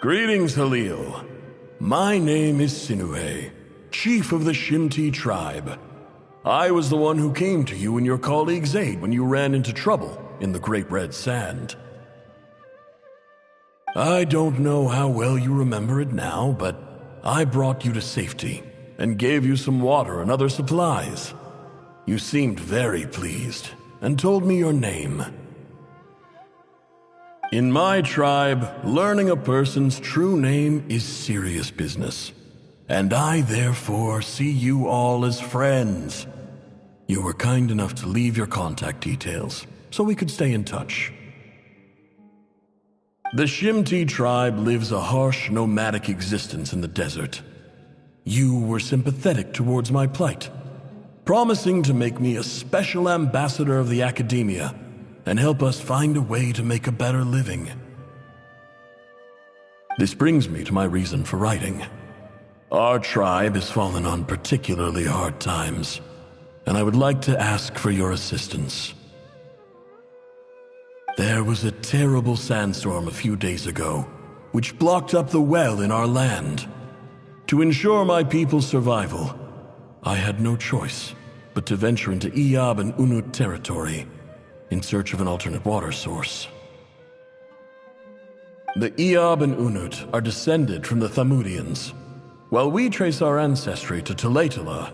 [SPEAKER 6] Greetings, Halil. My name is Sinuhe, chief of the Shimti tribe. I was the one who came to you and your colleague's aid when you ran into trouble in the Great Red Sand. I don't know how well you remember it now, but I brought you to safety and gave you some water and other supplies. You seemed very pleased and told me your name. In my tribe, learning a person's true name is serious business, and I therefore see you all as friends. You were kind enough to leave your contact details, so we could stay in touch. The Shimti tribe lives a harsh, nomadic existence in the desert. You were sympathetic towards my plight, promising to make me a special ambassador of the academia and help us find a way to make a better living. This brings me to my reason for writing. Our tribe has fallen on particularly hard times, and I would like to ask for your assistance. There was a terrible sandstorm a few days ago, which blocked up the well in our land. To ensure my people's survival, I had no choice but to venture into Iyab and Unut territory in search of an alternate water source. The Iyab and Unut are descended from the Thamudians, while we trace our ancestry to Tulatala.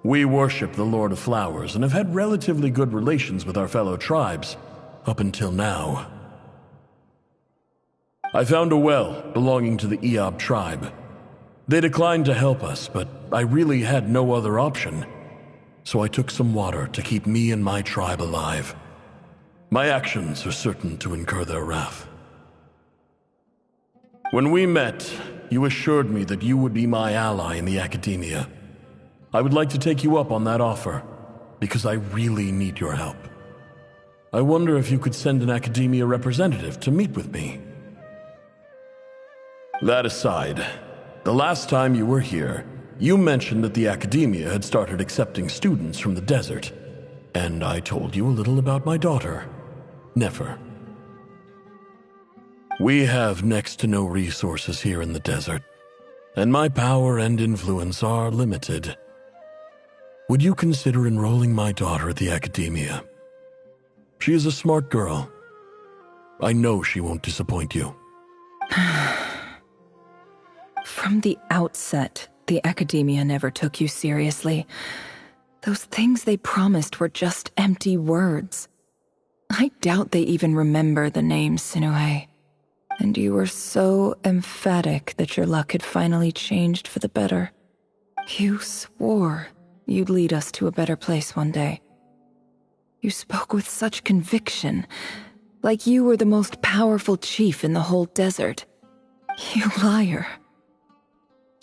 [SPEAKER 6] We worship the Lord of Flowers and have had relatively good relations with our fellow tribes up until now. I found a well belonging to the Iyab tribe. They declined to help us, but I really had no other option, so I took some water to keep me and my tribe alive. My actions are certain to incur their wrath. When we met, you assured me that you would be my ally in the academia. I would like to take you up on that offer, because I really need your help. I wonder if you could send an academia representative to meet with me. That aside, the last time you were here, you mentioned that the academia had started accepting students from the desert, and I told you a little about my daughter, Nefer. We have next to no resources here in the desert, and my power and influence are limited. Would you consider enrolling my daughter at the academia? She is a smart girl. I know she won't disappoint you.
[SPEAKER 7] From the outset, the academia never took you seriously. Those things they promised were just empty words. I doubt they even remember the name Sinuhe. And you were so emphatic that your luck had finally changed for the better. You swore you'd lead us to a better place one day. You spoke with such conviction, like you were the most powerful chief in the whole desert. You liar.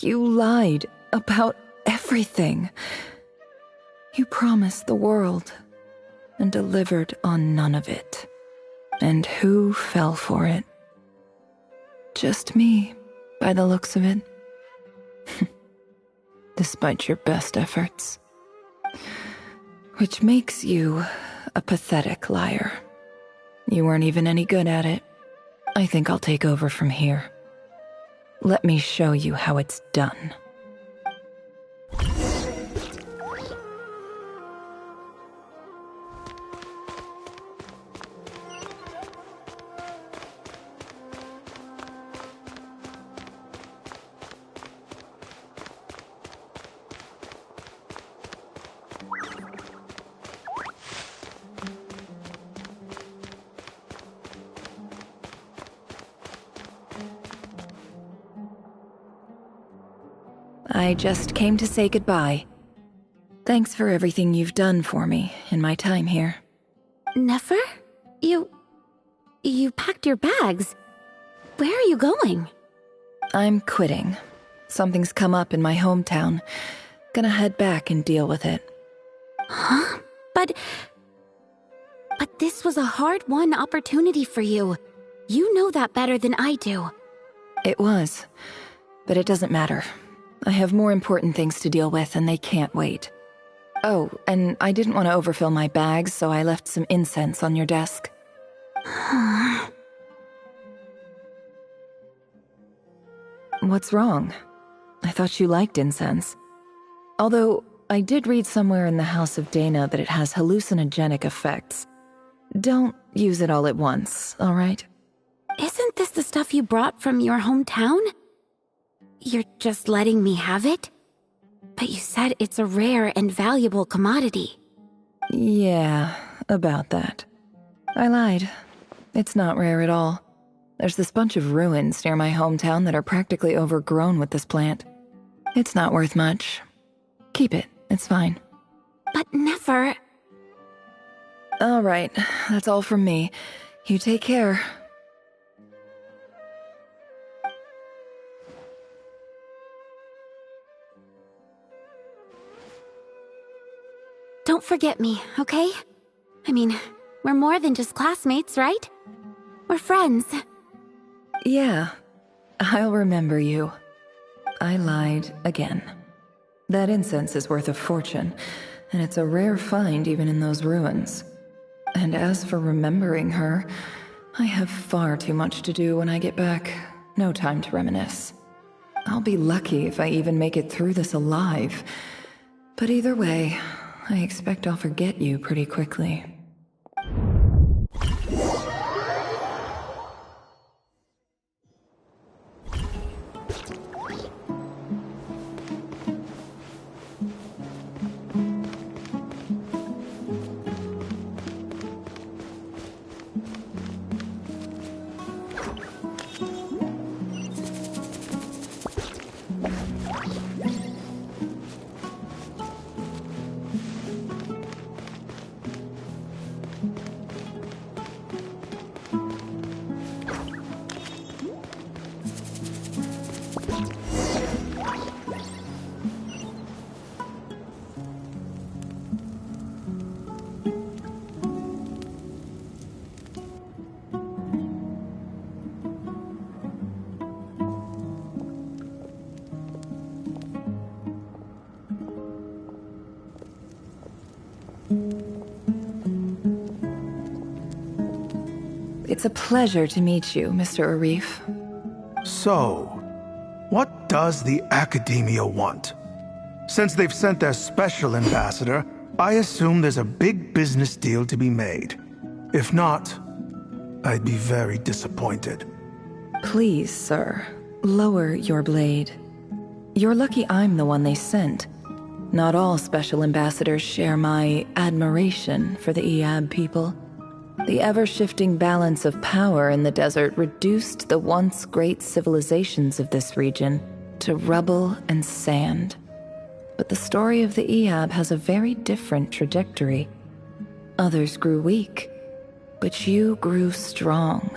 [SPEAKER 7] You lied about everything. You promised the world and delivered on none of it. And who fell for it? Just me, by the looks of it. Despite your best efforts. Which makes you a pathetic liar. You weren't even any good at it. I think I'll take over from here. Let me show you how it's done. I just came to say goodbye. Thanks for everything you've done for me in my time here.
[SPEAKER 10] Nefer? You packed your bags. Where are you going?
[SPEAKER 7] I'm quitting. Something's come up in my hometown. Gonna head back and deal with it.
[SPEAKER 10] Huh? But this was a hard-won opportunity for you. You know that better than I do.
[SPEAKER 7] It was, but it doesn't matter. I have more important things to deal with, and they can't wait. Oh, and I didn't want to overfill my bags, so I left some incense on your desk. What's wrong? I thought you liked incense. Although, I did read somewhere in the House of Dana that it has hallucinogenic effects. Don't use it all at once, all right?
[SPEAKER 10] Isn't this the stuff you brought from your hometown? You're just letting me have it? But you said it's a rare and valuable commodity.
[SPEAKER 7] Yeah, about that. I lied. It's not rare at all. There's this bunch of ruins near my hometown that are practically overgrown with this plant. It's not worth much. Keep it, it's fine.
[SPEAKER 10] But Nefer...
[SPEAKER 7] All right, that's all from me. You take care.
[SPEAKER 10] Don't forget me, okay? I mean, we're more than just classmates, right? We're friends.
[SPEAKER 7] Yeah, I'll remember you. I lied again. That incense is worth a fortune, and it's a rare find even in those ruins. And as for remembering her, I have far too much to do when I get back. No time to reminisce. I'll be lucky if I even make it through this alive. But either way, I expect I'll forget you pretty quickly. It's a pleasure to meet you, Mr. Arif.
[SPEAKER 11] So, what does the Academia want? Since they've sent their special ambassador, I assume there's a big business deal to be made. If not, I'd be very disappointed.
[SPEAKER 7] Please, sir, lower your blade. You're lucky I'm the one they sent. Not all special ambassadors share my admiration for the Eab people. The ever-shifting balance of power in the desert reduced the once great civilizations of this region to rubble and sand. But the story of the Eab has a very different trajectory. Others grew weak, but you grew strong,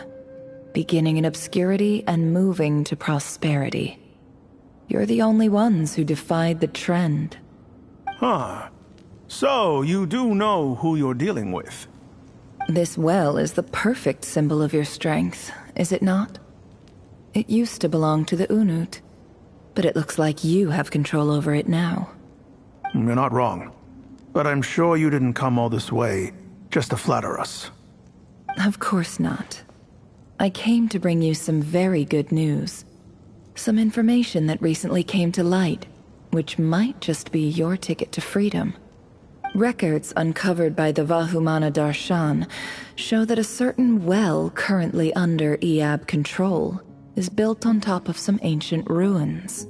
[SPEAKER 7] beginning in obscurity and moving to prosperity. You're the only ones who defied the trend.
[SPEAKER 11] Huh. So, you do know who you're dealing with?
[SPEAKER 7] This well is the perfect symbol of your strength, is it not? It used to belong to the Unut, but it looks like you have control over it now.
[SPEAKER 11] You're not wrong. But I'm sure you didn't come all this way just to flatter us.
[SPEAKER 7] Of course not. I came to bring you some very good news. Some information that recently came to light, which might just be your ticket to freedom. Records uncovered by the Vahumana Darshan show that a certain well currently under Eab control is built on top of some ancient ruins.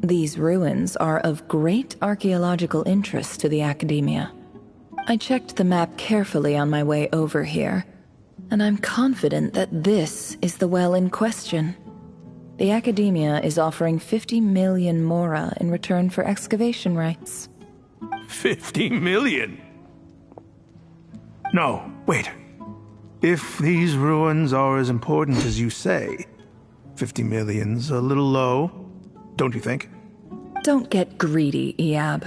[SPEAKER 7] These ruins are of great archaeological interest to the Academia. I checked the map carefully on my way over here, and I'm confident that this is the well in question. The Academia is offering 50 million mora in return for excavation rights.
[SPEAKER 11] 50 million? No, wait. If these ruins are as important as you say, 50 million's a little low, don't you think?
[SPEAKER 7] Don't get greedy, Eab.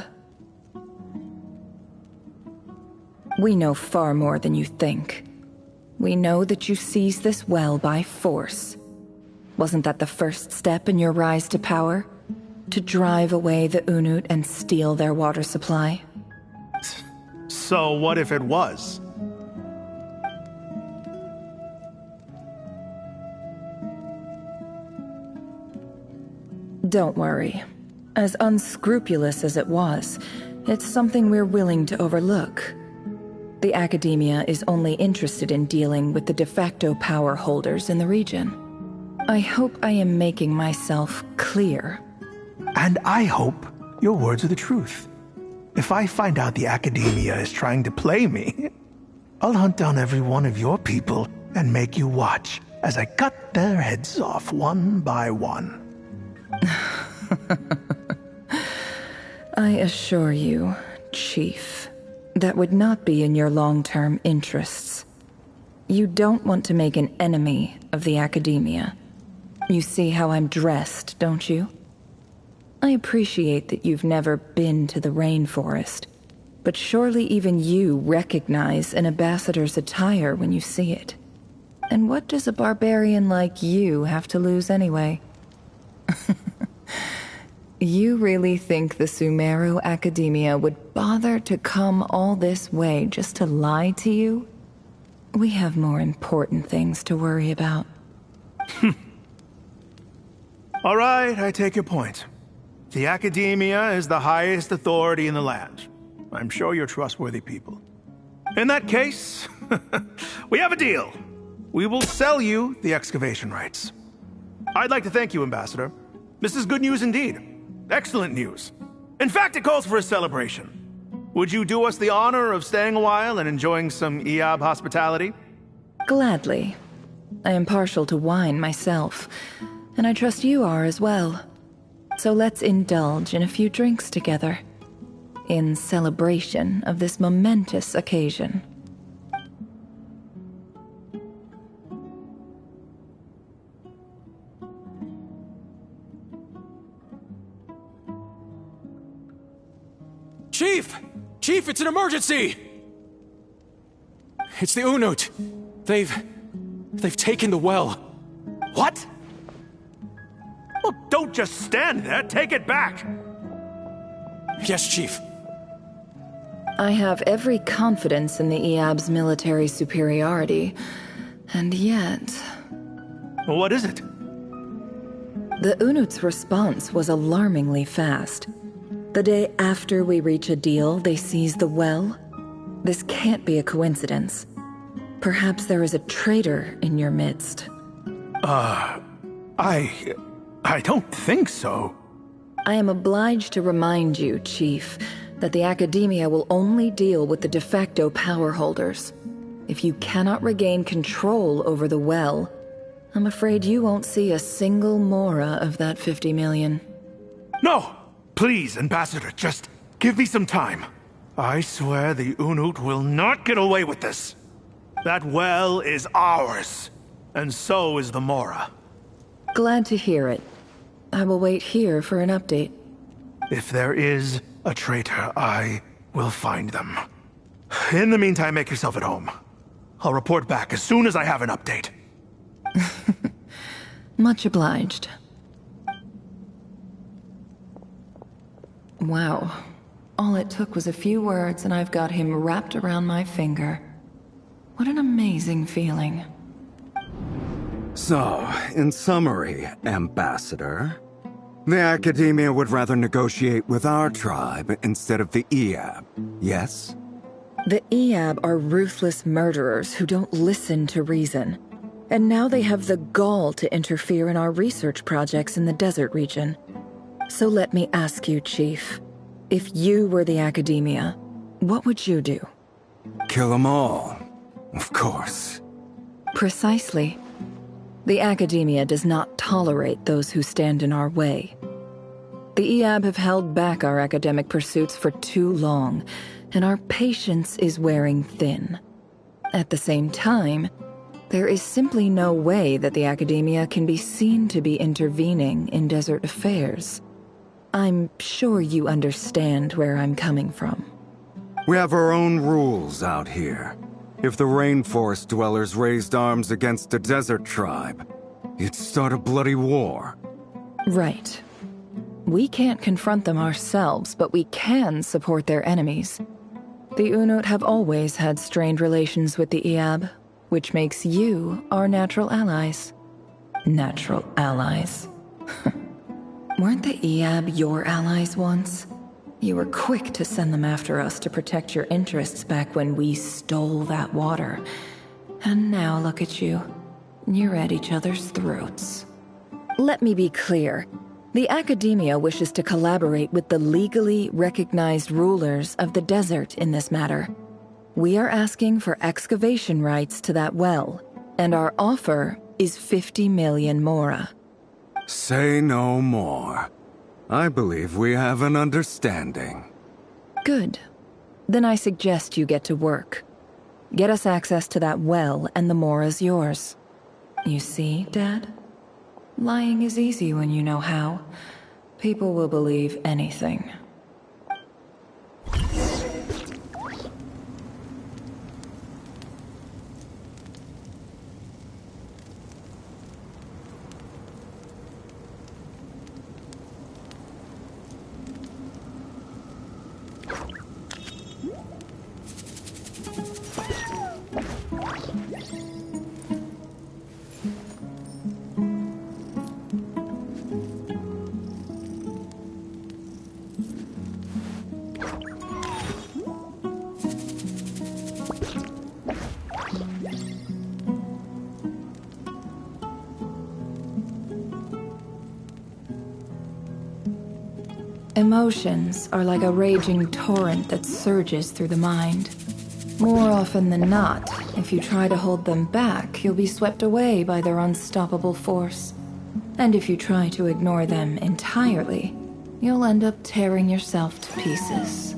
[SPEAKER 7] We know far more than you think. We know that you seized this well by force. Wasn't that the first step in your rise to power? To drive away the Unut and steal their water supply?
[SPEAKER 11] So what if it was?
[SPEAKER 7] Don't worry. As unscrupulous as it was, it's something we're willing to overlook. The Academia is only interested in dealing with the de facto power holders in the region. I hope I am making myself clear.
[SPEAKER 11] And I hope your words are the truth. If I find out the Academia is trying to play me, I'll hunt down every one of your people and make you watch as I cut their heads off one by one.
[SPEAKER 7] I assure you, Chief, that would not be in your long-term interests. You don't want to make an enemy of the Academia. You see how I'm dressed, don't you? I appreciate that you've never been to the rainforest, but surely even you recognize an ambassador's attire when you see it. And what does a barbarian like you have to lose anyway? You really think the Sumeru Academia would bother to come all this way just to lie to you? We have more important things to worry about.
[SPEAKER 11] All right, I take your point. The Academia is the highest authority in the land. I'm sure you're trustworthy people. In that case, we have a deal. We will sell you the excavation rights. I'd like to thank you, Ambassador. This is good news indeed. Excellent news. In fact, it calls for a celebration. Would you do us the honor of staying a while and enjoying some Eab hospitality?
[SPEAKER 7] Gladly. I am partial to wine myself, and I trust you are as well. So let's indulge in a few drinks together, in celebration of this momentous occasion.
[SPEAKER 2] Chief! Chief, it's an emergency! It's the Unut. They've taken the well.
[SPEAKER 11] What? Well, don't just stand there. Take it back.
[SPEAKER 2] Yes, Chief.
[SPEAKER 7] I have every confidence in the Eab's military superiority, and yet...
[SPEAKER 11] What is it?
[SPEAKER 7] The Unut's response was alarmingly fast. The day after we reach a deal, they seize the well. This can't be a coincidence. Perhaps there is a traitor in your midst.
[SPEAKER 11] I don't think so.
[SPEAKER 7] I am obliged to remind you, Chief, that the Academia will only deal with the de facto power holders. If you cannot regain control over the well, I'm afraid you won't see a single mora of that 50 million.
[SPEAKER 11] No! Please, Ambassador, just give me some time. I swear the Unut will not get away with this. That well is ours, and so is the mora.
[SPEAKER 7] Glad to hear it. I will wait here for an update.
[SPEAKER 11] If there is a traitor, I will find them. In the meantime, make yourself at home. I'll report back as soon as I have an update.
[SPEAKER 7] Much obliged. Wow. All it took was a few words and I've got him wrapped around my finger. What an amazing feeling.
[SPEAKER 17] So, in summary, Ambassador, the Academia would rather negotiate with our tribe instead of the Eab, yes?
[SPEAKER 7] The Eab are ruthless murderers who don't listen to reason. And now they have the gall to interfere in our research projects in the desert region. So let me ask you, Chief. If you were the Academia, what would you do?
[SPEAKER 17] Kill them all, of course.
[SPEAKER 7] Precisely. The Academia does not tolerate those who stand in our way. The Eab have held back our academic pursuits for too long, and our patience is wearing thin. At the same time, there is simply no way that the Academia can be seen to be intervening in desert affairs. I'm sure you understand where I'm coming from.
[SPEAKER 17] We have our own rules out here. If the rainforest dwellers raised arms against a desert tribe, you'd start a bloody war.
[SPEAKER 7] Right. We can't confront them ourselves, but we can support their enemies. The Unut have always had strained relations with the Eab, which makes you our natural allies. Natural allies. Weren't the Eab your allies once? You were quick to send them after us to protect your interests back when we stole that water. And now look at you. You're at each other's throats. Let me be clear. The Academia wishes to collaborate with the legally recognized rulers of the desert in this matter. We are asking for excavation rights to that well, and our offer is 50 million mora.
[SPEAKER 17] Say no more. I believe we have an understanding.
[SPEAKER 7] Good. Then I suggest you get to work. Get us access to that well, and the mora's yours. You see, Dad? Lying is easy when you know how. People will believe anything. Emotions are like a raging torrent that surges through the mind. More often than not, if you try to hold them back, you'll be swept away by their unstoppable force. And if you try to ignore them entirely, you'll end up tearing yourself to pieces.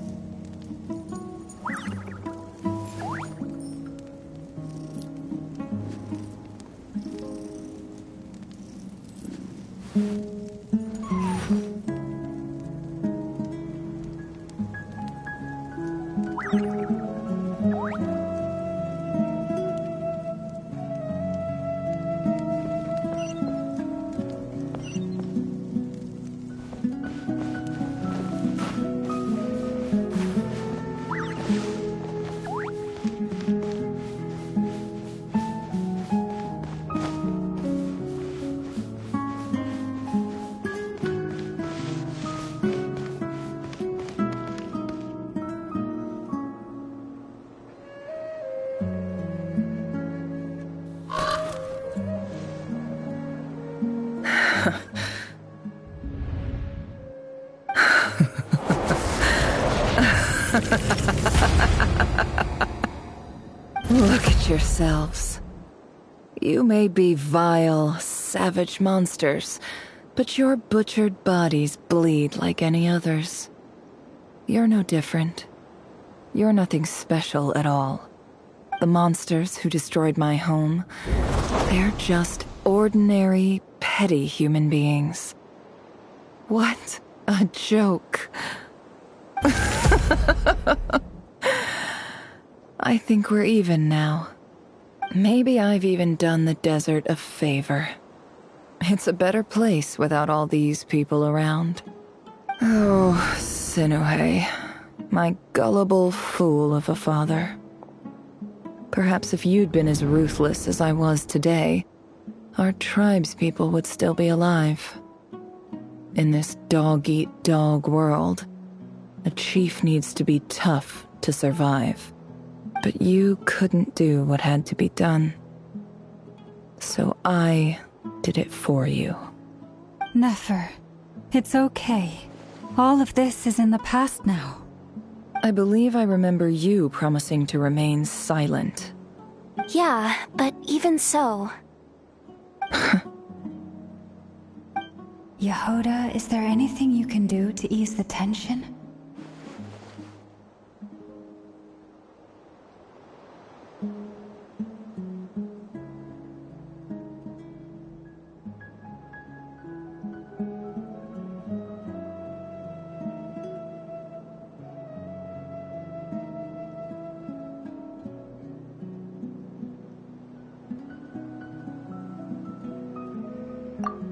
[SPEAKER 7] Look at at yourselves. You may be vile, savage monsters, but your butchered bodies bleed like any others. You're no different. You're nothing special at all. The monsters who destroyed my home, they're just ordinary, petty human beings. What a joke. I think we're even now. Maybe I've even done the desert a favor. It's a better place without all these people around. Oh, Sinuhe, my gullible fool of a father. Perhaps if you'd been as ruthless as I was today, our tribespeople would still be alive. In this dog-eat-dog world, a chief needs to be tough to survive. But you couldn't do what had to be done. So I did it for you.
[SPEAKER 8] Nefer, it's okay. All of this is in the past now.
[SPEAKER 7] I believe I remember you promising to remain silent.
[SPEAKER 10] Yeah, but even so...
[SPEAKER 8] Yehoda, is there anything you can do to ease the tension?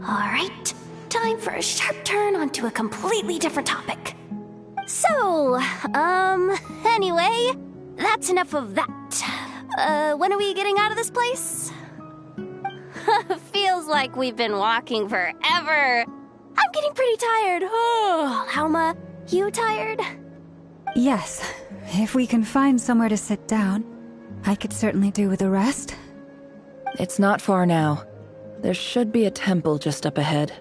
[SPEAKER 10] Alright, time for a sharp turn onto a completely different topic. So, anyway, that's enough of that. When are we getting out of this place? Feels like we've been walking forever. I'm getting pretty tired. Oh, Alma, you tired?
[SPEAKER 8] Yes, if we can find somewhere to sit down, I could certainly do with a rest.
[SPEAKER 7] It's not far now. There should be a temple just up ahead.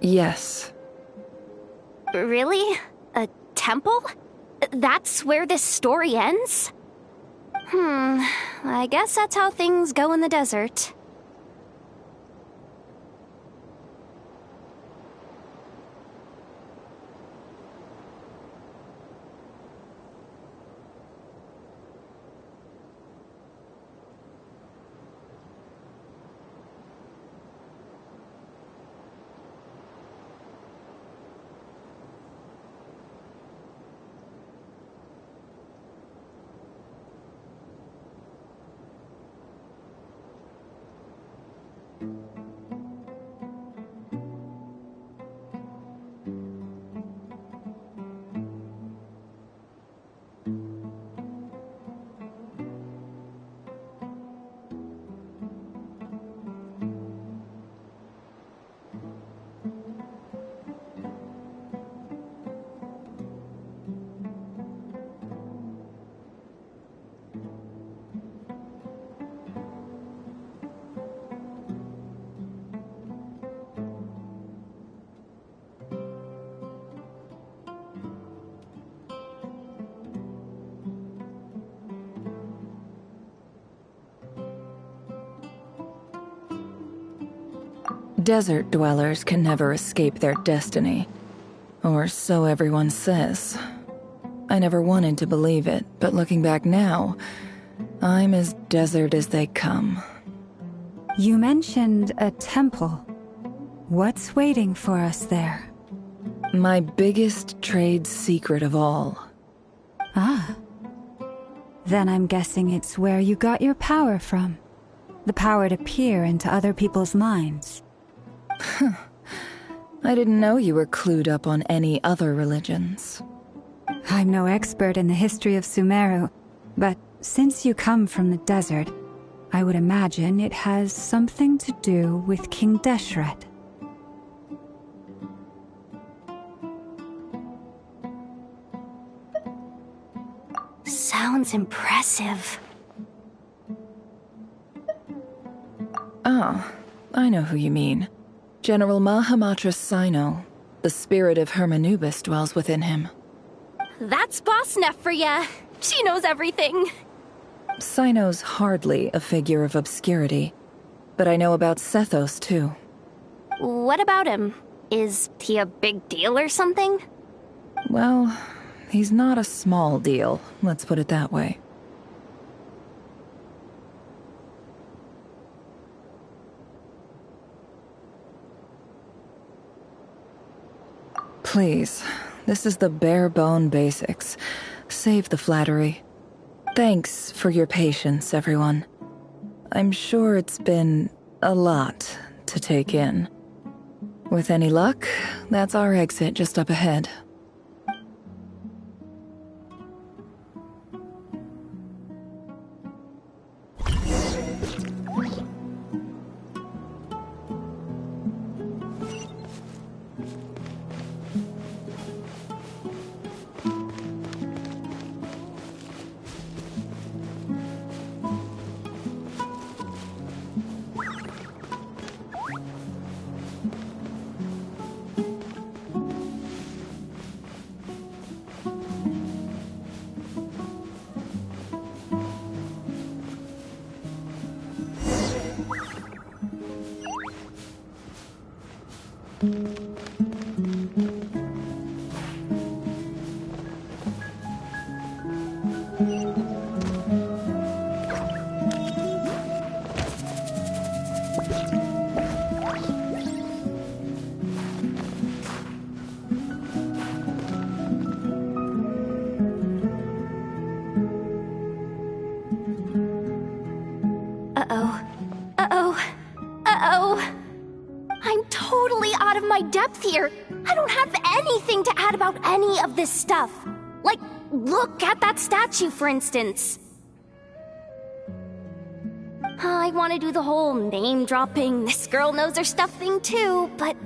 [SPEAKER 7] Yes.
[SPEAKER 10] Really? A temple? That's where this story ends? I guess that's how things go in the desert.
[SPEAKER 7] Desert dwellers can never escape their destiny. Or so everyone says. I never wanted to believe it, but looking back now, I'm as desert as they come.
[SPEAKER 8] You mentioned a temple. What's waiting for us there?
[SPEAKER 7] My biggest trade secret of all.
[SPEAKER 8] Ah. Then I'm guessing it's where you got your power from. The power to peer into other people's minds.
[SPEAKER 7] I didn't know you were clued up on any other religions.
[SPEAKER 8] I'm no expert in the history of Sumeru, but since you come from the desert, I would imagine it has something to do with King Deshret.
[SPEAKER 10] Sounds impressive.
[SPEAKER 7] Ah, I know who you mean. General Mahamatra Sino. The spirit of Hermanubis dwells within him.
[SPEAKER 10] That's Boss Neff for ya. She knows everything.
[SPEAKER 7] Sino's hardly a figure of obscurity, but I know about Sethos too.
[SPEAKER 10] What about him? Is he a big deal or something?
[SPEAKER 7] Well, he's not a small deal, let's put it that way. Please, this is the bare-bone basics. Save the flattery. Thanks for your patience, everyone. I'm sure it's been a lot to take in. With any luck, that's our exit just up ahead.
[SPEAKER 10] I'm totally out of my depth here. I don't have anything to add about any of this stuff. Like, look at that statue, for instance. I want to do the whole name-dropping, this girl knows her stuff thing too, but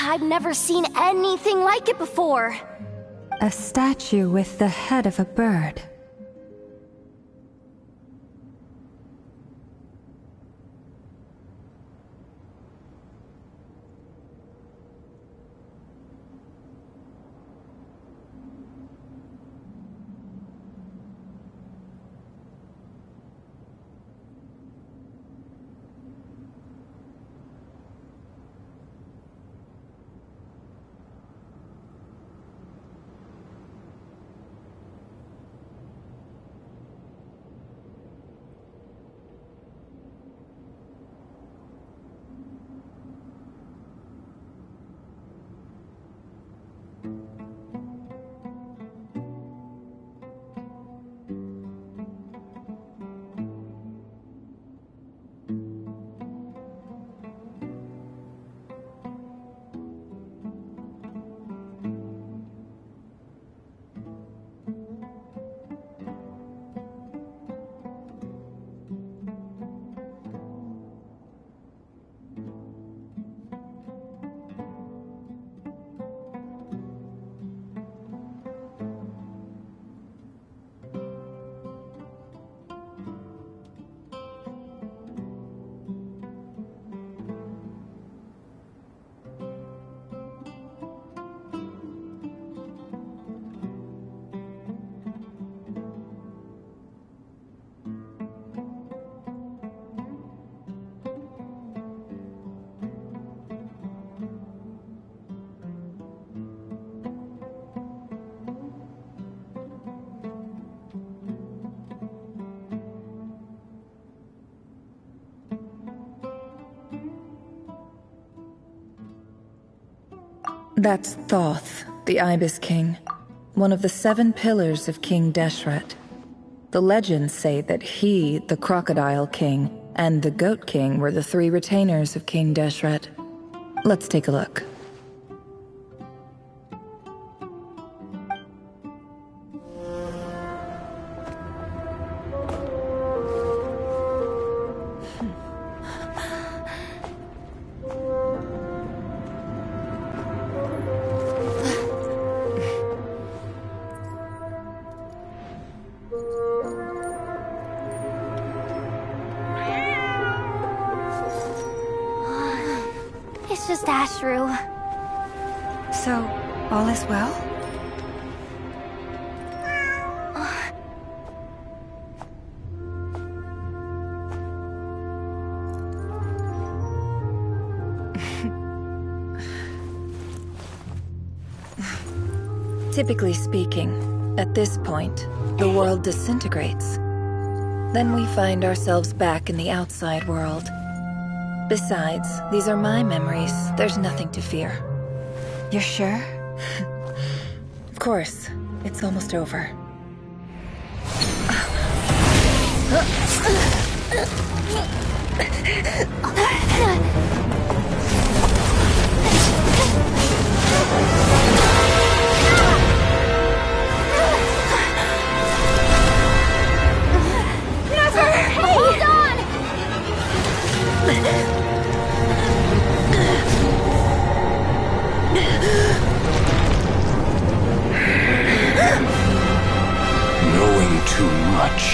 [SPEAKER 10] I've never seen anything like it before.
[SPEAKER 8] A statue with the head of a bird.
[SPEAKER 7] That's Thoth, the Ibis King, one of the 7 pillars of King Deshret. The legends say that he, the Crocodile King, and the Goat King were the 3 retainers of King Deshret. Let's take a look.
[SPEAKER 10] It's just Ashru.
[SPEAKER 8] So, all is well?
[SPEAKER 7] Typically speaking, at this point, the world disintegrates. Then we find ourselves back in the outside world. Besides, these are my memories. There's nothing to fear.
[SPEAKER 8] You're sure?
[SPEAKER 7] Of course. It's almost over.
[SPEAKER 10] Never! Hey! Hold on!
[SPEAKER 1] Knowing too much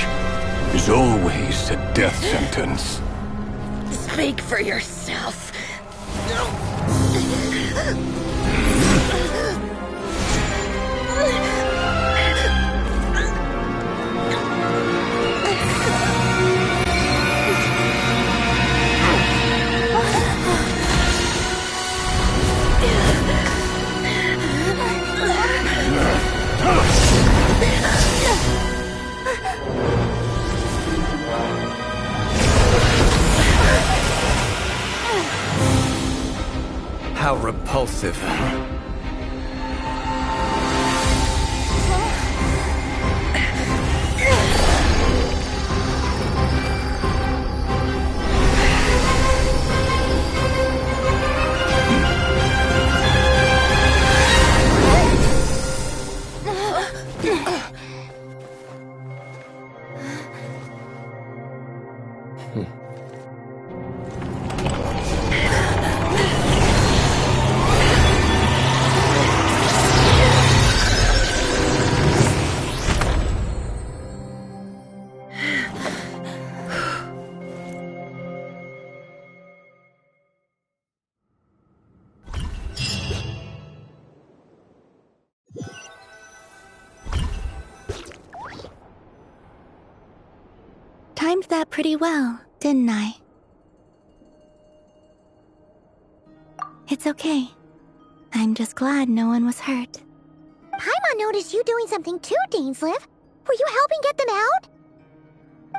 [SPEAKER 1] is always a death sentence.
[SPEAKER 7] Speak for yourself.
[SPEAKER 9] How repulsive.
[SPEAKER 5] Timed that pretty well, didn't I? It's okay. I'm just glad no one was hurt. Paimon noticed you doing something too, Dainsleif. Were you helping get them out?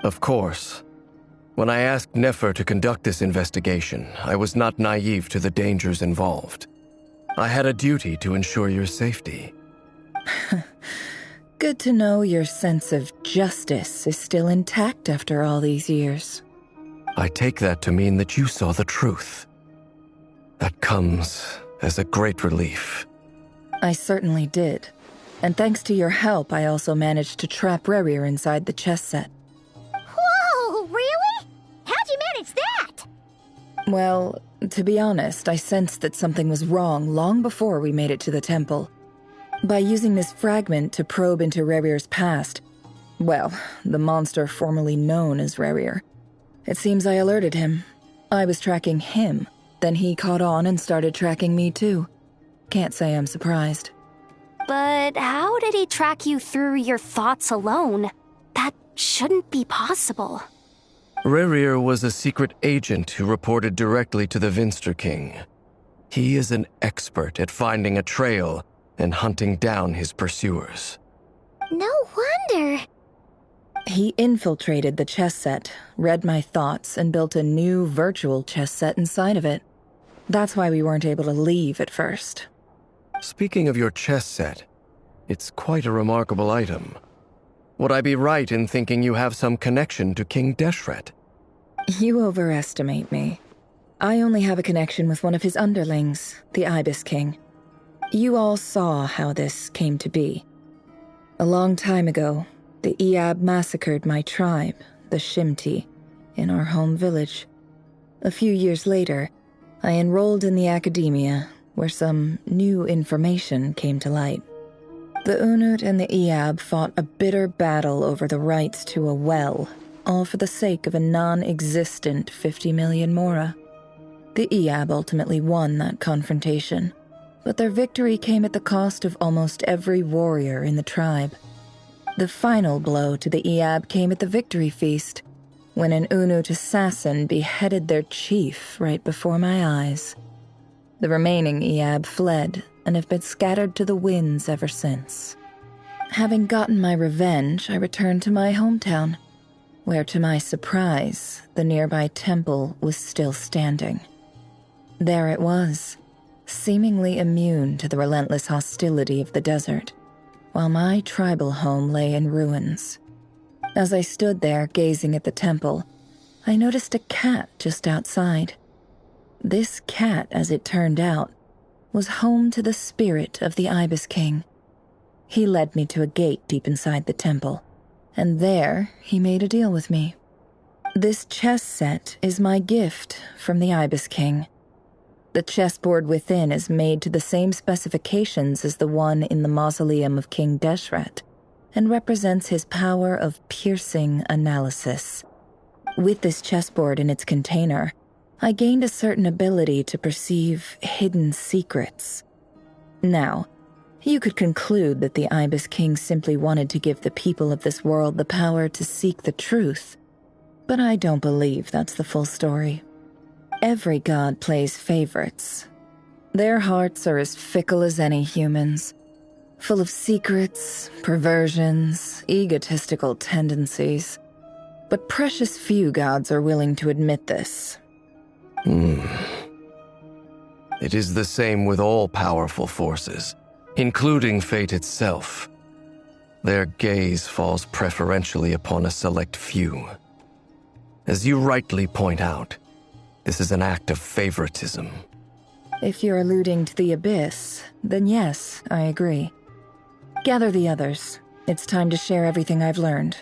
[SPEAKER 9] Of course. When I asked Nefer to conduct this investigation, I was not naive to the dangers involved. I had a duty to ensure your safety.
[SPEAKER 7] Good to know your sense of justice is still intact after all these years.
[SPEAKER 9] I take that to mean that you saw the truth. That comes as a great relief.
[SPEAKER 7] I certainly did. And thanks to your help, I also managed to trap Rerir inside the chess set.
[SPEAKER 5] Whoa, really? How'd you manage that?
[SPEAKER 7] Well, to be honest, I sensed that something was wrong long before we made it to the temple. By using this fragment to probe into Rerir's past, well, the monster formerly known as Rerir, it seems I alerted him. I was tracking him, then he caught on and started tracking me too. Can't say I'm surprised.
[SPEAKER 10] But how did he track you through your thoughts alone? That shouldn't be possible.
[SPEAKER 9] Rerir was a secret agent who reported directly to the Vinster King. He is an expert at finding a trail and hunting down his pursuers.
[SPEAKER 5] No wonder.
[SPEAKER 7] He infiltrated the chess set, read my thoughts, and built a new virtual chess set inside of it. That's why we weren't able to leave at first.
[SPEAKER 9] Speaking of your chess set, it's quite a remarkable item. Would I be right in thinking you have some connection to King Deshret?
[SPEAKER 7] You overestimate me. I only have a connection with one of his underlings, the Ibis King. You all saw how this came to be. A long time ago, the Iab massacred my tribe, the Shimti, in our home village. A few years later, I enrolled in the academia, where some new information came to light. The Unut and the Iab fought a bitter battle over the rights to a well, all for the sake of a non-existent 50 million mora. The Iab ultimately won that confrontation, but their victory came at the cost of almost every warrior in the tribe. The final blow to the Iab came at the victory feast, when an Unut assassin beheaded their chief right before my eyes. The remaining Iab fled and have been scattered to the winds ever since. Having gotten my revenge, I returned to my hometown, where to my surprise, the nearby temple was still standing. There it was, seemingly immune to the relentless hostility of the desert, while my tribal home lay in ruins. As I stood there gazing at the temple, I noticed a cat just outside. This cat, as it turned out, was home to the spirit of the Ibis King. He led me to a gate deep inside the temple, and there he made a deal with me. This chess set is my gift from the Ibis King. The chessboard within is made to the same specifications as the one in the mausoleum of King Deshret, and represents his power of piercing analysis. With this chessboard in its container, I gained a certain ability to perceive hidden secrets. Now, you could conclude that the Ibis King simply wanted to give the people of this world the power to seek the truth, but I don't believe that's the full story. Every god plays favorites. Their hearts are as fickle as any human's, full of secrets, perversions, egotistical tendencies. But precious few gods are willing to admit this.
[SPEAKER 9] It is the same with all powerful forces, including fate itself. Their gaze falls preferentially upon a select few. As you rightly point out, this is an act of favoritism.
[SPEAKER 7] If you're alluding to the Abyss, then yes, I agree. Gather the others. It's time to share everything I've learned.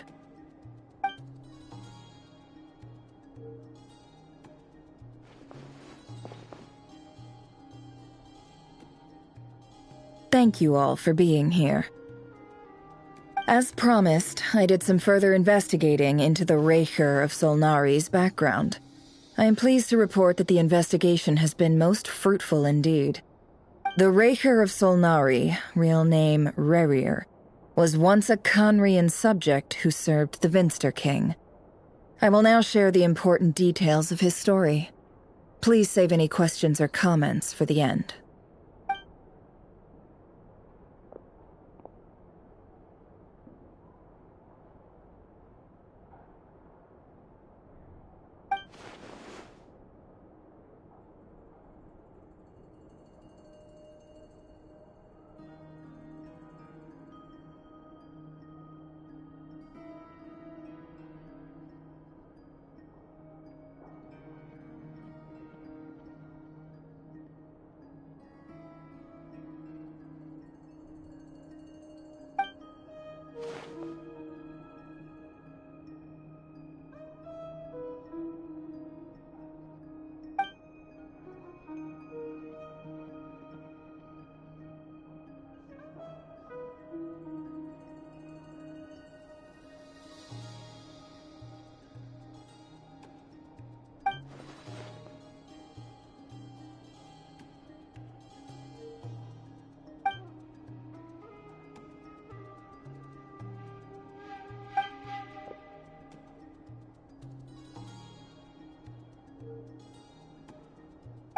[SPEAKER 7] Thank you all for being here. As promised, I did some further investigating into the Raker of Solnari's background. I am pleased to report that the investigation has been most fruitful indeed. The Raker of Solnari, real name Rerir, was once a Conrian subject who served the Vinster King. I will now share the important details of his story. Please save any questions or comments for the end.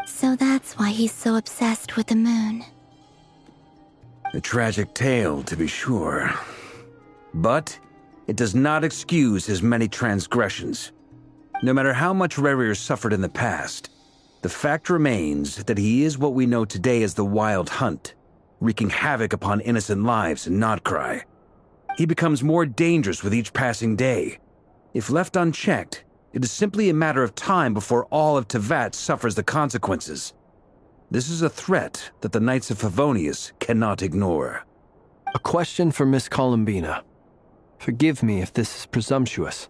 [SPEAKER 5] So that's why he's so obsessed with the moon.
[SPEAKER 14] A tragic tale, to be sure. But it does not excuse his many transgressions. No matter how much Rerir suffered in the past, the fact remains that he is what we know today as the Wild Hunt, wreaking havoc upon innocent lives in Notcry. He becomes more dangerous with each passing day. If left unchecked, it is simply a matter of time before all of Tevat suffers the consequences. This is a threat that the Knights of Favonius cannot ignore.
[SPEAKER 18] A question for Miss Columbina. Forgive me if this is presumptuous,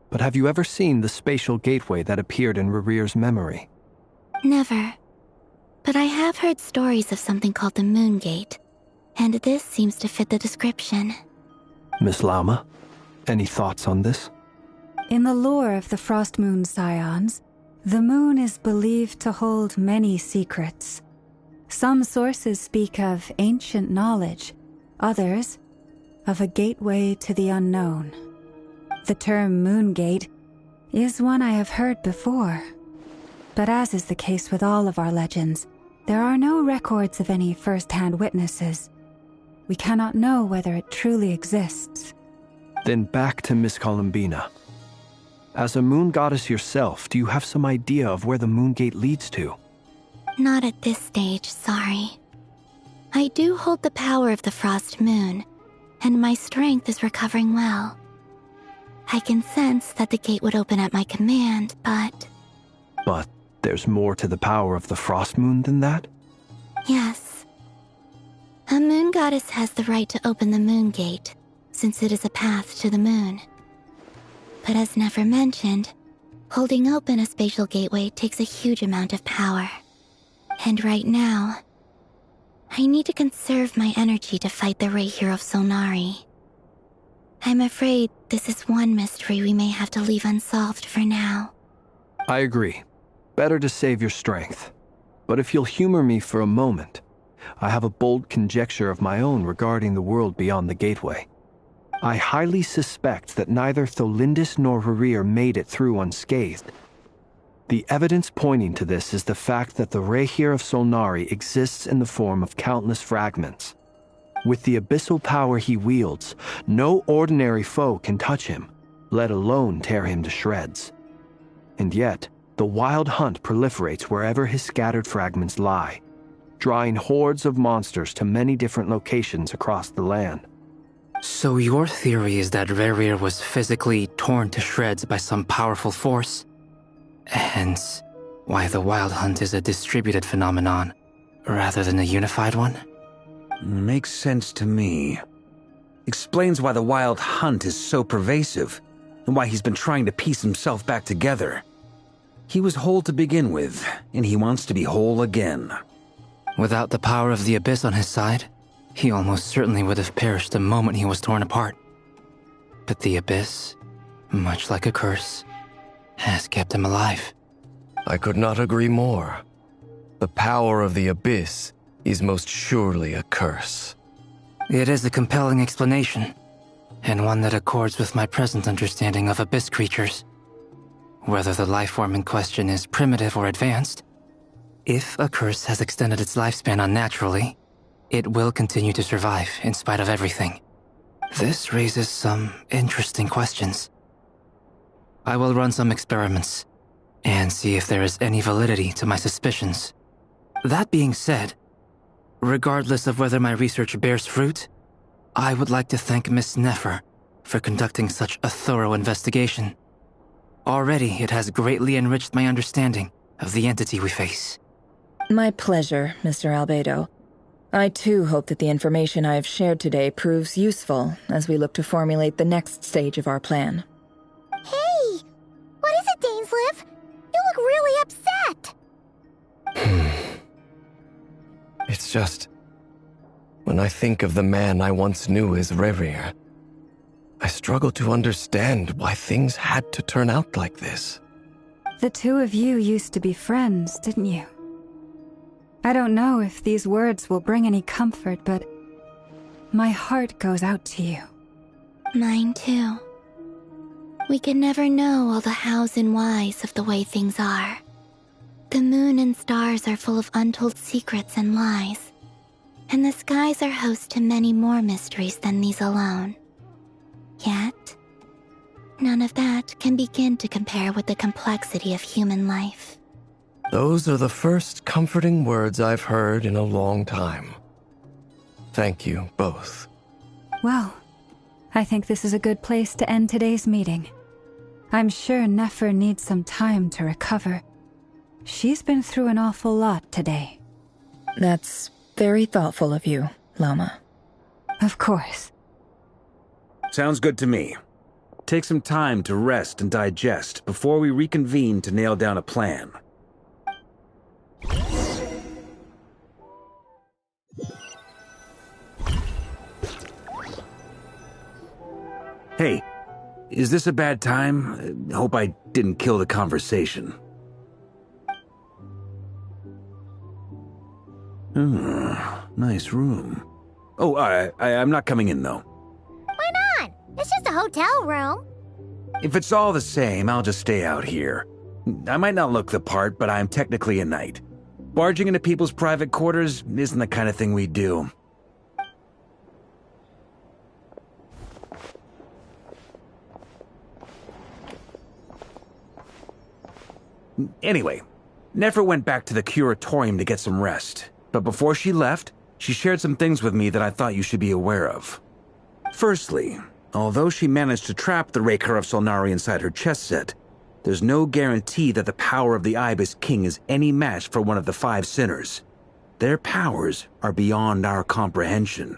[SPEAKER 18] but have you ever seen the spatial gateway that appeared in Rarir's memory?
[SPEAKER 5] Never. But I have heard stories of something called the Moon Gate, and this seems to fit the description.
[SPEAKER 18] Miss Lauma, any thoughts on this?
[SPEAKER 8] In the lore of the Frost Moon Scions, the moon is believed to hold many secrets. Some sources speak of ancient knowledge, others of a gateway to the unknown. The term Moon Gate is one I have heard before. But as is the case with all of our legends, there are no records of any first-hand witnesses. We cannot know whether it truly exists.
[SPEAKER 18] Then back to Miss Columbina. As a moon goddess yourself, do you have some idea of where the Moon Gate leads to?
[SPEAKER 5] Not at this stage, sorry. I do hold the power of the Frost Moon, and my strength is recovering well. I can sense that the gate would open at my command, but...
[SPEAKER 18] But there's more to the power of the Frost Moon than that?
[SPEAKER 5] Yes. A moon goddess has the right to open the Moon Gate, since it is a path to the moon. But as never mentioned, holding open a spatial gateway takes a huge amount of power. And right now, I need to conserve my energy to fight the Rayhir of Solnari. I'm afraid this is one mystery we may have to leave unsolved for now.
[SPEAKER 18] I agree. Better to save your strength. But if you'll humor me for a moment, I have a bold conjecture of my own regarding the world beyond the gateway. I highly suspect that neither Tholindis nor Rarir made it through unscathed. The evidence pointing to this is the fact that the Rayhir of Solnari exists in the form of countless fragments. With the abyssal power he wields, no ordinary foe can touch him, let alone tear him to shreds. And yet, the Wild Hunt proliferates wherever his scattered fragments lie, drawing hordes of monsters to many different locations across the land.
[SPEAKER 20] So your theory is that Rarir was physically torn to shreds by some powerful force? Hence, why the Wild Hunt is a distributed phenomenon, rather than a unified one?
[SPEAKER 14] Makes sense to me. Explains why the Wild Hunt is so pervasive, and why he's been trying to piece himself back together. He was whole to begin with, and he wants to be whole again.
[SPEAKER 20] Without the power of the Abyss on his side, he almost certainly would have perished the moment he was torn apart. But the Abyss, much like a curse, has kept him alive.
[SPEAKER 9] I could not agree more. The power of the Abyss is most surely a curse.
[SPEAKER 20] It is a compelling explanation, and one that accords with my present understanding of Abyss creatures. Whether the life form in question is primitive or advanced, if a curse has extended its lifespan unnaturally, it will continue to survive in spite of everything. This raises some interesting questions. I will run some experiments and see if there is any validity to my suspicions. That being said, regardless of whether my research bears fruit, I would like to thank Miss Nefer for conducting such a thorough investigation. Already, it has greatly enriched my understanding of the entity we face.
[SPEAKER 7] My pleasure, Mr. Albedo. I too hope that the information I have shared today proves useful as we look to formulate the next stage of our plan.
[SPEAKER 5] Hey! What is it, Dainsleif? You look really upset!
[SPEAKER 9] It's just... when I think of the man I once knew as Rarir, I struggle to understand why things had to turn out like this.
[SPEAKER 8] The two of you used to be friends, didn't you? I don't know if these words will bring any comfort, but my heart goes out to you.
[SPEAKER 5] Mine too. We can never know all the hows and whys of the way things are. The moon and stars are full of untold secrets and lies, and the skies are host to many more mysteries than these alone. Yet, none of that can begin to compare with the complexity of human life.
[SPEAKER 9] Those are the first comforting words I've heard in a long time. Thank you, both.
[SPEAKER 8] Well, I think this is a good place to end today's meeting. I'm sure Nefer needs some time to recover. She's been through an awful lot today.
[SPEAKER 7] That's very thoughtful of you, Lama.
[SPEAKER 8] Of course.
[SPEAKER 14] Sounds good to me. Take some time to rest and digest before we reconvene to nail down a plan. Hey, is this a bad time? Hope I didn't kill the conversation. Nice room. Oh, I'm not coming in, though.
[SPEAKER 5] Why not? It's just a hotel room.
[SPEAKER 14] If it's all the same, I'll just stay out here. I might not look the part, but I'm technically a knight. Barging into people's private quarters isn't the kind of thing we do. Anyway, Nefer went back to the curatorium to get some rest, but before she left, she shared some things with me that I thought you should be aware of. Firstly, although she managed to trap the Raker of Solnari inside her chess set, there's no guarantee that the power of the Ibis King is any match for one of the 5 sinners. Their powers are beyond our comprehension.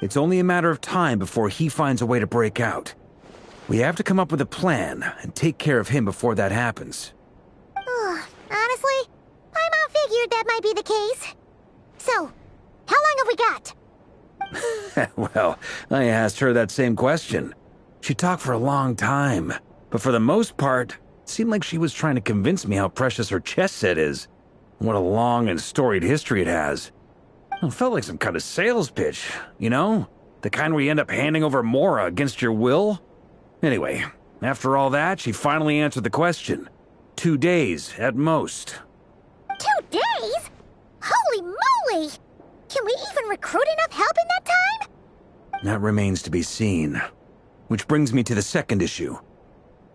[SPEAKER 14] It's only a matter of time before he finds a way to break out. We have to come up with a plan and take care of him before that happens.
[SPEAKER 5] Honestly, my mom figured that might be the case. So, how long have we got?
[SPEAKER 14] Well, I asked her that same question. She talked for a long time, but for the most part, it seemed like she was trying to convince me how precious her chess set is. What a long and storied history it has. It felt like some kind of sales pitch, you know? The kind where you end up handing over Mora against your will. Anyway, after all that, she finally answered the question. 2 days, at most.
[SPEAKER 5] 2 days? Holy moly! Can we even recruit enough help in that time?
[SPEAKER 14] That remains to be seen. Which brings me to the second issue.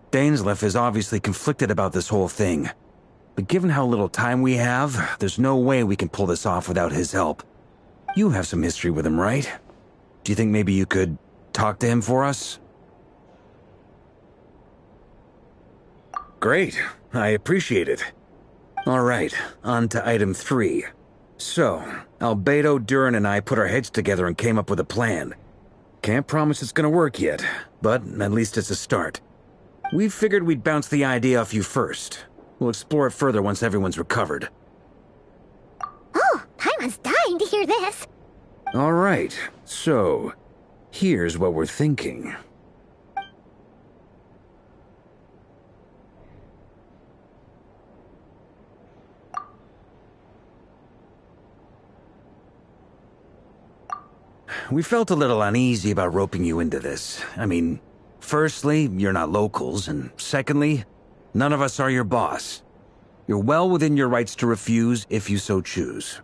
[SPEAKER 14] Dainsleif is obviously conflicted about this whole thing. But given how little time we have, there's no way we can pull this off without his help. You have some history with him, right? Do you think maybe you could talk to him for us? Great. I appreciate it. All right, on to item 3. So, Albedo, Durin, and I put our heads together and came up with a plan. Can't promise it's gonna work yet, but at least it's a start. We figured we'd bounce the idea off you first. We'll explore it further once everyone's recovered.
[SPEAKER 5] Oh, Paimon's dying to hear this.
[SPEAKER 14] All right, so here's what we're thinking. We felt a little uneasy about roping you into this. I mean, firstly, you're not locals, and secondly, none of us are your boss. You're well within your rights to refuse if you so choose.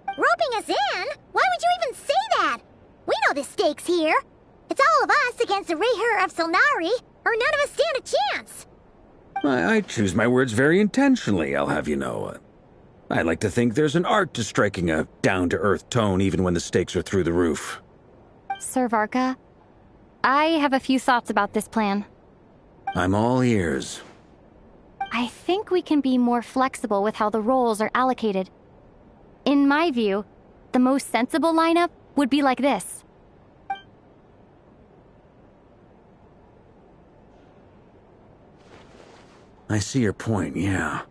[SPEAKER 5] Roping us in? Why would you even say that? We know the stakes here. It's all of us against the Rayher of Solnari, or none of us stand a chance.
[SPEAKER 14] I choose my words very intentionally, I'll have you know. I like to think there's an art to striking a down-to-earth tone even when the stakes are through the roof.
[SPEAKER 10] Sir Varka, I have a few thoughts about this plan.
[SPEAKER 14] I'm all ears.
[SPEAKER 10] I think we can be more flexible with how the roles are allocated. In my view, the most sensible lineup would be like this.
[SPEAKER 14] I see your point, yeah.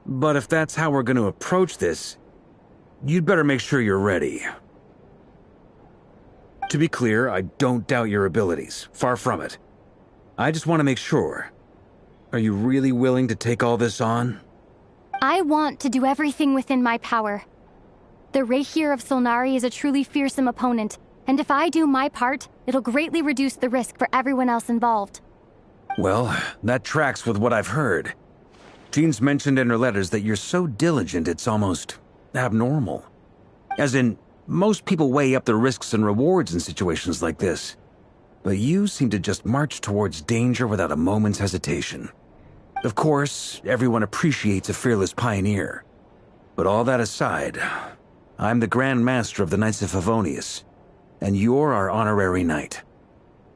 [SPEAKER 14] But if that's how we're going to approach this, you'd better make sure you're ready. To be clear, I don't doubt your abilities. Far from it. I just want to make sure. Are you really willing to take all this on?
[SPEAKER 10] I want to do everything within my power. The Rayher of Solnari is a truly fearsome opponent, and if I do my part, it'll greatly reduce the risk for everyone else involved.
[SPEAKER 14] Well, that tracks with what I've heard. Jean's mentioned in her letters that you're so diligent it's almost abnormal. As in, most people weigh up the risks and rewards in situations like this. But you seem to just march towards danger without a moment's hesitation. Of course, everyone appreciates a fearless pioneer. But all that aside, I'm the Grand Master of the Knights of Favonius, and you're our honorary knight.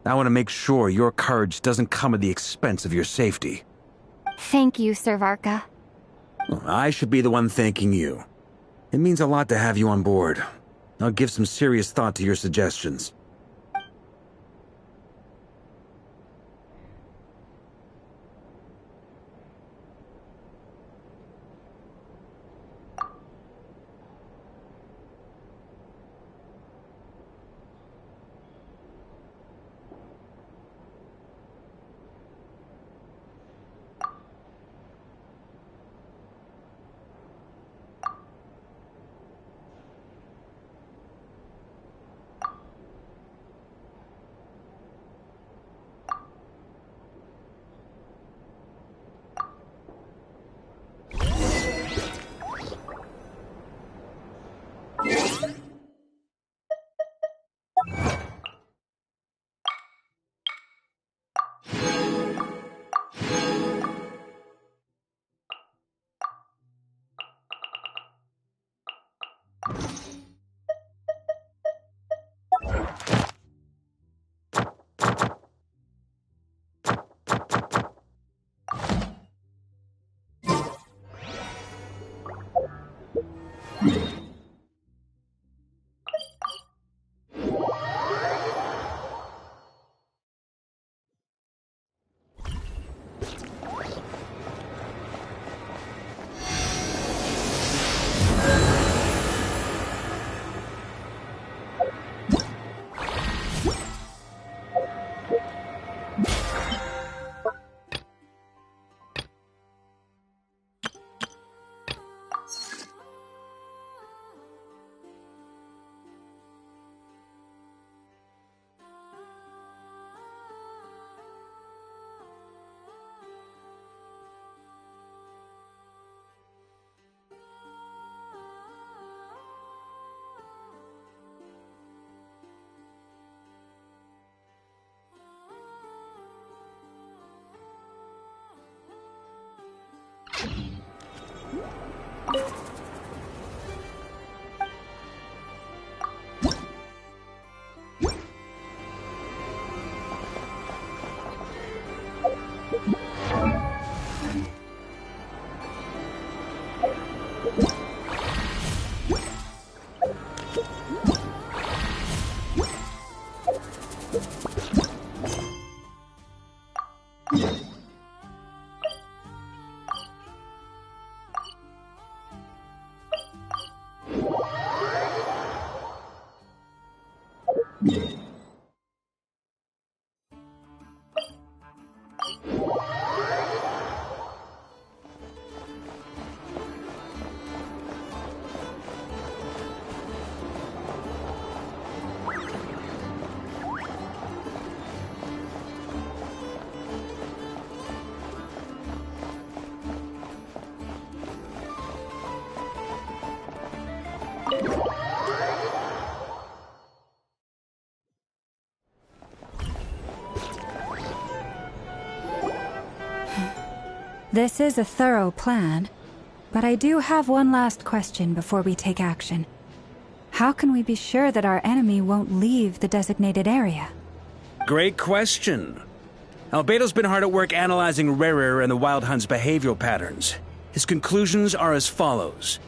[SPEAKER 14] I want to make sure your courage doesn't come at the expense of your safety.
[SPEAKER 10] Thank you, Sir Varka.
[SPEAKER 14] I should be the one thanking you. It means a lot to have you on board. I'll give some serious thought to your suggestions.
[SPEAKER 8] This is a thorough plan, but I do have one last question before we take action. How can we be sure that our enemy won't leave the designated area?
[SPEAKER 14] Great question. Albedo's been hard at work analyzing Rerir and the Wild Hunt's behavioral patterns. His conclusions are as follows.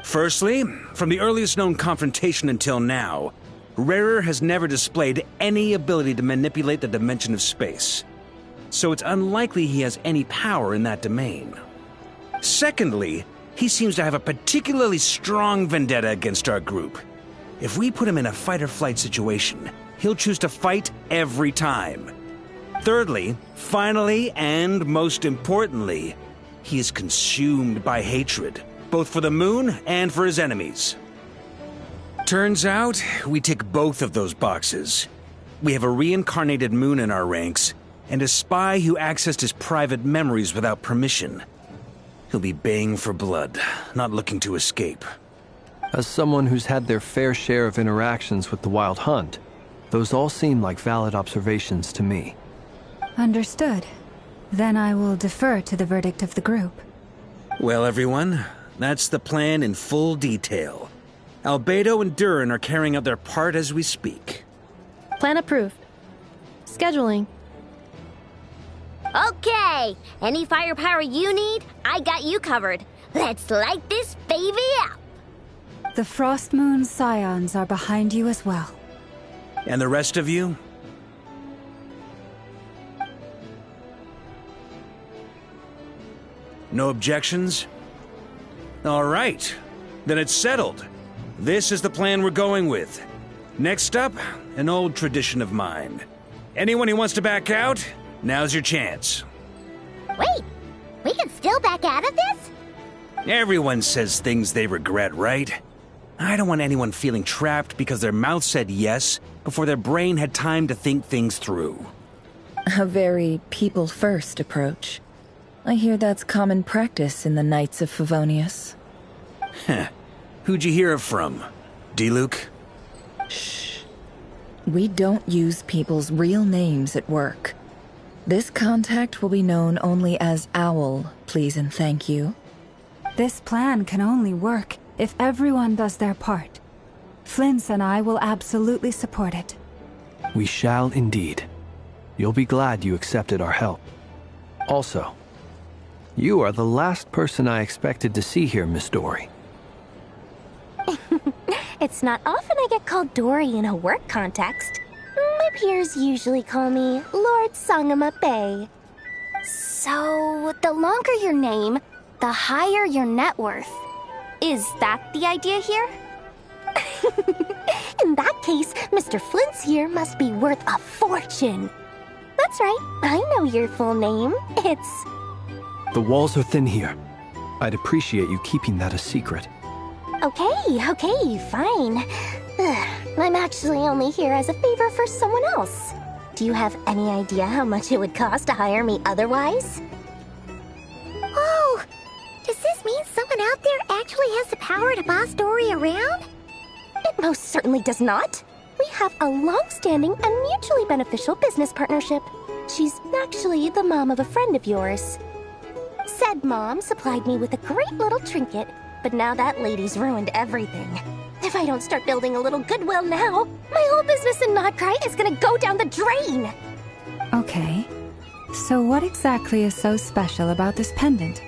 [SPEAKER 14] Firstly, from the earliest known confrontation until now, Rerir has never displayed any ability to manipulate the dimension of space. So it's unlikely he has any power in that domain. Secondly, he seems to have a particularly strong vendetta against our group. If we put him in a fight-or-flight situation, he'll choose to fight every time. Thirdly, finally, and most importantly, he is consumed by hatred, both for the moon and for his enemies. Turns out, we tick both of those boxes. We have a reincarnated moon in our ranks, and a spy who accessed his private memories without permission. He'll be baying for blood, not looking to escape.
[SPEAKER 18] As someone who's had their fair share of interactions with the Wild Hunt, those all seem like valid observations to me.
[SPEAKER 8] Understood. Then I will defer to the verdict of the group.
[SPEAKER 14] Well, everyone, that's the plan in full detail. Albedo and Durin are carrying out their part as we speak.
[SPEAKER 13] Plan approved. Scheduling.
[SPEAKER 5] Okay, any firepower you need, I got you covered. Let's light this baby up.
[SPEAKER 8] The Frost Moon Scions are behind you as well.
[SPEAKER 14] And the rest of you? No objections? All right, then it's settled. This is the plan we're going with. Next up, an old tradition of mine. Anyone who wants to back out, now's your chance.
[SPEAKER 5] Wait, we can still back out of this?
[SPEAKER 14] Everyone says things they regret, right? I don't want anyone feeling trapped because their mouth said yes before their brain had time to think things through.
[SPEAKER 7] A very people-first approach. I hear that's common practice in the Knights of Favonius.
[SPEAKER 14] Heh. Who'd you hear it from? D-Luke?
[SPEAKER 7] Shh. We don't use people's real names at work. This contact will be known only as Owl, please and thank you.
[SPEAKER 8] This plan can only work if everyone does their part. Flint's and I will absolutely support it.
[SPEAKER 18] We shall indeed. You'll be glad you accepted our help. Also, you are the last person I expected to see here, Miss Dory.
[SPEAKER 10] It's not often I get called Dory in a work context. My peers usually call me Lord Sangama Bay. So, the longer your name, the higher your net worth. Is that the idea here? In that case, Mr. Flint's here must be worth a fortune. That's right, I know your full name. It's...
[SPEAKER 18] The walls are thin here. I'd appreciate you keeping that a secret.
[SPEAKER 10] Okay, fine. I'm actually only here as a favor for someone else. Do you have any idea how much it would cost to hire me otherwise?
[SPEAKER 5] Oh, does this mean someone out there actually has the power to boss Dory around?
[SPEAKER 10] It most certainly does not. We have a long-standing and mutually beneficial business partnership. She's actually the mom of a friend of yours. Said mom supplied me with a great little trinket, but now that lady's ruined everything. If I don't start building a little goodwill now, my whole business in Notcry is gonna go down the drain!
[SPEAKER 8] Okay. So what exactly is so special about this pendant?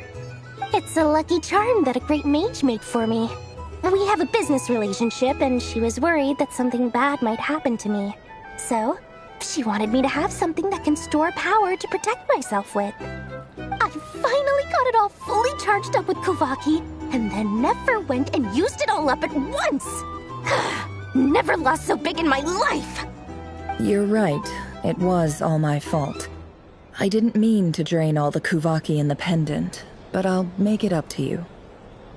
[SPEAKER 10] It's a lucky charm that a great mage made for me. We have a business relationship, and she was worried that something bad might happen to me. So, she wanted me to have something that can store power to protect myself with. I finally got it all fully charged up with Kovaki, and then never went and used it all up at once! Never lost so big in my life!
[SPEAKER 7] You're right. It was all my fault. I didn't mean to drain all the Kuvaki in the pendant, but I'll make it up to you.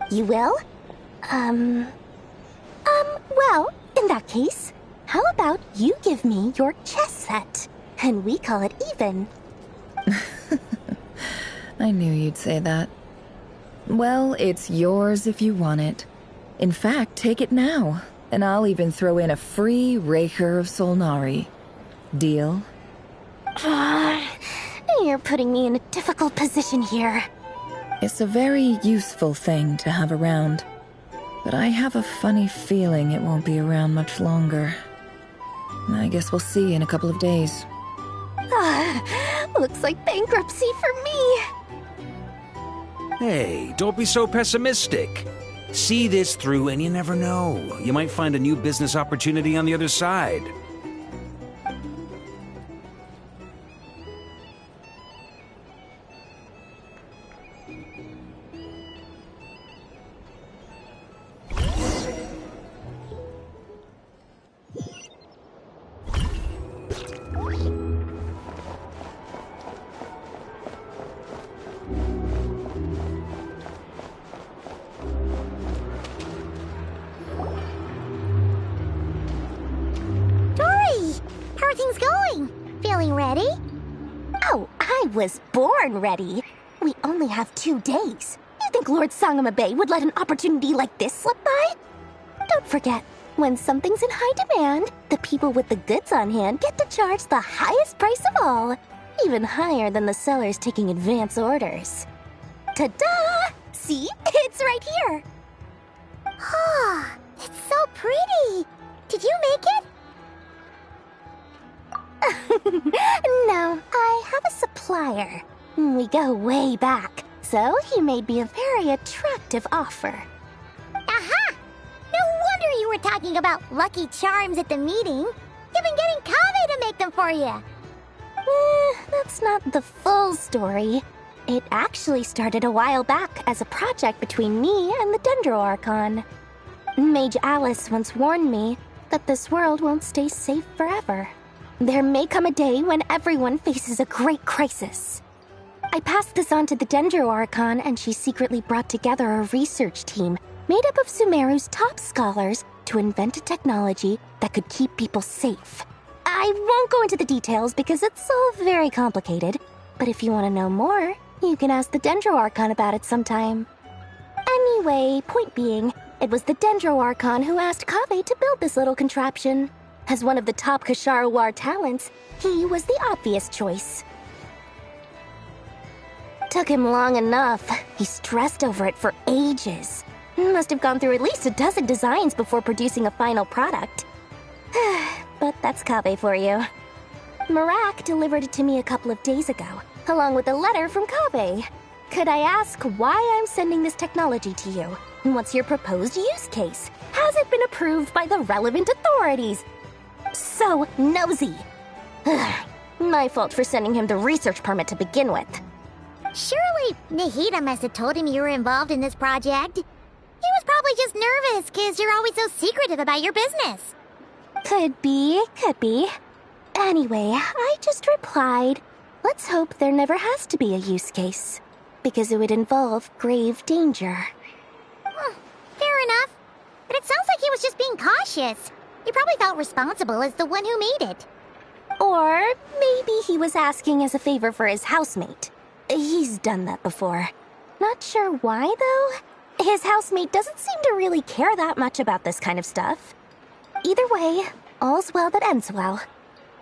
[SPEAKER 10] You will? Well, in that case, how about you give me your chess set, and we call it even?
[SPEAKER 7] I knew you'd say that. Well, it's yours if you want it. In fact, take it now, and I'll even throw in a free Raker of Solnari. Deal?
[SPEAKER 10] You're putting me in a difficult position here.
[SPEAKER 7] It's a very useful thing to have around, but I have a funny feeling it won't be around much longer. I guess we'll see in a couple of days.
[SPEAKER 10] Looks like bankruptcy for me.
[SPEAKER 14] Hey, don't be so pessimistic. See this through and you never know. You might find a new business opportunity on the other side.
[SPEAKER 10] Was born ready. We only have 2 days. You think Lord Sangama Bay would let an opportunity like this slip by? Don't forget, when something's in high demand, the people with the goods on hand get to charge the highest price of all, even higher than the sellers taking advance orders. Ta-da! See? It's right here!
[SPEAKER 5] Ah, it's so pretty. Did you make it?
[SPEAKER 10] No, I have a supplier. We go way back, so he made me a very attractive offer.
[SPEAKER 5] Aha! No wonder you were talking about Lucky Charms at the meeting. You've been getting Kaveh to make them for you.
[SPEAKER 10] That's not the full story. It actually started a while back as a project between me and the Dendro Archon. Mage Alice once warned me that this world won't stay safe forever. There may come a day when everyone faces a great crisis. I passed this on to the Dendro Archon, and she secretly brought together a research team made up of Sumeru's top scholars to invent a technology that could keep people safe. I won't go into the details because it's all very complicated, but if you want to know more, you can ask the Dendro Archon about it sometime. Anyway, point being, it was the Dendro Archon who asked Kaveh to build this little contraption. As one of the top Kashara War talents, he was the obvious choice. Took him long enough. He stressed over it for ages. Must have gone through at least a dozen designs before producing a final product. But that's Kaveh for you. Marak delivered it to me a couple of days ago, along with a letter from Kaveh. Could I ask why I'm sending this technology to you? And what's your proposed use case? Has it been approved by the relevant authorities? So nosy. My fault for sending him the research permit to begin with.
[SPEAKER 5] Surely Nahida must have told him you were involved in this project. He was probably just nervous because you're always so secretive about your business.
[SPEAKER 10] Could be. Anyway, I just replied, let's hope there never has to be a use case, because it would involve grave danger.
[SPEAKER 5] Fair enough. But it sounds like he was just being cautious. He probably felt responsible as the one who made it.
[SPEAKER 10] Or maybe he was asking as a favor for his housemate. He's done that before. Not sure why, though. His housemate doesn't seem to really care that much about this kind of stuff. Either way, all's well that ends well.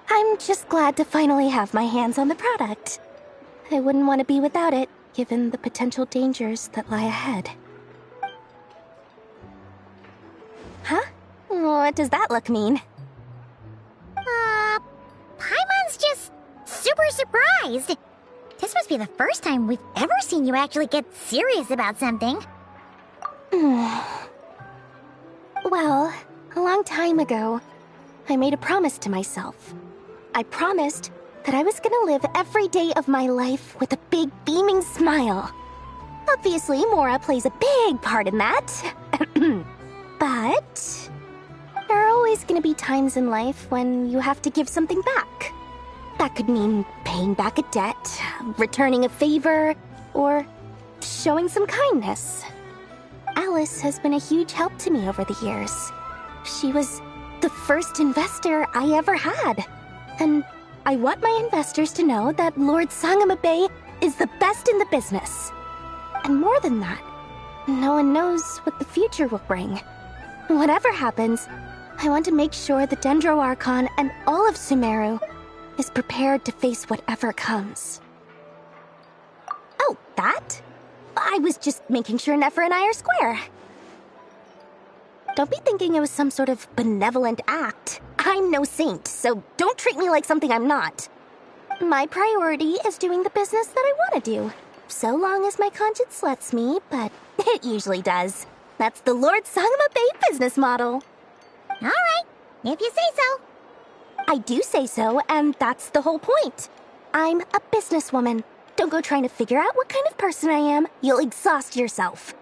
[SPEAKER 10] I'm just glad to finally have my hands on the product. I wouldn't want to be without it, given the potential dangers that lie ahead. Huh? What does that look mean?
[SPEAKER 5] Paimon's just super surprised. This must be the first time we've ever seen you actually get serious about something.
[SPEAKER 10] Well, a long time ago, I made a promise to myself. I promised that I was gonna live every day of my life with a big beaming smile. Obviously, Mora plays a big part in that. But there are always gonna be times in life when you have to give something back. That could mean paying back a debt, returning a favor, or showing some kindness. Alice has been a huge help to me over the years. She was the first investor I ever had. And I want my investors to know that Lord Sangamabe is the best in the business. And more than that, no one knows what the future will bring. Whatever happens, I want to make sure the Dendro Archon and all of Sumeru is prepared to face whatever comes. Oh, that? I was just making sure Nefer and I are square. Don't be thinking it was some sort of benevolent act. I'm no saint, so don't treat me like something I'm not. My priority is doing the business that I want to do, so long as my conscience lets me, but it usually does. That's the Lord Sangamabe business model.
[SPEAKER 5] All right, if you say so.
[SPEAKER 10] I do say so, and that's the whole point. I'm a businesswoman. Don't go trying to figure out what kind of person I am. You'll exhaust yourself.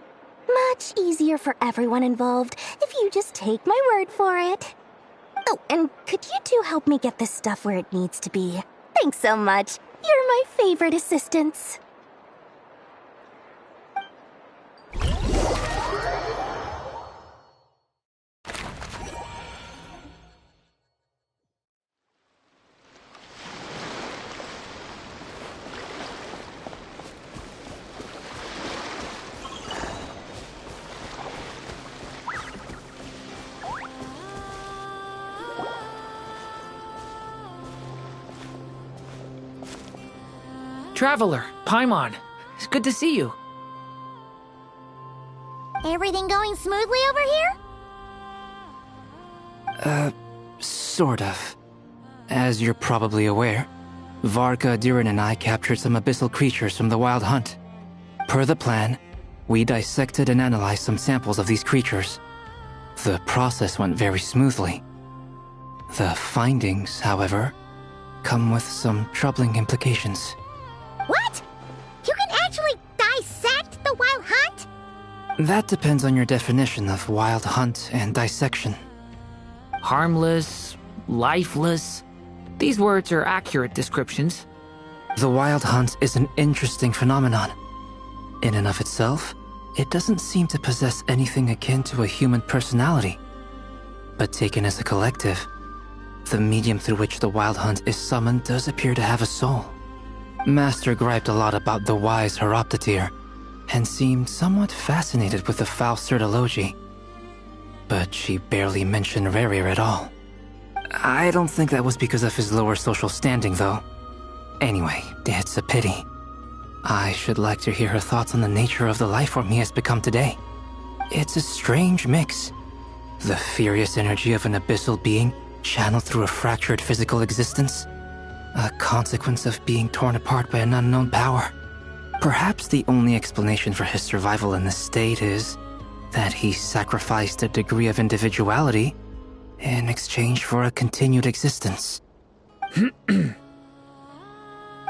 [SPEAKER 10] Much easier for everyone involved if you just take my word for it. Oh, and could you two help me get this stuff where it needs to be? Thanks so much. You're my favorite assistants.
[SPEAKER 12] Traveler, Paimon, it's good to see you.
[SPEAKER 5] Everything going smoothly over here?
[SPEAKER 20] Sort of. As you're probably aware, Varka, Durin, and I captured some abyssal creatures from the Wild Hunt. Per the plan, we dissected and analyzed some samples of these creatures. The process went very smoothly. The findings, however, come with some troubling implications.
[SPEAKER 5] What? You can actually dissect the Wild Hunt?
[SPEAKER 20] That depends on your definition of Wild Hunt and dissection.
[SPEAKER 12] Harmless, lifeless. These words are accurate descriptions.
[SPEAKER 20] The Wild Hunt is an interesting phenomenon. In and of itself, it doesn't seem to possess anything akin to a human personality. But taken as a collective, the medium through which the Wild Hunt is summoned does appear to have a soul. Master griped a lot about the wise Horoptatyr, and seemed somewhat fascinated with the foul Certology. But she barely mentioned Rerir at all. I don't think that was because of his lower social standing, though. Anyway, it's a pity. I should like to hear her thoughts on the nature of the lifeform he has become today. It's a strange mix. The furious energy of an abyssal being channeled through a fractured physical existence. A consequence of being torn apart by an unknown power. Perhaps the only explanation for his survival in this state is that he sacrificed a degree of individuality in exchange for a continued existence.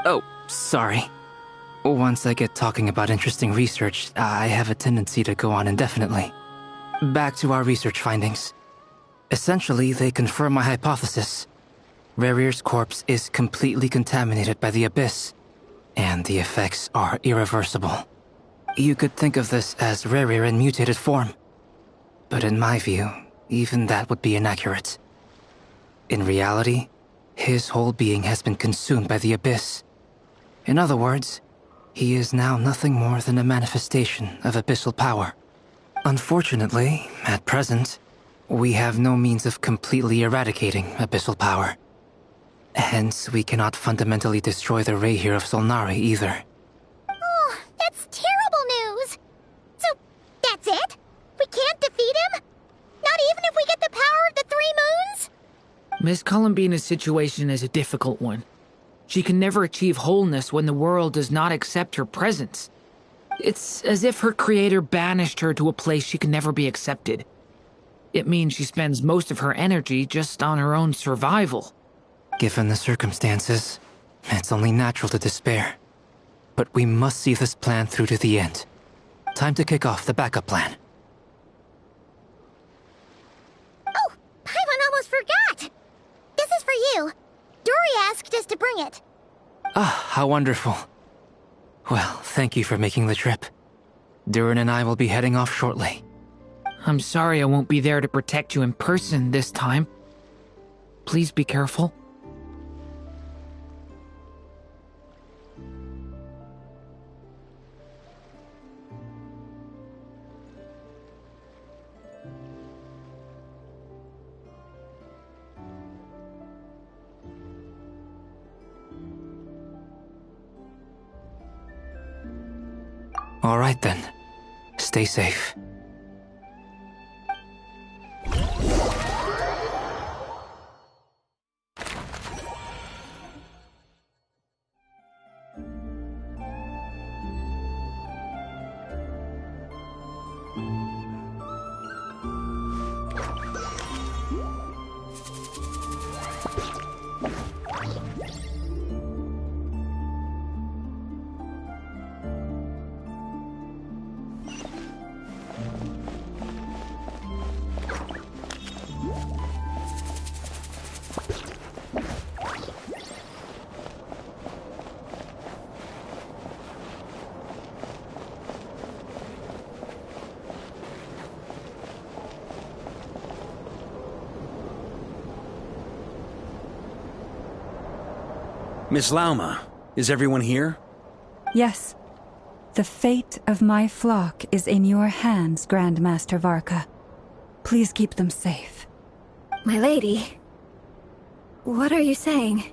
[SPEAKER 20] Oh, sorry. Once I get talking about interesting research, I have a tendency to go on indefinitely. Back to our research findings. Essentially, they confirm my hypothesis. Rerir's corpse is completely contaminated by the Abyss, and the effects are irreversible. You could think of this as Rerir in mutated form. But in my view, even that would be inaccurate. In reality, his whole being has been consumed by the Abyss. In other words, he is now nothing more than a manifestation of abyssal power. Unfortunately, at present, we have no means of completely eradicating abyssal power. Hence, we cannot fundamentally destroy the Rayhir of Solnari either.
[SPEAKER 5] Oh, that's terrible news! So, that's it? We can't defeat him? Not even if we get the power of the Three Moons?
[SPEAKER 12] Miss Columbina's situation is a difficult one. She can never achieve wholeness when the world does not accept her presence. It's as if her creator banished her to a place she can never be accepted. It means she spends most of her energy just on her own survival.
[SPEAKER 20] Given the circumstances, it's only natural to despair. But we must see this plan through to the end. Time to kick off the backup plan.
[SPEAKER 5] Oh, Paimon almost forgot! This is for you. Dory asked us to bring it.
[SPEAKER 20] Ah, how wonderful. Well, thank you for making the trip. Durin and I will be heading off shortly.
[SPEAKER 12] I'm sorry I won't be there to protect you in person this time. Please be careful.
[SPEAKER 20] All right then. Stay safe.
[SPEAKER 14] Miss Lauma, is everyone here?
[SPEAKER 8] Yes. The fate of my flock is in your hands, Grand Master Varka. Please keep them safe.
[SPEAKER 10] My lady, what are you saying?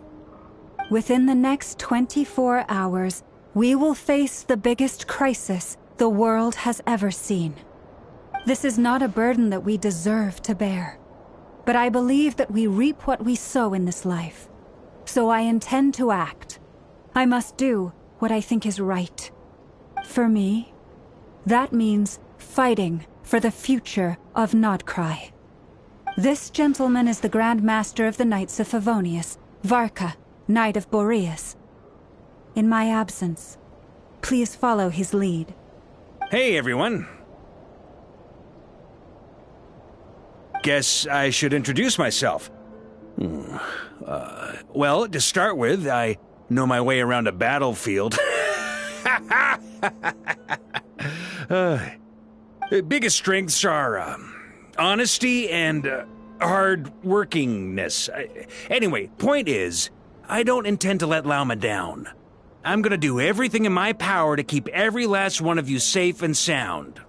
[SPEAKER 8] Within the next 24 hours, we will face the biggest crisis the world has ever seen. This is not a burden that we deserve to bear. but I believe that we reap what we sow in this life. So I intend to act. I must do what I think is right. For me, that means fighting for the future of Nodcry. This gentleman is the Grand Master of the Knights of Favonius, Varka, Knight of Boreas. In my absence, please follow his lead.
[SPEAKER 14] Hey, everyone. Guess I should introduce myself. Well, to start with, I know my way around a battlefield. Biggest strengths are honesty and hard-workingness. Anyway, point is, I don't intend to let Lauma down. I'm gonna do everything in my power to keep every last one of you safe and sound.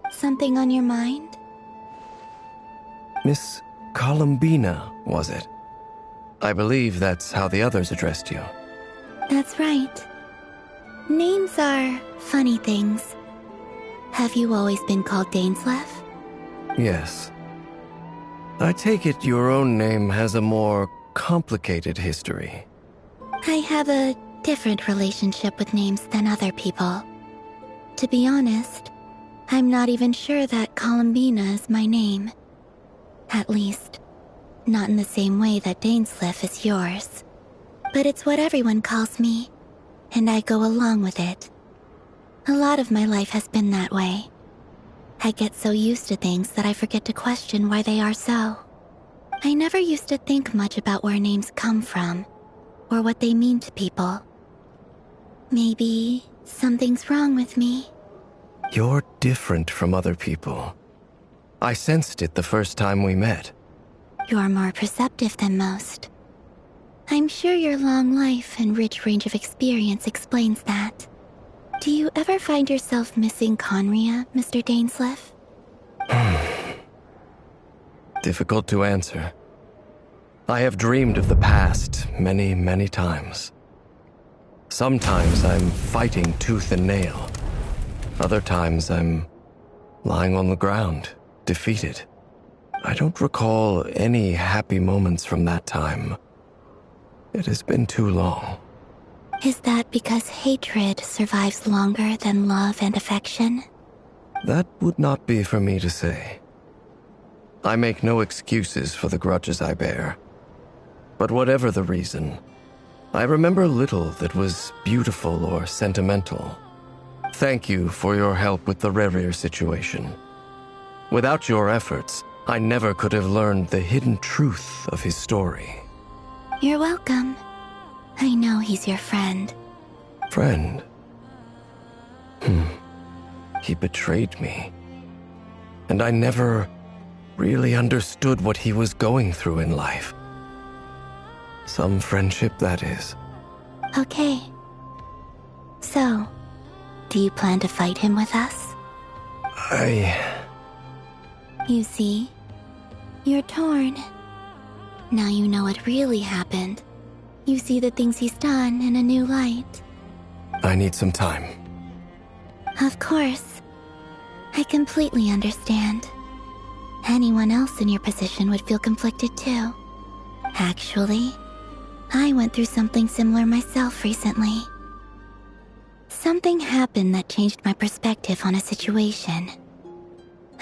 [SPEAKER 5] Something on your mind?
[SPEAKER 9] Miss Columbina, was it? I believe that's how the others addressed you.
[SPEAKER 5] That's right. Names are funny things. Have you always been called Dainsleif?
[SPEAKER 9] Yes. I take it your own name has a more complicated history.
[SPEAKER 5] I have a different relationship with names than other people. To be honest, I'm not even sure that Columbina is my name. At least, not in the same way that Dainsleif is yours. But it's what everyone calls me, and I go along with it. A lot of my life has been that way. I get so used to things that I forget to question why they are so. I never used to think much about where names come from, or what they mean to people. Maybe something's wrong with me.
[SPEAKER 9] You're different from other people. I sensed it the first time we met.
[SPEAKER 5] You're more perceptive than most. I'm sure your long life and rich range of experience explains that. Do you ever find yourself missing Conria, Mr. Dainsleif?
[SPEAKER 9] Difficult to answer. I have dreamed of the past many, many times. Sometimes I'm fighting tooth and nail. Other times I'm lying on the ground, defeated. I don't recall any happy moments from that time. It has been too long.
[SPEAKER 5] Is that because hatred survives longer than love and affection?
[SPEAKER 9] That would not be for me to say. I make no excuses for the grudges I bear. But whatever the reason, I remember little that was beautiful or sentimental. Thank you for your help with the Rerir situation. Without your efforts, I never could have learned the hidden truth of his story.
[SPEAKER 5] You're welcome. I know he's your friend.
[SPEAKER 9] Friend? He betrayed me. And I never really understood what he was going through in life. Some friendship, that is.
[SPEAKER 5] Okay. So, do you plan to fight him with us? You see, you're torn. Now you know what really happened. You see the things he's done in a new light.
[SPEAKER 9] I need some time.
[SPEAKER 5] Of course. I completely understand. Anyone else in your position would feel conflicted too. Actually, I went through something similar myself recently. Something happened that changed my perspective on a situation.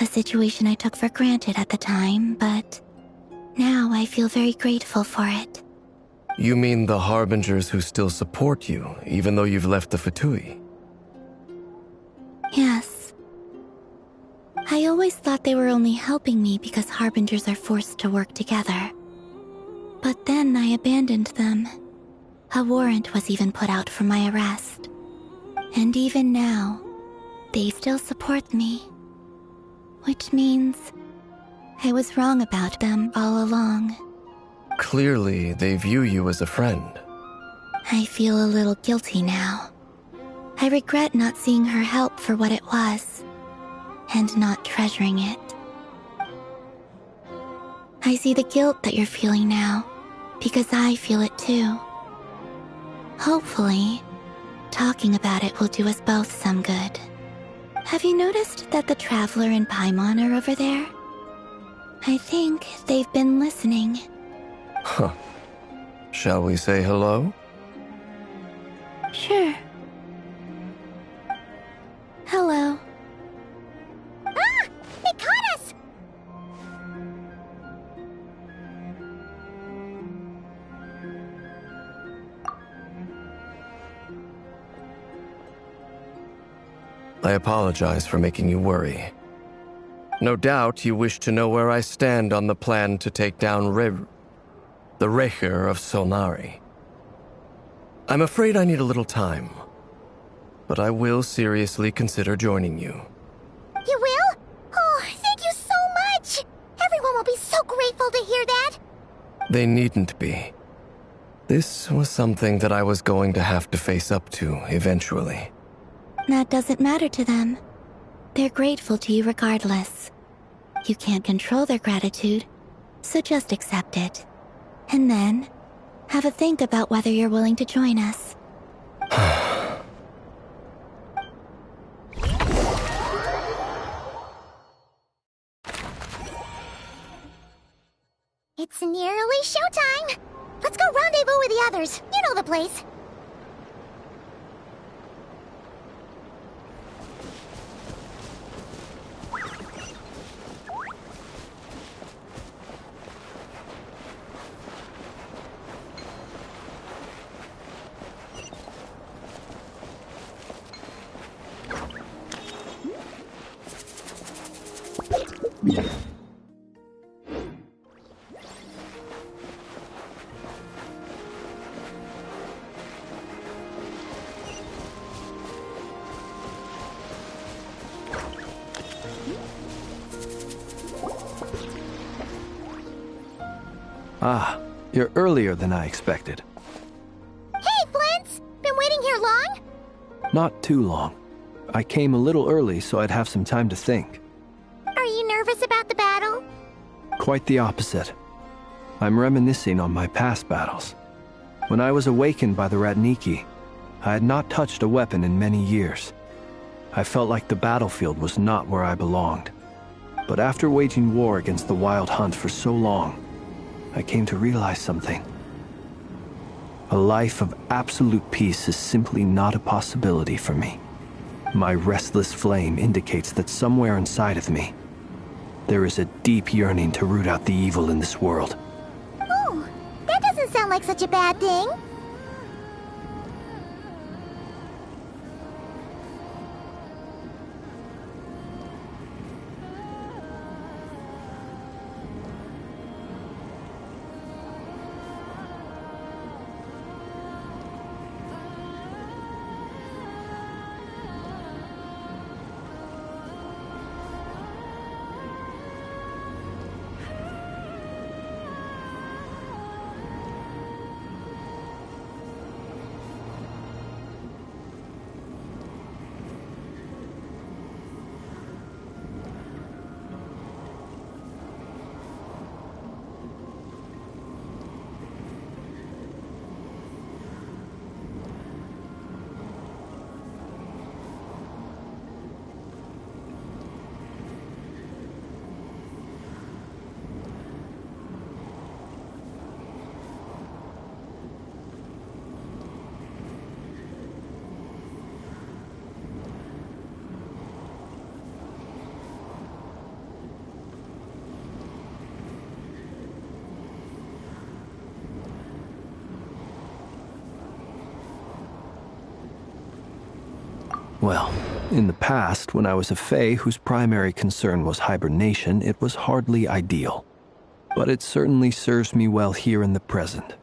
[SPEAKER 5] A situation I took for granted at the time, but now I feel very grateful for it.
[SPEAKER 9] You mean the Harbingers who still support you, even though you've left the Fatui?
[SPEAKER 5] Yes. I always thought they were only helping me because Harbingers are forced to work together.
[SPEAKER 15] But then I abandoned them. A warrant was even put out for my arrest. And even now, they still support me. Which means I was wrong about them all along.
[SPEAKER 9] Clearly, they view you as a friend.
[SPEAKER 15] I feel a little guilty now. I regret not seeing her help for what it was, and not treasuring it. I see the guilt that you're feeling now, because I feel it too. Hopefully, talking about it will do us both some good. Have you noticed that the Traveler and Paimon are over there? I think they've been listening.
[SPEAKER 9] Huh. Shall we say hello?
[SPEAKER 15] Sure. Hello.
[SPEAKER 5] Ah! They caught us!
[SPEAKER 9] I apologize for making you worry. No doubt you wish to know where I stand on the plan to take down the Recher of Solnari. I'm afraid I need a little time, but I will seriously consider joining you.
[SPEAKER 5] You will? Oh, thank you so much! Everyone will be so grateful to hear that!
[SPEAKER 9] They needn't be. This was something that I was going to have to face up to eventually.
[SPEAKER 15] That doesn't matter to them. They're grateful to you regardless. You can't control their gratitude, so just accept it. And then, have a think about whether you're willing to join us.
[SPEAKER 5] It's nearly showtime! Let's go rendezvous with the others. You know the place.
[SPEAKER 18] Ah, you're earlier than I expected.
[SPEAKER 5] Hey, Flint's! Been waiting here long?
[SPEAKER 18] Not too long. I came a little early so I'd have some time to think.
[SPEAKER 5] Are you nervous about the battle?
[SPEAKER 18] Quite the opposite. I'm reminiscing on my past battles. When I was awakened by the Ratniki, I had not touched a weapon in many years. I felt like the battlefield was not where I belonged. But after waging war against the Wild Hunt for so long, I came to realize something. A life of absolute peace is simply not a possibility for me. My restless flame indicates that somewhere inside of me, there is a deep yearning to root out the evil in this world.
[SPEAKER 5] Oh, that doesn't sound like such a bad thing.
[SPEAKER 18] Well, in the past, when I was a Fae whose primary concern was hibernation, it was hardly ideal. but it certainly serves me well here in the present.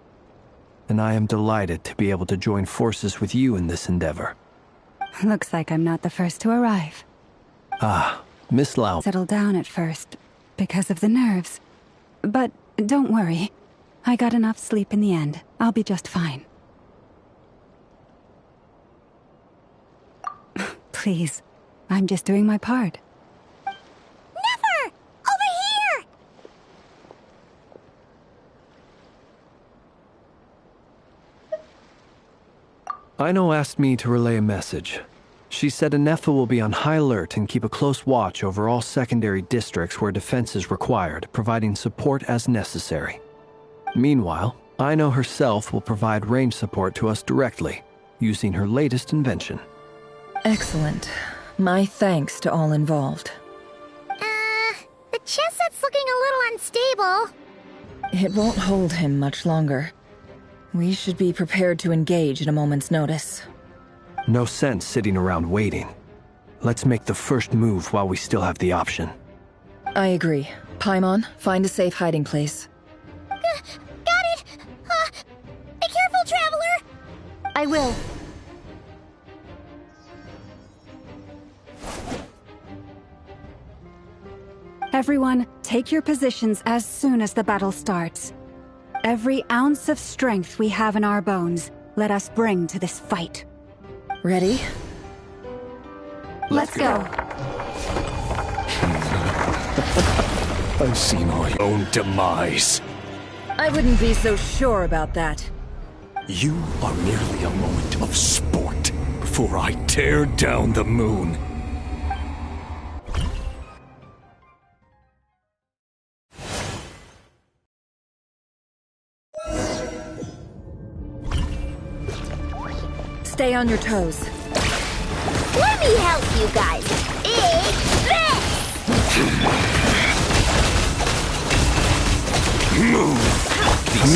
[SPEAKER 18] And I am delighted to be able to join forces with you in this endeavor.
[SPEAKER 8] Looks like I'm not the first to arrive.
[SPEAKER 18] Ah, Miss Lau.
[SPEAKER 8] Settled down at first because of the nerves. But don't worry. I got enough sleep in the end. I'll be just fine. Please, I'm just doing my part.
[SPEAKER 5] Never! Over here!
[SPEAKER 18] Aino asked me to relay a message. She said Anefa will be on high alert and keep a close watch over all secondary districts where defense is required, providing support as necessary. Meanwhile, Aino herself will provide range support to us directly, using her latest invention.
[SPEAKER 7] Excellent. My thanks to all involved.
[SPEAKER 5] The chess set's looking a little unstable.
[SPEAKER 7] It won't hold him much longer. We should be prepared to engage at a moment's notice.
[SPEAKER 18] No sense sitting around waiting. Let's make the first move while we still have the option.
[SPEAKER 7] I agree. Paimon, find a safe hiding place.
[SPEAKER 5] Got it! Be careful, Traveler!
[SPEAKER 10] I will.
[SPEAKER 8] Everyone, take your positions as soon as the battle starts. Every ounce of strength we have in our bones, let us bring to this fight.
[SPEAKER 7] Ready?
[SPEAKER 8] Let's go.
[SPEAKER 3] I've seen our own demise.
[SPEAKER 7] I wouldn't be so sure about that.
[SPEAKER 3] You are merely a moment of sport before I tear down the moon.
[SPEAKER 7] Stay on your toes.
[SPEAKER 5] Let me help you guys. It's this!
[SPEAKER 3] Move!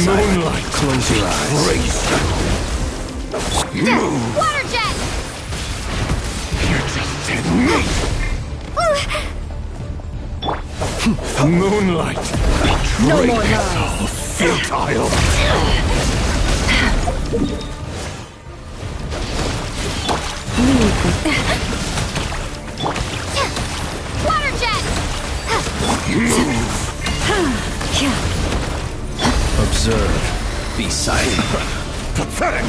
[SPEAKER 3] Moonlight, close your eyes. Move!
[SPEAKER 5] Water jet!
[SPEAKER 3] You're just dead meat! Moonlight! Betray
[SPEAKER 7] No more
[SPEAKER 3] yourself,
[SPEAKER 7] lies.
[SPEAKER 3] futile!
[SPEAKER 5] Water jet!
[SPEAKER 3] Move!
[SPEAKER 18] Observe. Be silent.
[SPEAKER 3] Pathetic!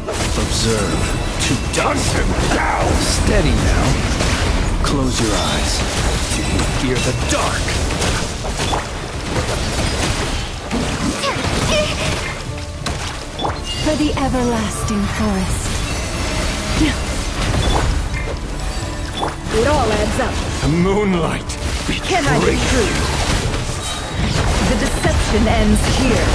[SPEAKER 18] Observe.
[SPEAKER 3] To hunt him down!
[SPEAKER 18] Steady now. Close your eyes. Do you fear the dark?
[SPEAKER 8] For the everlasting forest.
[SPEAKER 7] It all adds up.
[SPEAKER 3] The moonlight!
[SPEAKER 7] Can I be true? The deception ends here.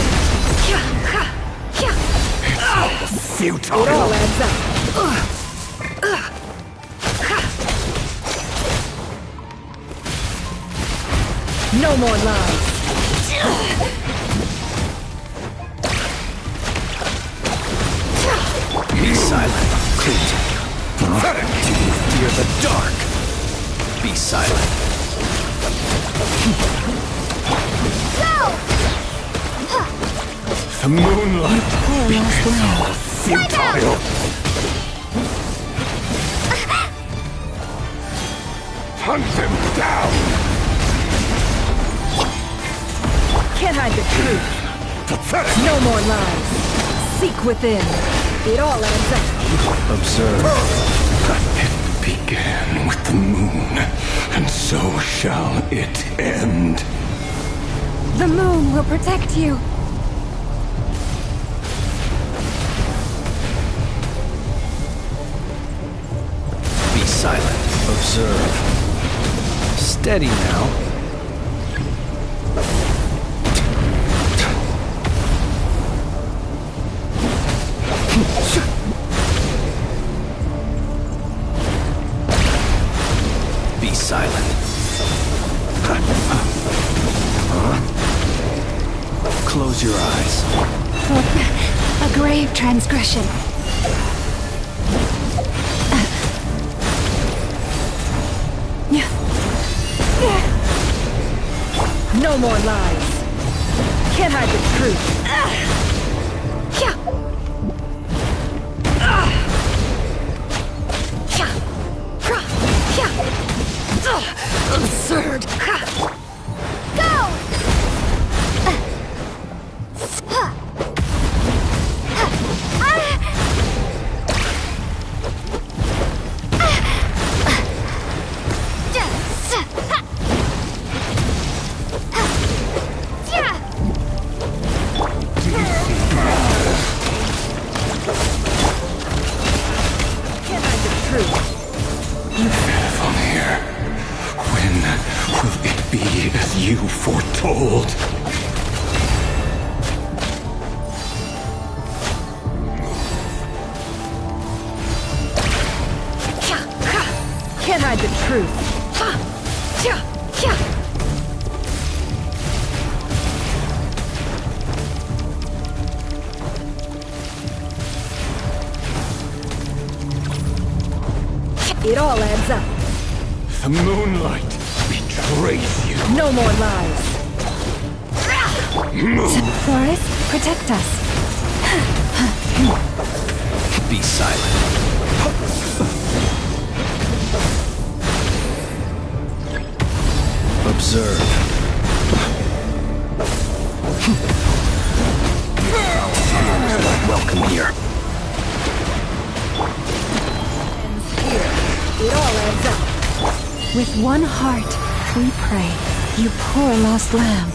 [SPEAKER 3] Futile!
[SPEAKER 7] It all adds up. No more lies.
[SPEAKER 18] Be silent. Clint.
[SPEAKER 3] Pathetic!
[SPEAKER 18] Do you fear the dark? Be silent.
[SPEAKER 5] Go!
[SPEAKER 3] The moonlight! It's all futile! Hunt him down!
[SPEAKER 7] Can't hide the truth.
[SPEAKER 3] Pathetic!
[SPEAKER 7] No more lies. Seek within. It all adds up.
[SPEAKER 18] Observe.
[SPEAKER 3] It began with the moon, and so shall it end.
[SPEAKER 8] The moon will protect you.
[SPEAKER 18] Be silent. Observe. Steady now. Be silent. Close your eyes.
[SPEAKER 8] A grave transgression.
[SPEAKER 7] No more lies. Can't hide the truth. Absurd.
[SPEAKER 5] Go!
[SPEAKER 17] From here, when will it be as you foretold?
[SPEAKER 7] Can't hide the truth. It all adds up.
[SPEAKER 17] The moonlight betrays you.
[SPEAKER 7] No more lies.
[SPEAKER 8] Forest, protect us.
[SPEAKER 18] Be silent. Observe. Welcome here.
[SPEAKER 7] It all adds up.
[SPEAKER 8] With one heart, we pray. You poor lost lamb.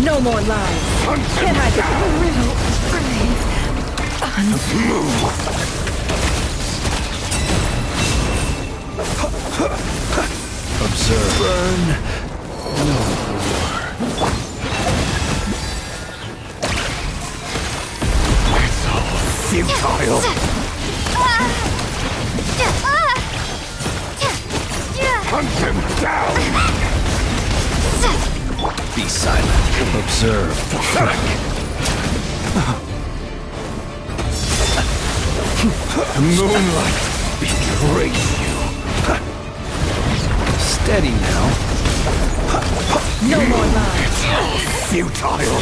[SPEAKER 7] No more lies. Can't hide the riddle.
[SPEAKER 18] Observe. Burn. No more.
[SPEAKER 17] It's all futile. Hunt him down.
[SPEAKER 18] Be silent. Observe.
[SPEAKER 17] The moonlight betrays you.
[SPEAKER 18] Steady now.
[SPEAKER 7] No more lies.
[SPEAKER 17] Futile.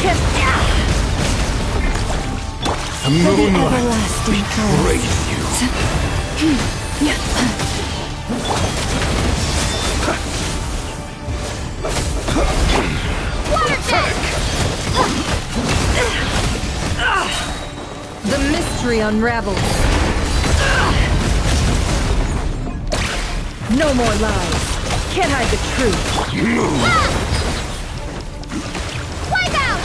[SPEAKER 17] The
[SPEAKER 8] For the
[SPEAKER 17] moonlight
[SPEAKER 8] everlasting
[SPEAKER 17] betrays you.
[SPEAKER 7] The mystery unravels. No more lies. Can't hide the truth.
[SPEAKER 5] Wipe out!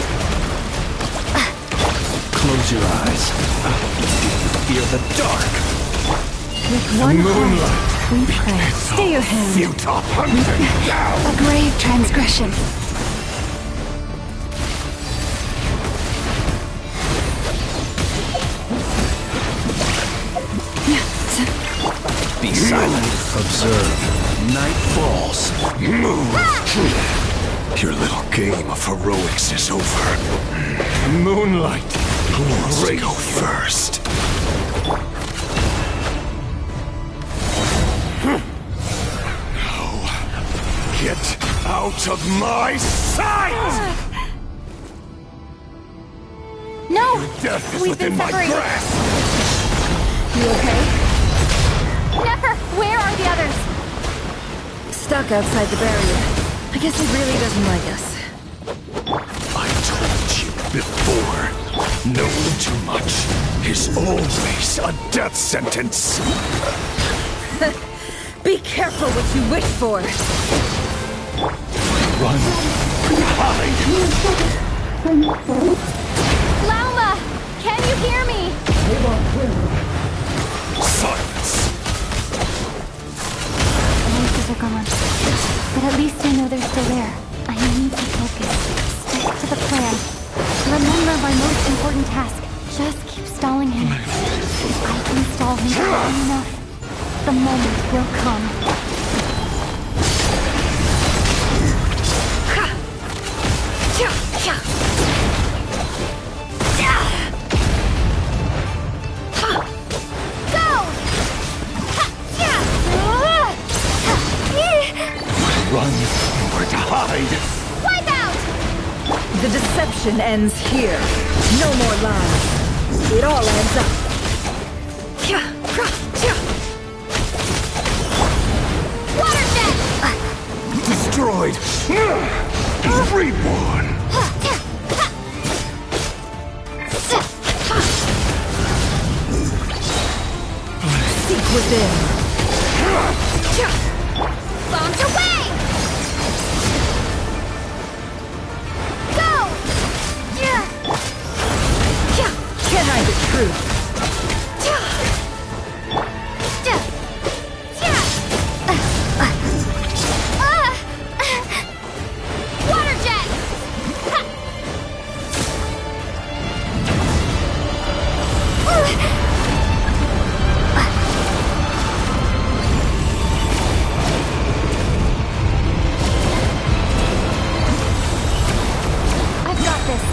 [SPEAKER 18] Close your eyes. Fear the dark.
[SPEAKER 8] With one heart, we pray. Stay your hand.
[SPEAKER 17] Futile. Hunt him down.
[SPEAKER 8] A grave transgression.
[SPEAKER 18] Be silent. Observe. Night falls.
[SPEAKER 17] Move. Your little game of heroics is over. Moonlight. Who wants to go first? No. Get out of my sight!
[SPEAKER 10] No!
[SPEAKER 17] Death is
[SPEAKER 10] We've
[SPEAKER 17] within
[SPEAKER 10] been
[SPEAKER 17] my
[SPEAKER 10] separated.
[SPEAKER 17] grasp!
[SPEAKER 7] You okay?
[SPEAKER 10] Nefer, where are the others?
[SPEAKER 7] Stuck outside the barrier. I guess he really doesn't like us.
[SPEAKER 17] I told you before. Knowing too much is always a death sentence.
[SPEAKER 7] Be careful what you wish for.
[SPEAKER 17] Run. Hide.
[SPEAKER 10] Lauma! Can you hear me?
[SPEAKER 17] Silence.
[SPEAKER 15] The voices are gone. But at least I know they're still there. I need to focus. Stick to the plan. Remember my most important task. Just keep stalling him. If I can stall him long enough, the moment will come.
[SPEAKER 5] Go!
[SPEAKER 3] run, nowhere to hide.
[SPEAKER 10] Wipe out!
[SPEAKER 7] The deception ends here. No more lies. It all adds up.
[SPEAKER 10] Water jet!
[SPEAKER 3] Destroyed. Reborn.
[SPEAKER 7] Seek within.
[SPEAKER 10] Bombs away! Go!
[SPEAKER 7] Can't hide the truth.
[SPEAKER 10] Water jet!
[SPEAKER 5] I've got this.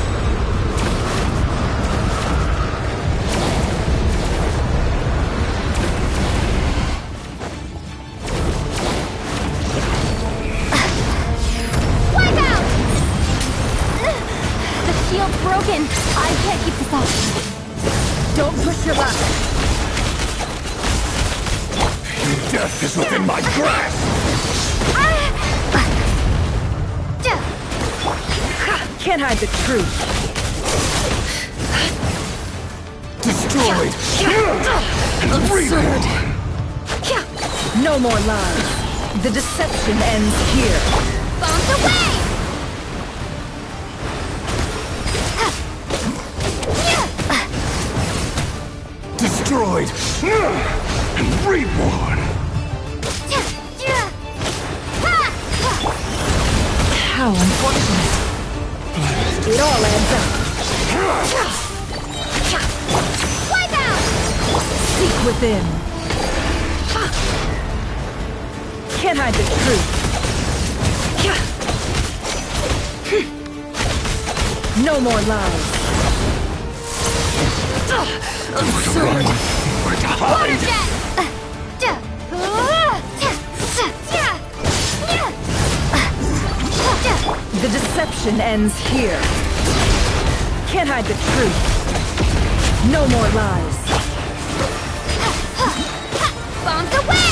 [SPEAKER 10] Wipe out! The shield's broken. I can't keep this up.
[SPEAKER 7] Don't push your luck.
[SPEAKER 3] Death is within my grasp.
[SPEAKER 7] Can't hide the truth.
[SPEAKER 3] Destroyed.
[SPEAKER 7] Absurd. No more lies. The deception ends here.
[SPEAKER 10] Bombs away!
[SPEAKER 3] Destroyed. Reborn.
[SPEAKER 7] How unfortunate. It all adds up.
[SPEAKER 10] Wipe out!
[SPEAKER 7] Seek within. Can't hide the truth. No more lies. Absurd.
[SPEAKER 3] Where to
[SPEAKER 10] Water
[SPEAKER 3] hide?
[SPEAKER 10] jet!
[SPEAKER 7] The deception ends here. Can't hide the truth. No more lies.
[SPEAKER 10] Bombs away!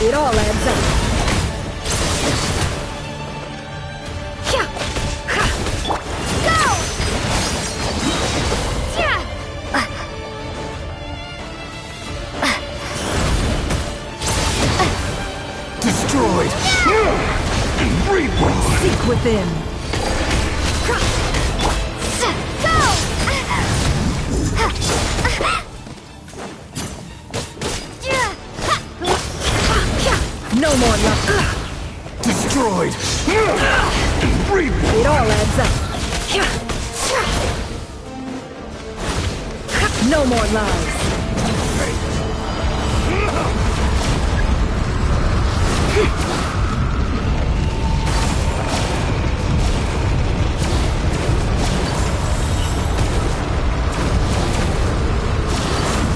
[SPEAKER 7] It all adds up.
[SPEAKER 10] Go!
[SPEAKER 3] Destroyed. Reborn.
[SPEAKER 7] Seek within.
[SPEAKER 10] Go!
[SPEAKER 7] No more luck.
[SPEAKER 3] Destroyed. Reborn.
[SPEAKER 7] It all adds up. No more lies.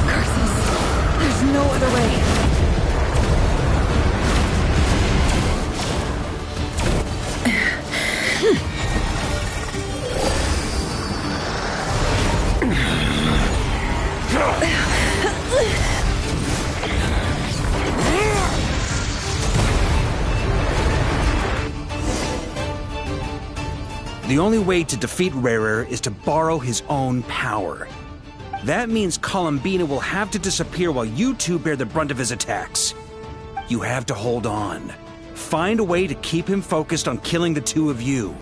[SPEAKER 7] Curses. There's no other way.
[SPEAKER 14] The only way to defeat Rarer is to borrow his own power. That means Columbina will have to disappear while you two bear the brunt of his attacks. You have to hold on. Find a way to keep him focused on killing the two of you.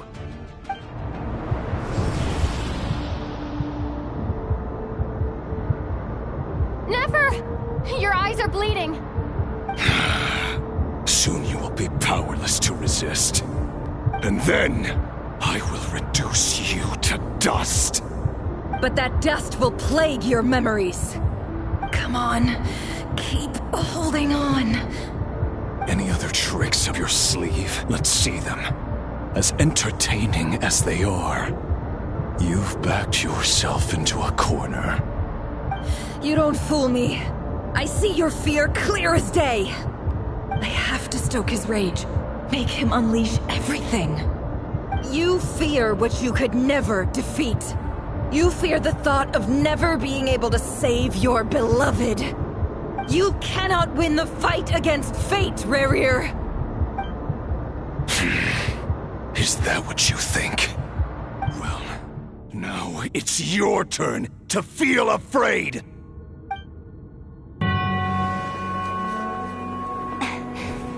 [SPEAKER 10] Never! Your eyes are bleeding.
[SPEAKER 3] Soon you will be powerless to resist. And then, I will reduce you to dust.
[SPEAKER 7] But that dust will plague your memories. Come on, keep holding on.
[SPEAKER 3] Any other tricks up your sleeve? Let's see them. As entertaining as they are, you've backed yourself into a corner.
[SPEAKER 7] You don't fool me. I see your fear clear as day. I have to stoke his rage. Make him unleash everything. You fear what you could never defeat. You fear the thought of never being able to save your beloved. You cannot win the fight against fate, Rerir.
[SPEAKER 1] Is that what you think? Well, now it's your turn to feel afraid!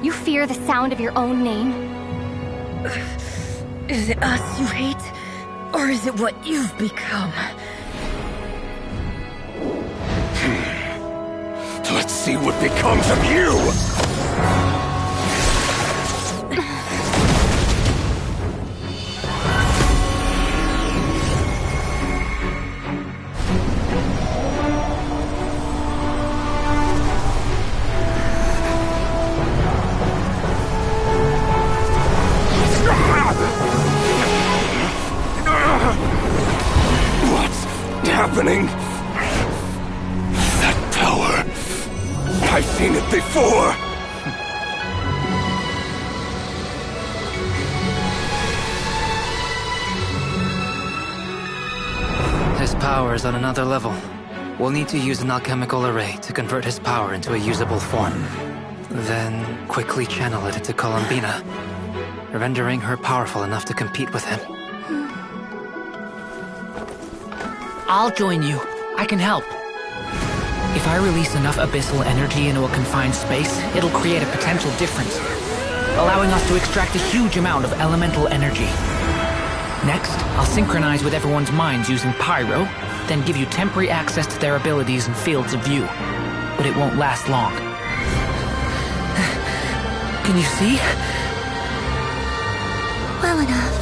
[SPEAKER 10] You fear the sound of your own name?
[SPEAKER 7] Is it us you hate? Or is it what you've become?
[SPEAKER 1] Let's see what becomes of you! Happening? That power. I've seen it before.
[SPEAKER 20] His power is on another level. We'll need to use an alchemical array to convert his power into a usable form. Then quickly channel it into Columbina, rendering her powerful enough to compete with him.
[SPEAKER 12] I'll join you. I can help. If I release enough abyssal energy into a confined space, it'll create a potential difference, allowing us to extract a huge amount of elemental energy. Next, I'll synchronize with everyone's minds using Pyro, then give you temporary access to their abilities and fields of view. But it won't last long. Can you see?
[SPEAKER 15] Well enough.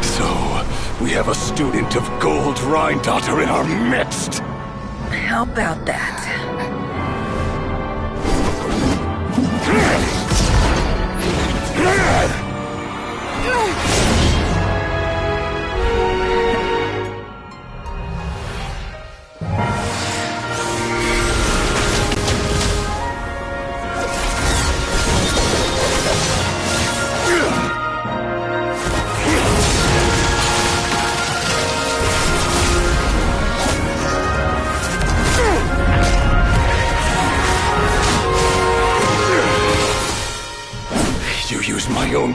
[SPEAKER 1] So, we have a student of Gold Rhine-Daughter in our midst!
[SPEAKER 7] How about that?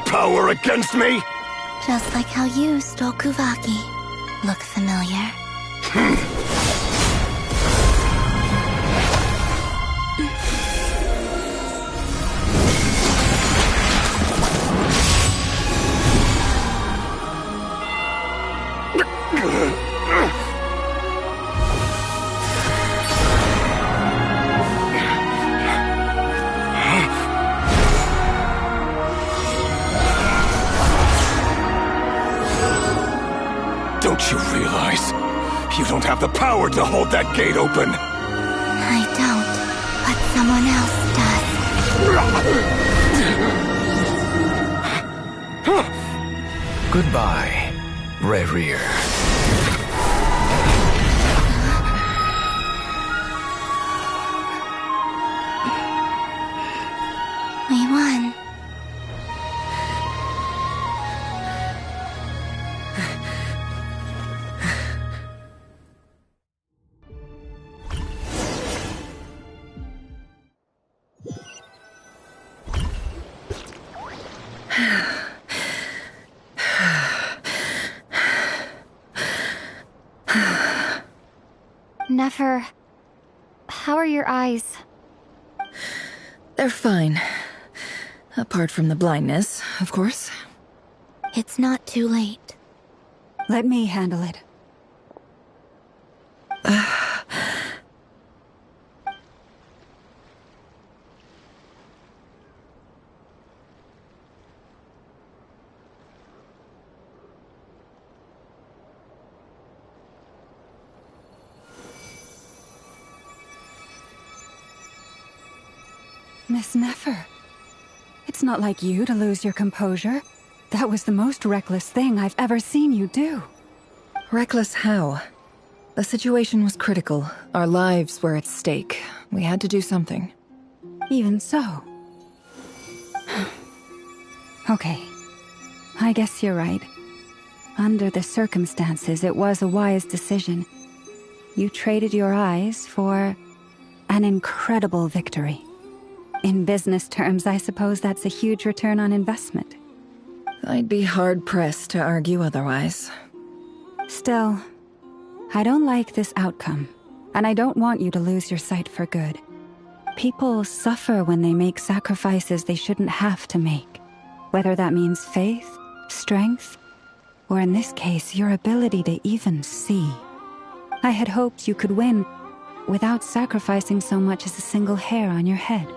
[SPEAKER 1] Power against me?
[SPEAKER 15] Just like how you stole Kuvaki. Look familiar?
[SPEAKER 1] Don't you realize? You don't have the power to hold that gate open!
[SPEAKER 15] I don't, but someone else does.
[SPEAKER 9] Goodbye, Rerir.
[SPEAKER 15] We won.
[SPEAKER 10] Nefer, how are your eyes?
[SPEAKER 7] They're fine. Apart from the blindness, of course.
[SPEAKER 15] It's not too late.
[SPEAKER 8] Let me handle it. Miss Nefer, it's not like you to lose your composure. That was the most reckless thing I've ever seen you do.
[SPEAKER 7] Reckless how? The situation was critical. Our lives were at stake. We had to do something.
[SPEAKER 8] Even so. Okay. I guess you're right. Under the circumstances, it was a wise decision. You traded your eyes for an incredible victory. In business terms, I suppose that's a huge return on investment.
[SPEAKER 7] I'd be hard-pressed to argue otherwise.
[SPEAKER 8] Still, I don't like this outcome, and I don't want you to lose your sight for good. People suffer when they make sacrifices they shouldn't have to make, whether that means faith, strength, or in this case, your ability to even see. I had hoped you could win without sacrificing so much as a single hair on your head.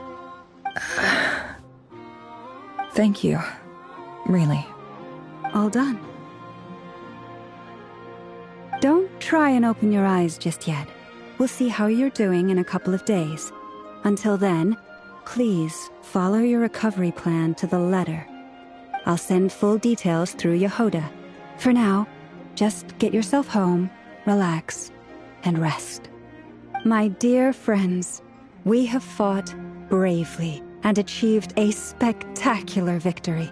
[SPEAKER 7] Thank you. Really.
[SPEAKER 8] All done. Don't try and open your eyes just yet. We'll see how you're doing in a couple of days. Until then, please follow your recovery plan to the letter. I'll send full details through Yehoda. For now, just get yourself home, relax, and rest. My dear friends, we have fought bravely and achieved a spectacular victory.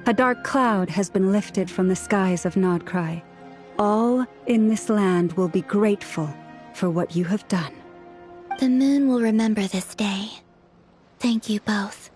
[SPEAKER 8] A dark cloud has been lifted from the skies of Nodcry. All in this land will be grateful for what you have done.
[SPEAKER 15] The moon will remember this day. Thank you both.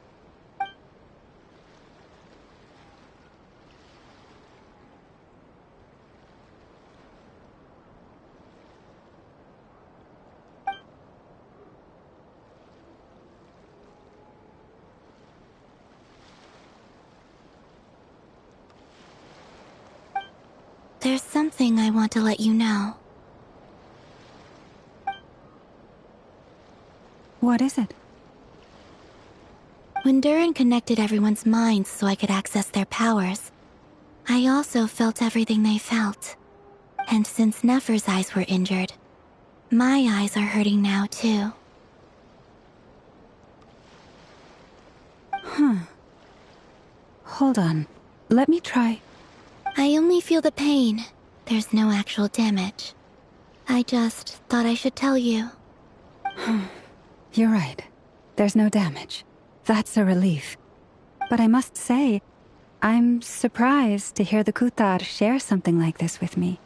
[SPEAKER 15] There's something I want to let you know.
[SPEAKER 8] What is it?
[SPEAKER 15] When Durin connected everyone's minds so I could access their powers, I also felt everything they felt. And since Nefer's eyes were injured, my eyes are hurting now too.
[SPEAKER 8] Hold on. Let me try.
[SPEAKER 15] I only feel the pain. There's no actual damage. I just thought I should tell you.
[SPEAKER 8] You're right. There's no damage. That's a relief. But I must say, I'm surprised to hear the Kuthar share something like this with me.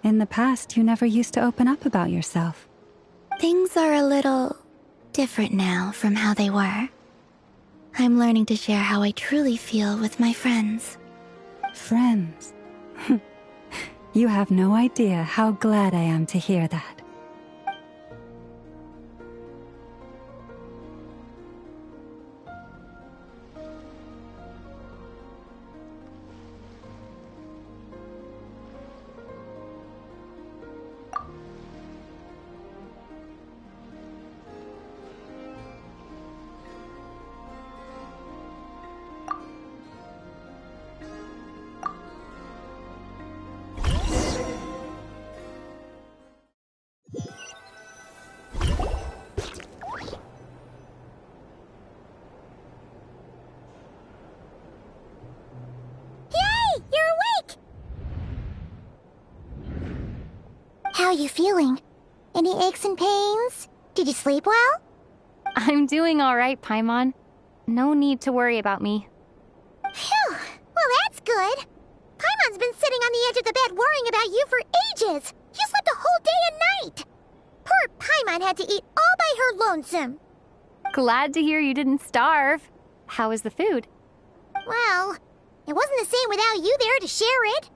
[SPEAKER 8] In the past, you never used to open up about yourself.
[SPEAKER 15] Things are a little different now from how they were. I'm learning to share how I truly feel with my friends.
[SPEAKER 8] Friends? You have no idea how glad I am to hear that.
[SPEAKER 5] How are you feeling? Any aches and pains? Did you sleep well?
[SPEAKER 10] I'm doing all right, Paimon. No need to worry about me.
[SPEAKER 5] Phew! Well, that's good. Paimon's been sitting on the edge of the bed worrying about you for ages. You slept a whole day and night. Poor Paimon had to eat all by her lonesome.
[SPEAKER 10] Glad to hear you didn't starve. How was the food?
[SPEAKER 5] Well, it wasn't the same without you there to share it.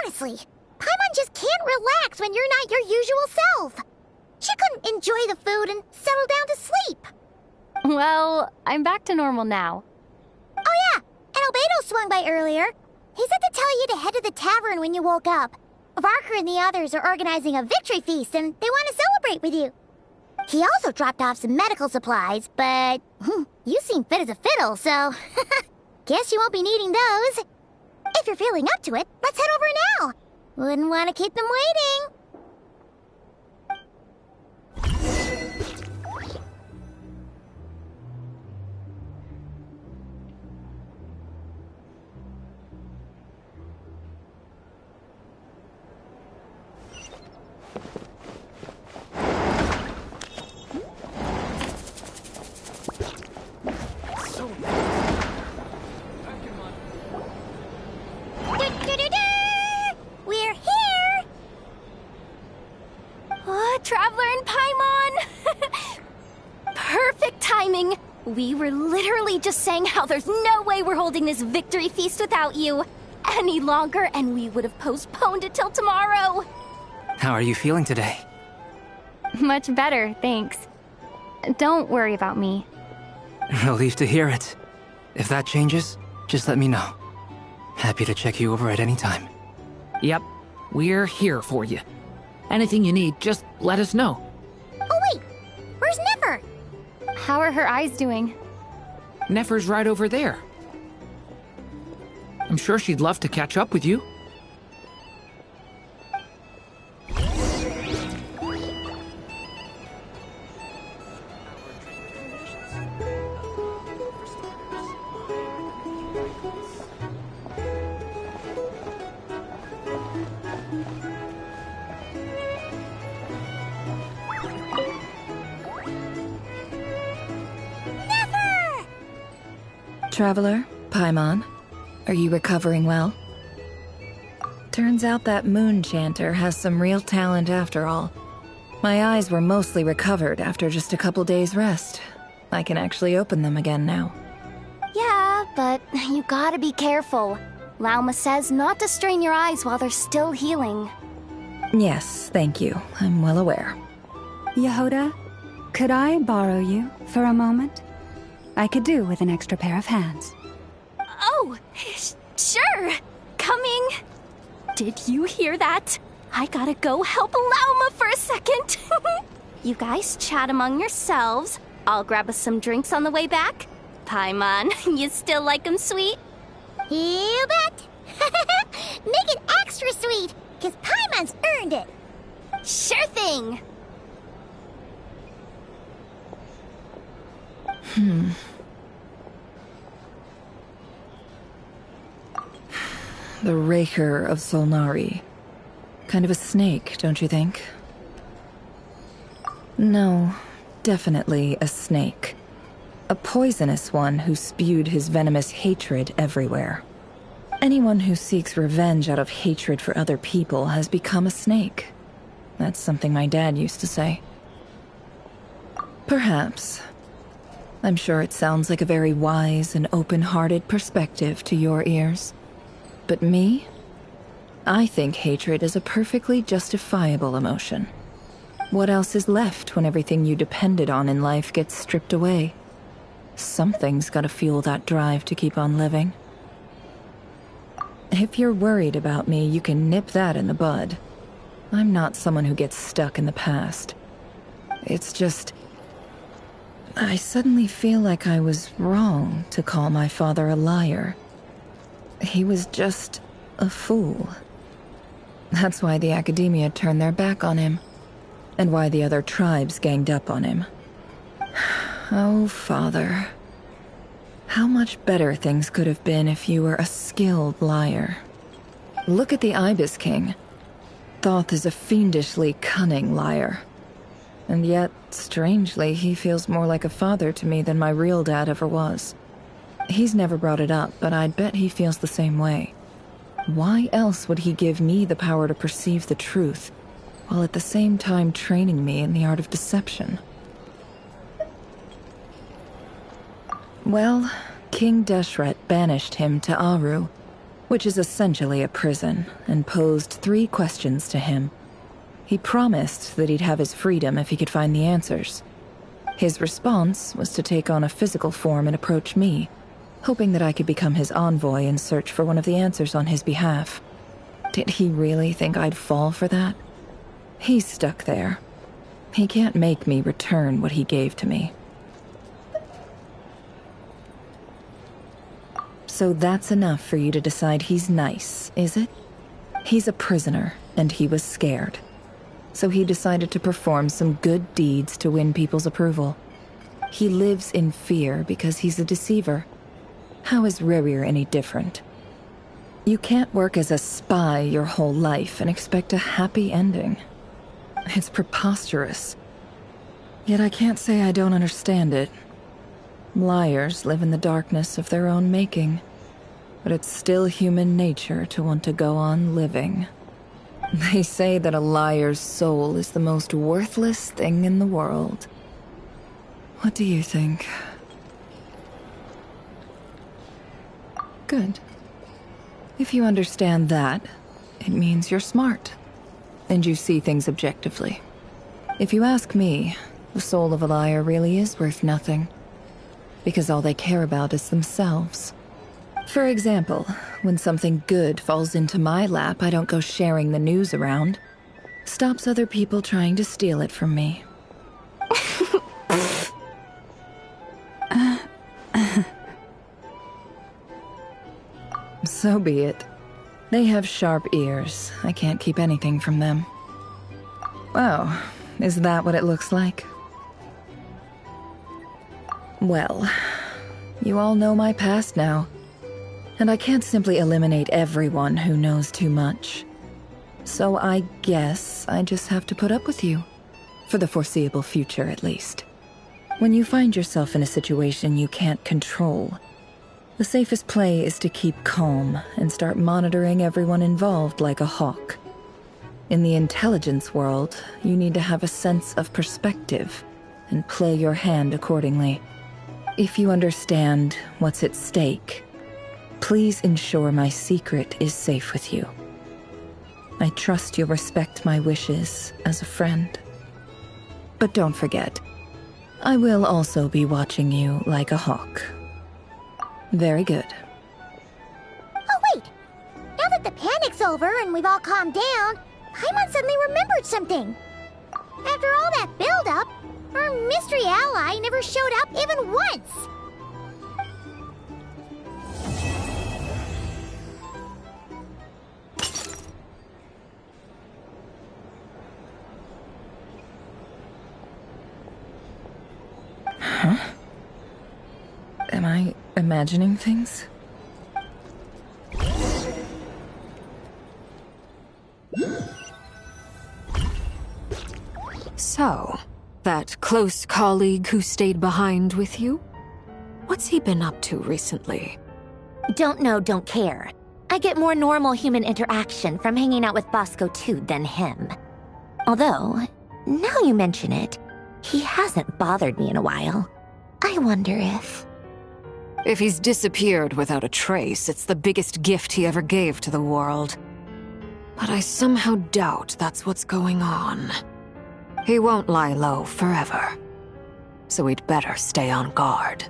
[SPEAKER 5] Honestly, Paimon just can't relax when you're not your usual self. She couldn't enjoy the food and settle down to sleep.
[SPEAKER 10] Well, I'm back to normal now.
[SPEAKER 5] Oh yeah, and Albedo swung by earlier. He said to tell you to head to the tavern when you woke up. Varker and the others are organizing a victory feast and they want to celebrate with you. He also dropped off some medical supplies, but you seem fit as a fiddle, so guess you won't be needing those. If you're feeling up to it, let's head over now. Wouldn't want to keep them waiting.
[SPEAKER 10] We were literally just saying how there's no way we're holding this victory feast without you any longer, and we would have postponed it till tomorrow.
[SPEAKER 20] How are you feeling today?
[SPEAKER 16] Much better, thanks. Don't worry about me.
[SPEAKER 20] Relieved to hear it. If that changes, just let me know. Happy to check you over at any time.
[SPEAKER 12] Yep, we're here for you. Anything you need, just let us know.
[SPEAKER 5] Oh wait, where's Nefer?
[SPEAKER 16] How are her eyes doing?
[SPEAKER 12] Nefer's right over there. I'm sure she'd love to catch up with you.
[SPEAKER 7] Traveler, Paimon, are you recovering well? Turns out that moon chanter has some real talent after all. My eyes were mostly recovered after just a couple days' rest. I can actually open them again now.
[SPEAKER 10] Yeah, but you gotta be careful. Lauma says not to strain your eyes while they're still healing.
[SPEAKER 7] Yes, thank you. I'm well aware.
[SPEAKER 8] Yehoda, could I borrow you for a moment? I could do with an extra pair of hands.
[SPEAKER 10] Oh, sure. Coming. Did you hear that? I gotta go help Lauma for a second. You guys chat among yourselves. I'll grab us some drinks on the way back. Paimon, you still like 'em sweet?
[SPEAKER 5] You bet. Make it extra sweet, because Paimon's earned it.
[SPEAKER 10] Sure thing.
[SPEAKER 7] The Raker of Solnari. Kind of a snake, don't you think? No, definitely a snake. A poisonous one who spewed his venomous hatred everywhere. Anyone who seeks revenge out of hatred for other people has become a snake. That's something my dad used to say. Perhaps. I'm sure it sounds like a very wise and open-hearted perspective to your ears. But me? I think hatred is a perfectly justifiable emotion. What else is left when everything you depended on in life gets stripped away? Something's gotta fuel that drive to keep on living. If you're worried about me, you can nip that in the bud. I'm not someone who gets stuck in the past. It's just... I suddenly feel like I was wrong to call my father a liar. He was just a fool. That's why the Academia turned their back on him, and why the other tribes ganged up on him. Oh, Father. How much better things could have been if you were a skilled liar. Look at the Ibis King. Thoth is a fiendishly cunning liar. And yet, strangely, he feels more like a father to me than my real dad ever was. He's never brought it up, but I'd bet he feels the same way. Why else would he give me the power to perceive the truth, while at the same time training me in the art of deception? Well, King Deshret banished him to Aru, which is essentially a prison, and posed 3 questions to him. He promised that he'd have his freedom if he could find the answers. His response was to take on a physical form and approach me, hoping that I could become his envoy and search for one of the answers on his behalf. Did he really think I'd fall for that? He's stuck there. He can't make me return what he gave to me. So that's enough for you to decide he's nice, is it? He's a prisoner, and he was scared. So he decided to perform some good deeds to win people's approval. He lives in fear because he's a deceiver. How is Rerir any different? You can't work as a spy your whole life and expect a happy ending. It's preposterous. Yet I can't say I don't understand it. Liars live in the darkness of their own making, but it's still human nature to want to go on living. They say that a liar's soul is the most worthless thing in the world. What do you think? Good. If you understand that, it means you're smart, and you see things objectively. If you ask me, the soul of a liar really is worth nothing, because all they care about is themselves. For example, when something good falls into my lap, I don't go sharing the news around. Stops other people trying to steal it from me. So be it. They have sharp ears. I can't keep anything from them. Oh, is that what it looks like? Well, you all know my past now, and I can't simply eliminate everyone who knows too much. So I guess I just have to put up with you. For the foreseeable future, at least. When you find yourself in a situation you can't control, the safest play is to keep calm and start monitoring everyone involved like a hawk. In the intelligence world, you need to have a sense of perspective and play your hand accordingly. If you understand what's at stake, please ensure my secret is safe with you. I trust you'll respect my wishes as a friend. But don't forget, I will also be watching you like a hawk. Very good.
[SPEAKER 5] Oh, wait! Now that the panic's over and we've all calmed down, Paimon suddenly remembered something. After all that build-up, our mystery ally never showed up even once.
[SPEAKER 7] Huh? Am I imagining things?
[SPEAKER 19] So, that close colleague who stayed behind with you? What's he been up to recently?
[SPEAKER 5] Don't know, don't care. I get more normal human interaction from hanging out with Bosco 2 than him. Although, now you mention it, he hasn't bothered me in a while. I wonder if...
[SPEAKER 19] If he's disappeared without a trace, it's the biggest gift he ever gave to the world. But I somehow doubt that's what's going on. He won't lie low forever. So we'd better stay on guard.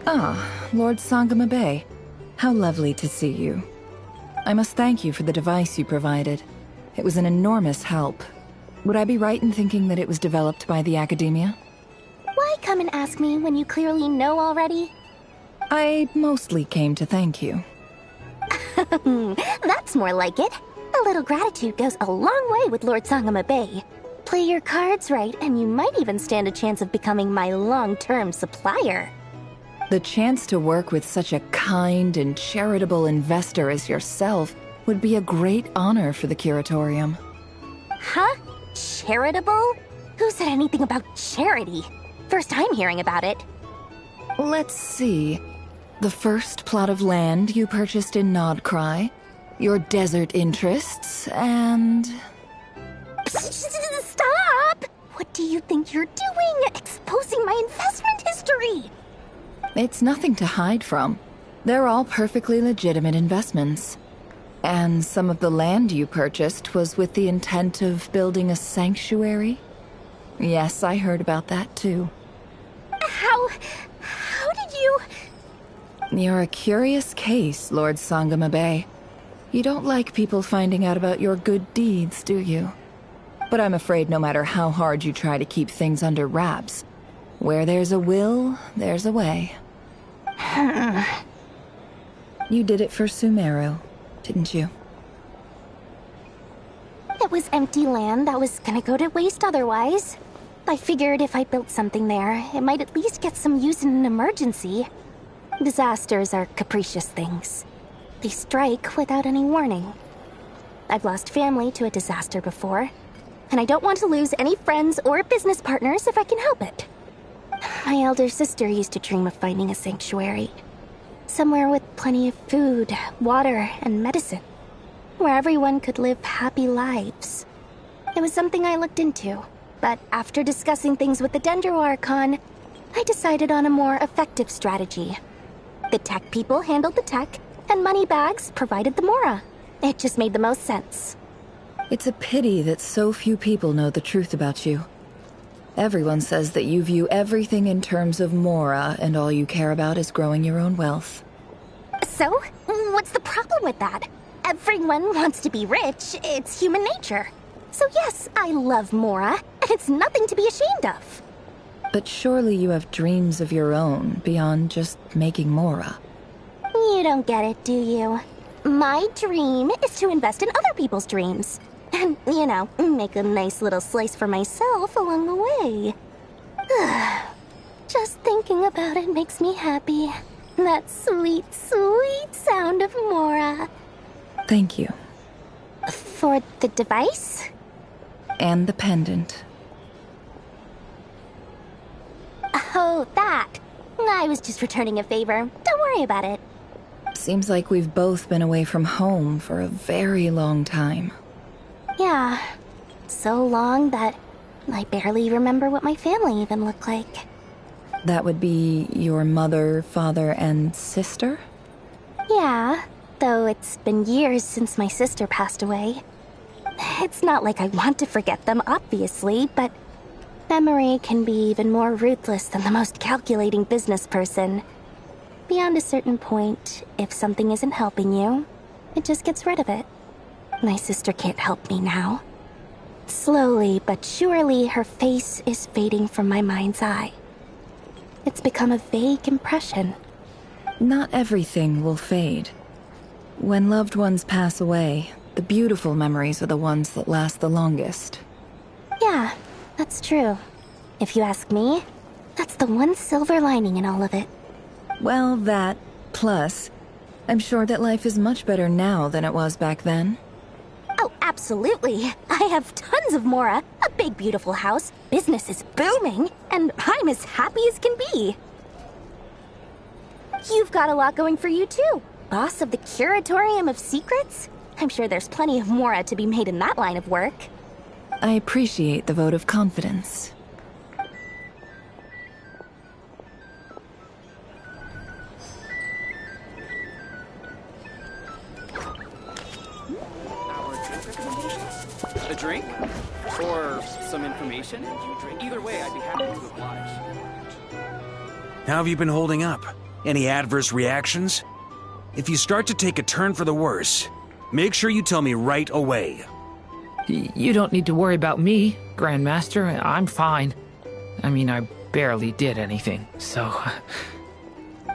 [SPEAKER 7] Ah, Lord Sangama Bay. How lovely to see you. I must thank you for the device you provided. It was an enormous help. Would I be right in thinking that it was developed by the Academia?
[SPEAKER 10] Why come and ask me when you clearly know already?
[SPEAKER 7] I mostly came to thank you.
[SPEAKER 10] That's more like it. A little gratitude goes a long way with Lord Sangama Bay. Play your cards right, and you might even stand a chance of becoming my long-term supplier.
[SPEAKER 7] The chance to work with such a kind and charitable investor as yourself would be a great honor for the Curatorium.
[SPEAKER 10] Huh? Charitable? Who said anything about charity? First time hearing about it.
[SPEAKER 7] Let's see. The first plot of land you purchased in Nodcry, your desert interests, and...
[SPEAKER 10] Stop! What do you think you're doing? Exposing my investment history!
[SPEAKER 7] It's nothing to hide from. They're all perfectly legitimate investments. And some of the land you purchased was with the intent of building a sanctuary? Yes, I heard about that too.
[SPEAKER 10] How did you...
[SPEAKER 7] You're a curious case, Lord Sangama Bay. You don't like people finding out about your good deeds, do you? But I'm afraid no matter how hard you try to keep things under wraps, where there's a will, there's a way. You did it for Sumeru, didn't you?
[SPEAKER 10] It was empty land that was gonna go to waste otherwise. I figured if I built something there, it might at least get some use in an emergency. Disasters are capricious things. They strike without any warning. I've lost family to a disaster before, and I don't want to lose any friends or business partners if I can help it. My elder sister used to dream of finding a sanctuary. Somewhere with plenty of food, water, and medicine. Where everyone could live happy lives. It was something I looked into, but after discussing things with the Dendro Archon, I decided on a more effective strategy. The tech people handled the tech, and Moneybags provided the Mora. It just made the most sense.
[SPEAKER 7] It's a pity that so few people know the truth about you. Everyone says that you view everything in terms of Mora, and all you care about is growing your own wealth.
[SPEAKER 10] So, what's the problem with that? Everyone wants to be rich. It's human nature. So yes, I love Mora, and it's nothing to be ashamed of.
[SPEAKER 7] But surely you have dreams of your own beyond just making Mora.
[SPEAKER 10] You don't get it, do you? My dream is to invest in other people's dreams. And, you know, make a nice little slice for myself along the way. Just thinking about it makes me happy. That sweet, sweet sound of Mora.
[SPEAKER 7] Thank you.
[SPEAKER 10] For the device?
[SPEAKER 7] And the pendant.
[SPEAKER 10] Oh, that. I was just returning a favor. Don't worry about it.
[SPEAKER 7] Seems like we've both been away from home for a very long time.
[SPEAKER 10] Yeah. So long that I barely remember what my family even looked like.
[SPEAKER 7] That would be your mother, father, and sister?
[SPEAKER 10] Yeah, though it's been years since my sister passed away. It's not like I want to forget them, obviously, but memory can be even more ruthless than the most calculating business person. Beyond a certain point, if something isn't helping you, it just gets rid of it. My sister can't help me now. Slowly but surely, her face is fading from my mind's eye. It's become a vague impression.
[SPEAKER 7] Not everything will fade. When loved ones pass away, the beautiful memories are the ones that last the longest.
[SPEAKER 10] Yeah, that's true. If you ask me, that's the one silver lining in all of it.
[SPEAKER 7] Well, that, plus, I'm sure that life is much better now than it was back then.
[SPEAKER 10] Oh, absolutely. I have tons of Mora, a big beautiful house, business is booming, and I'm as happy as can be. You've got a lot going for you too. Boss of the Curatorium of Secrets? I'm sure there's plenty of Mora to be made in that line of work.
[SPEAKER 7] I appreciate the vote of confidence.
[SPEAKER 2] A drink? Or some information? Either way, I'd be happy to oblige.
[SPEAKER 14] How have you been holding up? Any adverse reactions? If you start to take a turn for the worse, make sure you tell me right away.
[SPEAKER 12] You don't need to worry about me, Grandmaster. I'm fine. I mean, I barely did anything, so...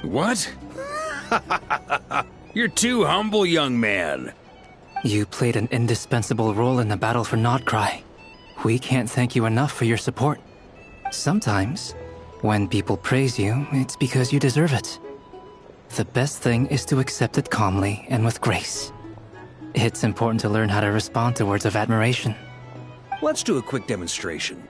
[SPEAKER 14] What? You're too humble, young man.
[SPEAKER 20] You played an indispensable role in the battle for Nodcry. We can't thank you enough for your support. Sometimes, when people praise you, it's because you deserve it. The best thing is to accept it calmly and with grace. It's important to learn how to respond to words of admiration.
[SPEAKER 14] Let's do a quick demonstration.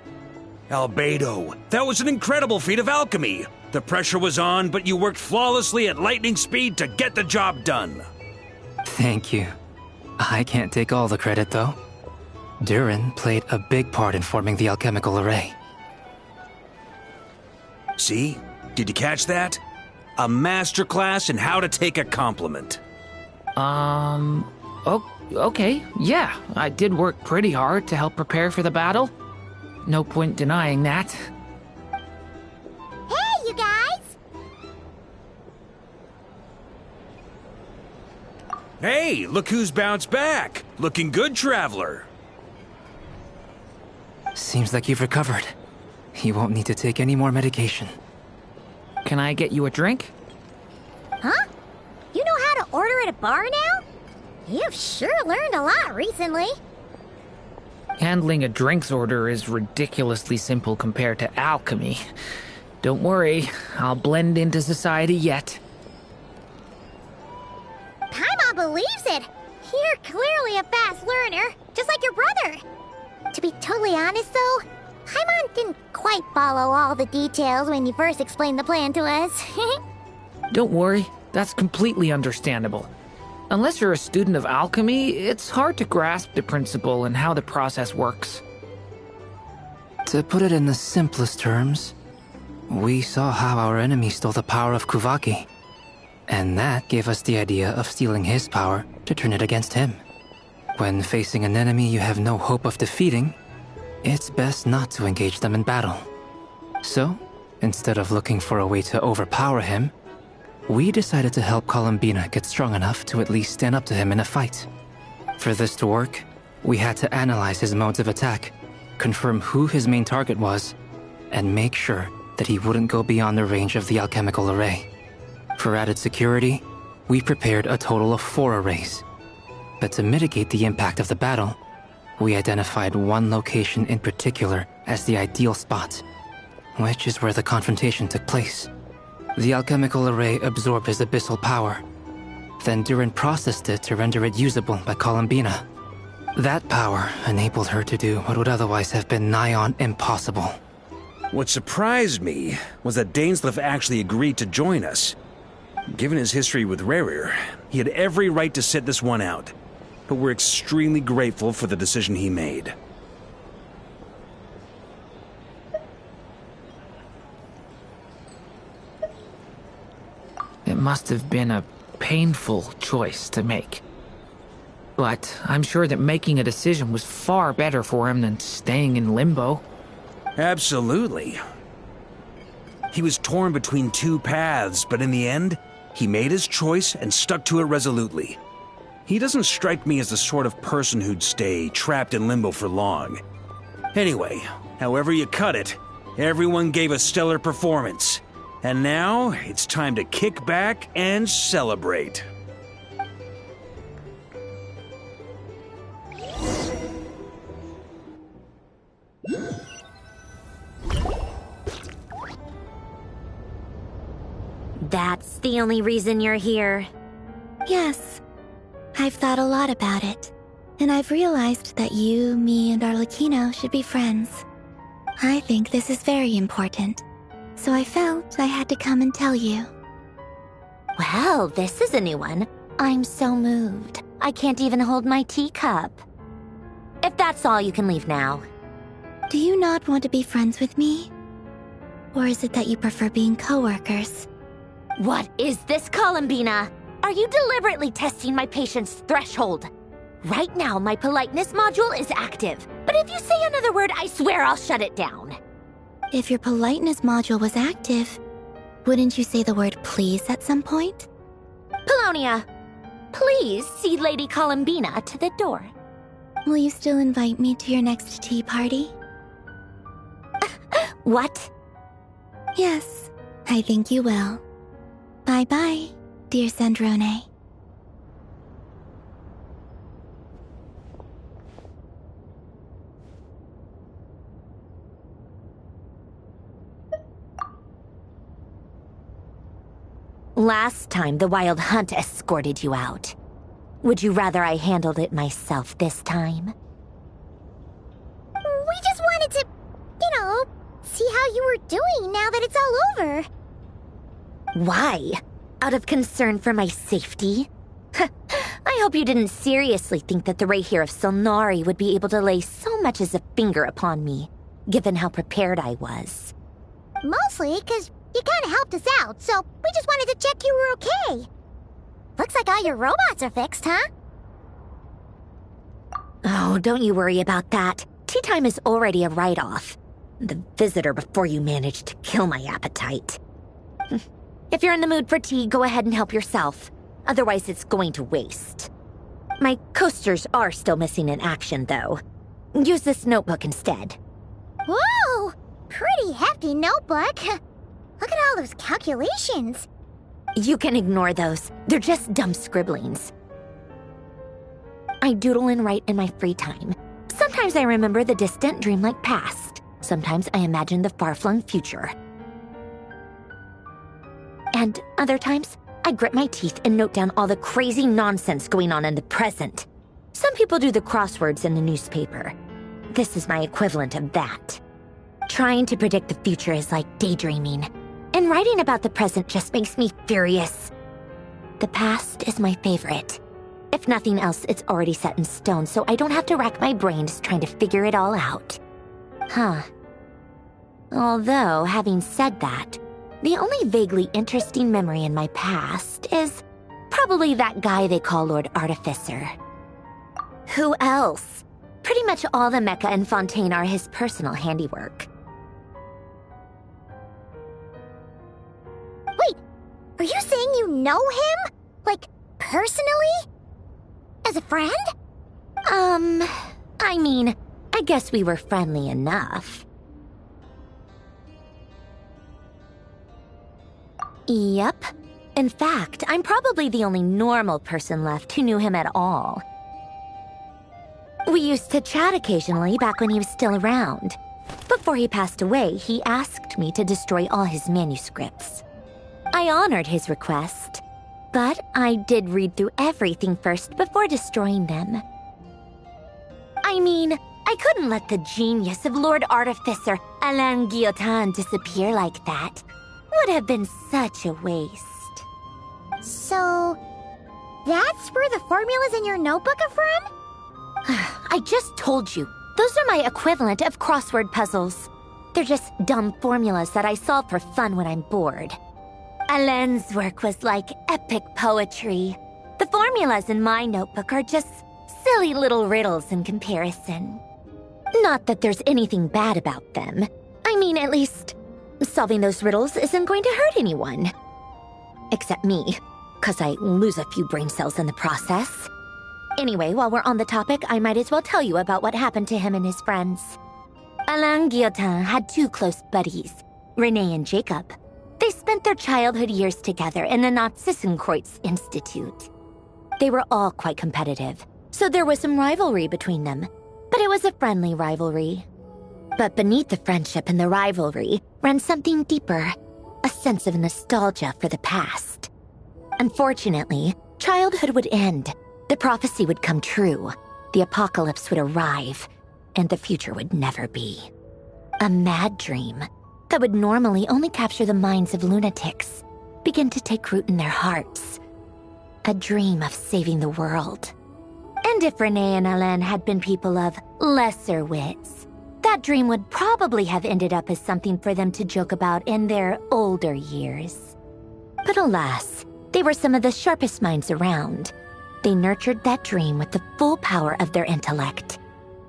[SPEAKER 14] Albedo, that was an incredible feat of alchemy. The pressure was on, but you worked flawlessly at lightning speed to get the job done.
[SPEAKER 20] Thank you. I can't take all the credit, though. Durin played a big part in forming the alchemical array.
[SPEAKER 14] See? Did you catch that? A masterclass in how to take a compliment.
[SPEAKER 12] Okay, yeah. I did work pretty hard to help prepare for the battle. No point denying that.
[SPEAKER 5] Hey, you guys!
[SPEAKER 14] Hey, look who's bounced back. Looking good, traveler.
[SPEAKER 20] Seems like you've recovered. You won't need to take any more medication.
[SPEAKER 12] Can I get you a drink?
[SPEAKER 5] Huh? You know how to order at a bar now? You've sure learned a lot recently.
[SPEAKER 12] Handling a drinks order is ridiculously simple compared to alchemy. Don't worry, I'll blend into society yet.
[SPEAKER 5] Paimon foreigner, just like your brother. To be totally honest, though, Paimon didn't quite follow all the details when you first explained the plan to us.
[SPEAKER 12] Don't worry, that's completely understandable. Unless you're a student of alchemy, it's hard to grasp the principle and how the process works.
[SPEAKER 20] To put it in the simplest terms, we saw how our enemy stole the power of Kuvaki. And that gave us the idea of stealing his power to turn it against him. When facing an enemy you have no hope of defeating, it's best not to engage them in battle. So, instead of looking for a way to overpower him, we decided to help Columbina get strong enough to at least stand up to him in a fight. For this to work, we had to analyze his modes of attack, confirm who his main target was, and make sure that he wouldn't go beyond the range of the alchemical array. For added security, we prepared a total of 4 arrays. But to mitigate the impact of the battle, we identified one location in particular as the ideal spot, which is where the confrontation took place. The alchemical array absorbed his abyssal power, then Durin processed it to render it usable by Columbina. That power enabled her to do what would otherwise have been nigh on impossible.
[SPEAKER 14] What surprised me was that Dainsleif actually agreed to join us. Given his history with Rerir, he had every right to sit this one out, but we're extremely grateful for the decision he made.
[SPEAKER 12] It must have been a painful choice to make. But I'm sure that making a decision was far better for him than staying in limbo.
[SPEAKER 14] Absolutely. He was torn between 2 paths, but in the end, he made his choice and stuck to it resolutely. He doesn't strike me as the sort of person who'd stay trapped in limbo for long. Anyway, however you cut it, everyone gave a stellar performance. And now, it's time to kick back and celebrate.
[SPEAKER 5] That's the only reason you're here.
[SPEAKER 15] Yes. I've thought a lot about it, and I've realized that you, me, and Arlecchino should be friends. I think this is very important, so I felt I had to come and tell you.
[SPEAKER 5] Well, this is a new one. I'm so moved. I can't even hold my teacup. If that's all, you can leave now.
[SPEAKER 15] Do you not want to be friends with me? Or is it that you prefer being co-workers?
[SPEAKER 5] What is this, Columbina? Are you deliberately testing my patience threshold? Right now, my politeness module is active, but if you say another word, I swear I'll shut it down.
[SPEAKER 15] If your politeness module was active, wouldn't you say the word please at some point?
[SPEAKER 5] Polonia, please see Lady Columbina to the door.
[SPEAKER 15] Will you still invite me to your next tea party?
[SPEAKER 5] What?
[SPEAKER 15] Yes, I think you will. Bye-bye, dear Sandrone.
[SPEAKER 5] Last time, the Wild Hunt escorted you out. Would you rather I handled it myself this time? We just wanted to, see how you were doing now that it's all over. Why? Out of concern for my safety? I hope you didn't seriously think that the Rayhir of Silnari would be able to lay so much as a finger upon me, given how prepared I was. Mostly because you kind of helped us out, so we just wanted to check you were okay. Looks like all your robots are fixed, huh? Oh, don't you worry about that. Tea time is already a write-off. The visitor before you managed to kill my appetite. If you're in the mood for tea, go ahead and help yourself. Otherwise, it's going to waste. My coasters are still missing in action, though. Use this notebook instead. Whoa! Pretty hefty notebook. Look at all those calculations. You can ignore those. They're just dumb scribblings. I doodle and write in my free time. Sometimes I remember the distant, dreamlike past. Sometimes I imagine the far-flung future. And other times, I grit my teeth and note down all the crazy nonsense going on in the present.
[SPEAKER 21] Some people do the crosswords in the newspaper. This is my equivalent of that. Trying to predict the future is like daydreaming, and writing about the present just makes me furious. The past is my favorite. If nothing else, it's already set in stone, so I don't have to rack my brains trying to figure it all out. Huh. Although, having said that, the only vaguely interesting memory in my past is probably that guy they call Lord Artificer. Who else? Pretty much all the mecha and Fontaine are his personal handiwork.
[SPEAKER 5] Wait, are you saying you know him? Like, personally? As a friend?
[SPEAKER 21] I mean, I guess we were friendly enough. Yep. In fact, I'm probably the only normal person left who knew him at all. We used to chat occasionally back when he was still around. Before he passed away, he asked me to destroy all his manuscripts. I honored his request, but I did read through everything first before destroying them. I mean, I couldn't let the genius of Lord Artificer Alain Guillotin disappear like that. Would have been such a waste.
[SPEAKER 5] So, that's where the formulas in your notebook are from?
[SPEAKER 21] I just told you. Those are my equivalent of crossword puzzles. They're just dumb formulas that I solve for fun when I'm bored. Alain's work was like epic poetry. The formulas in my notebook are just silly little riddles in comparison. Not that there's anything bad about them. I mean, at least, solving those riddles isn't going to hurt anyone. Except me, 'cause I lose a few brain cells in the process. Anyway, while we're on the topic, I might as well tell you about what happened to him and his friends. Alain Guillotin had two close buddies, René and Jacob. They spent their childhood years together in the Narzissenkreuz Institute. They were all quite competitive, so there was some rivalry between them, but it was a friendly rivalry. But beneath the friendship and the rivalry ran something deeper, a sense of nostalgia for the past. Unfortunately, childhood would end. The prophecy would come true, the apocalypse would arrive, and the future would never be. A mad dream that would normally only capture the minds of lunatics began to take root in their hearts. A dream of saving the world. And if René and Alain had been people of lesser wits, that dream would probably have ended up as something for them to joke about in their older years. But alas, they were some of the sharpest minds around. They nurtured that dream with the full power of their intellect,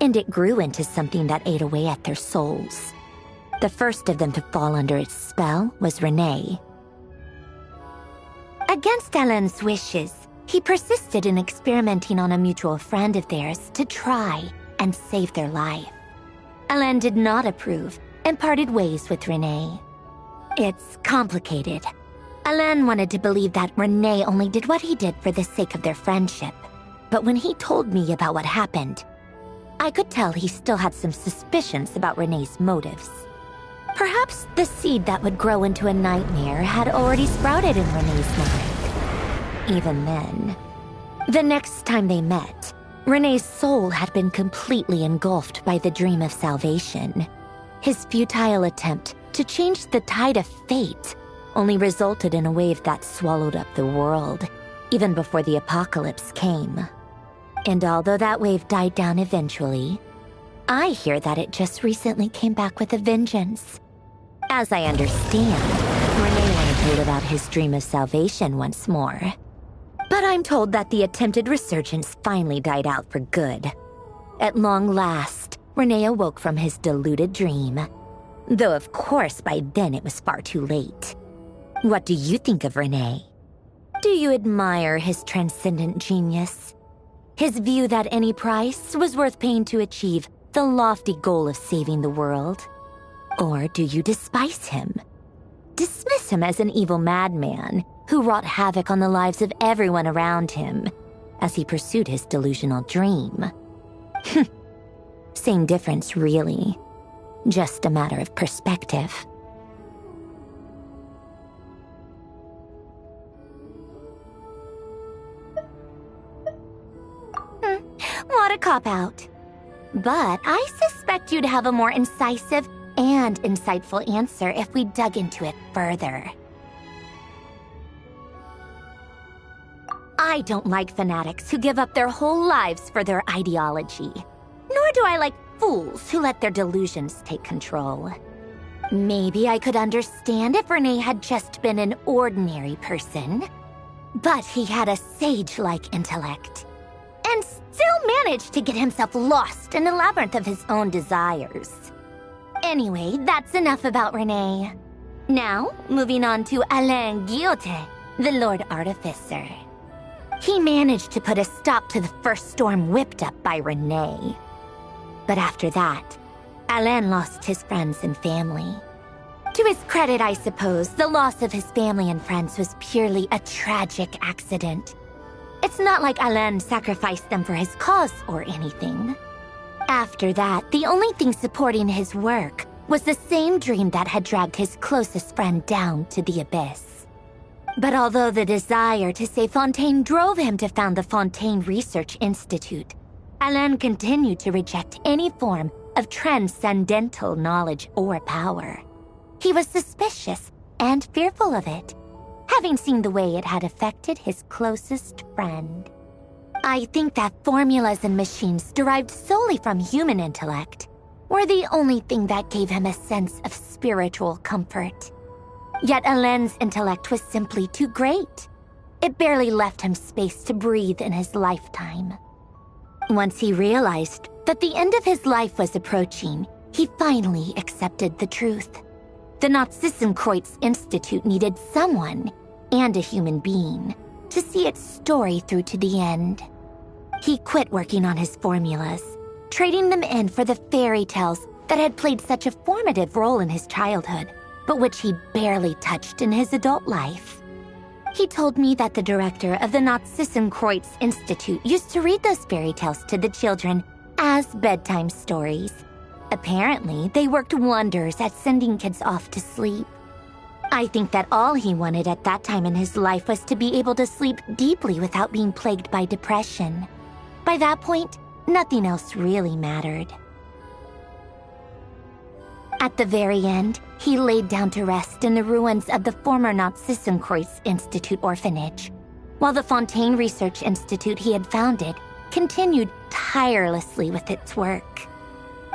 [SPEAKER 21] and it grew into something that ate away at their souls. The first of them to fall under its spell was René. Against Alain's wishes, he persisted in experimenting on a mutual friend of theirs to try and save their life. Alain did not approve and parted ways with René. It's complicated. Alain wanted to believe that René only did what he did for the sake of their friendship. But when he told me about what happened, I could tell he still had some suspicions about René's motives. Perhaps the seed that would grow into a nightmare had already sprouted in René's mind. Even then, the next time they met, René's soul had been completely engulfed by the dream of salvation. His futile attempt to change the tide of fate only resulted in a wave that swallowed up the world, even before the apocalypse came. And although that wave died down eventually, I hear that it just recently came back with a vengeance. As I understand, René wanted to live out his dream of salvation once more. But I'm told that the attempted resurgence finally died out for good. At long last, René awoke from his deluded dream. Though of course by then it was far too late. What do you think of René? Do you admire his transcendent genius? His view that any price was worth paying to achieve the lofty goal of saving the world? Or do you despise him? Dismiss him as an evil madman who wrought havoc on the lives of everyone around him as he pursued his delusional dream? Same difference, really. Just a matter of perspective. not a cop-out. But I suspect you'd have a more incisive and insightful answer if we dug into it further. I don't like fanatics who give up their whole lives for their ideology. Nor do I like fools who let their delusions take control. Maybe I could understand if Rene had just been an ordinary person. But he had a sage-like intellect. And still managed to get himself lost in a labyrinth of his own desires. Anyway, that's enough about Rene. Now, moving on to Alain Guillotin, the Lord Artificer. He managed to put a stop to the first storm whipped up by Rene. But after that, Alain lost his friends and family. To his credit, I suppose, the loss of his family and friends was purely a tragic accident. It's not like Alain sacrificed them for his cause or anything. After that, the only thing supporting his work was the same dream that had dragged his closest friend down to the abyss. But although the desire to save Fontaine drove him to found the Fontaine Research Institute, Alain continued to reject any form of transcendental knowledge or power. He was suspicious and fearful of it, having seen the way it had affected his closest friend. I think that formulas and machines derived solely from human intellect were the only thing that gave him a sense of spiritual comfort. Yet Alain's intellect was simply too great. It barely left him space to breathe in his lifetime. Once he realized that the end of his life was approaching, he finally accepted the truth. The Nazissenkreuz Institute needed someone, and a human being, to see its story through to the end. He quit working on his formulas, trading them in for the fairy tales that had played such a formative role in his childhood, but which he barely touched in his adult life. He told me that the director of the Nazissenkreuz Institute used to read those fairy tales to the children as bedtime stories. Apparently, they worked wonders at sending kids off to sleep. I think that all he wanted at that time in his life was to be able to sleep deeply without being plagued by depression. By that point, nothing else really mattered. At the very end, he laid down to rest in the ruins of the former Nazissenkreuz Institute orphanage, while the Fontaine Research Institute he had founded continued tirelessly with its work.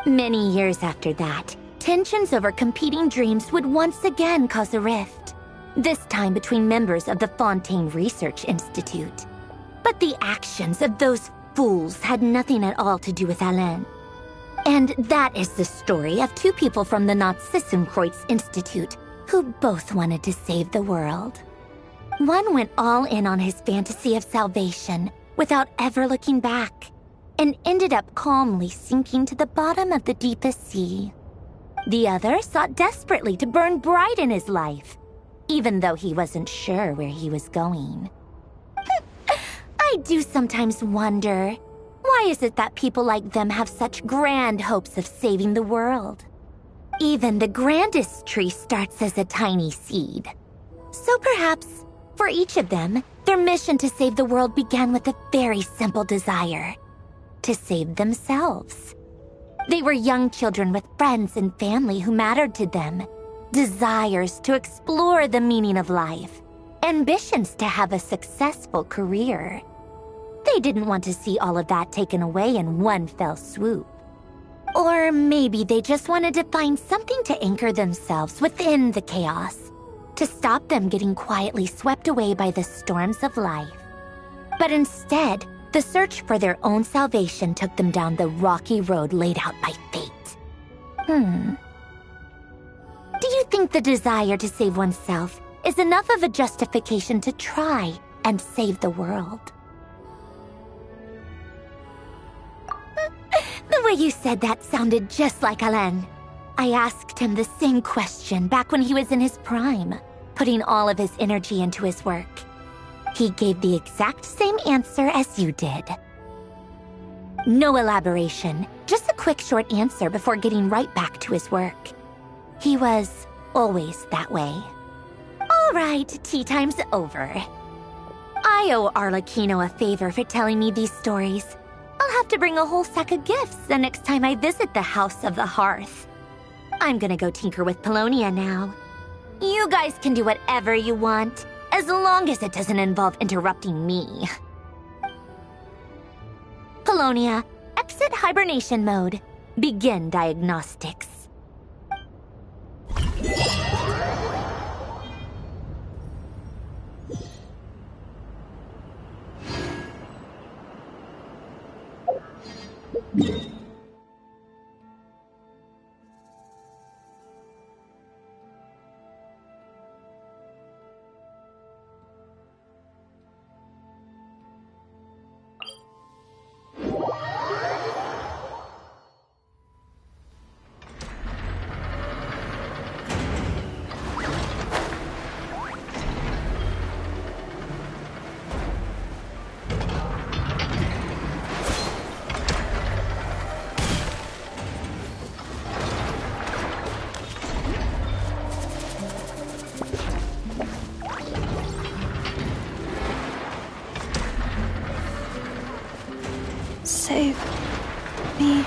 [SPEAKER 21] Many years after that, tensions over competing dreams would once again cause a rift, this time between members of the Fontaine Research Institute. But the actions of those fools had nothing at all to do with Alain. And that is the story of two people from the Nazissenkreuz Institute who both wanted to save the world. One went all in on his fantasy of salvation without ever looking back, and ended up calmly sinking to the bottom of the deepest sea. The other sought desperately to burn bright in his life, even though he wasn't sure where he was going. I do sometimes wonder, why is it that people like them have such grand hopes of saving the world? Even the grandest tree starts as a tiny seed. So perhaps, for each of them, their mission to save the world began with a very simple desire: to save themselves. They were young children with friends and family who mattered to them, desires to explore the meaning of life, ambitions to have a successful career. They didn't want to see all of that taken away in one fell swoop. Or maybe they just wanted to find something to anchor themselves within the chaos, to stop them getting quietly swept away by the storms of life. But instead, the search for their own salvation took them down the rocky road laid out by fate. Do you think the desire to save oneself is enough of a justification to try and save the world? The way you said that sounded just like Alain. I asked him the same question back when he was in his prime, putting all of his energy into his work. He gave the exact same answer as you did. No elaboration, just a quick short answer before getting right back to his work. He was always that way. All right, tea time's over. I owe Arlecchino a favor for telling me these stories. I'll have to bring a whole sack of gifts the next time I visit the House of the Hearth. I'm gonna go tinker with Polonia now. You guys can do whatever you want, as long as it doesn't involve interrupting me. Polonia, exit hibernation mode. Begin diagnostics.
[SPEAKER 15] Save me.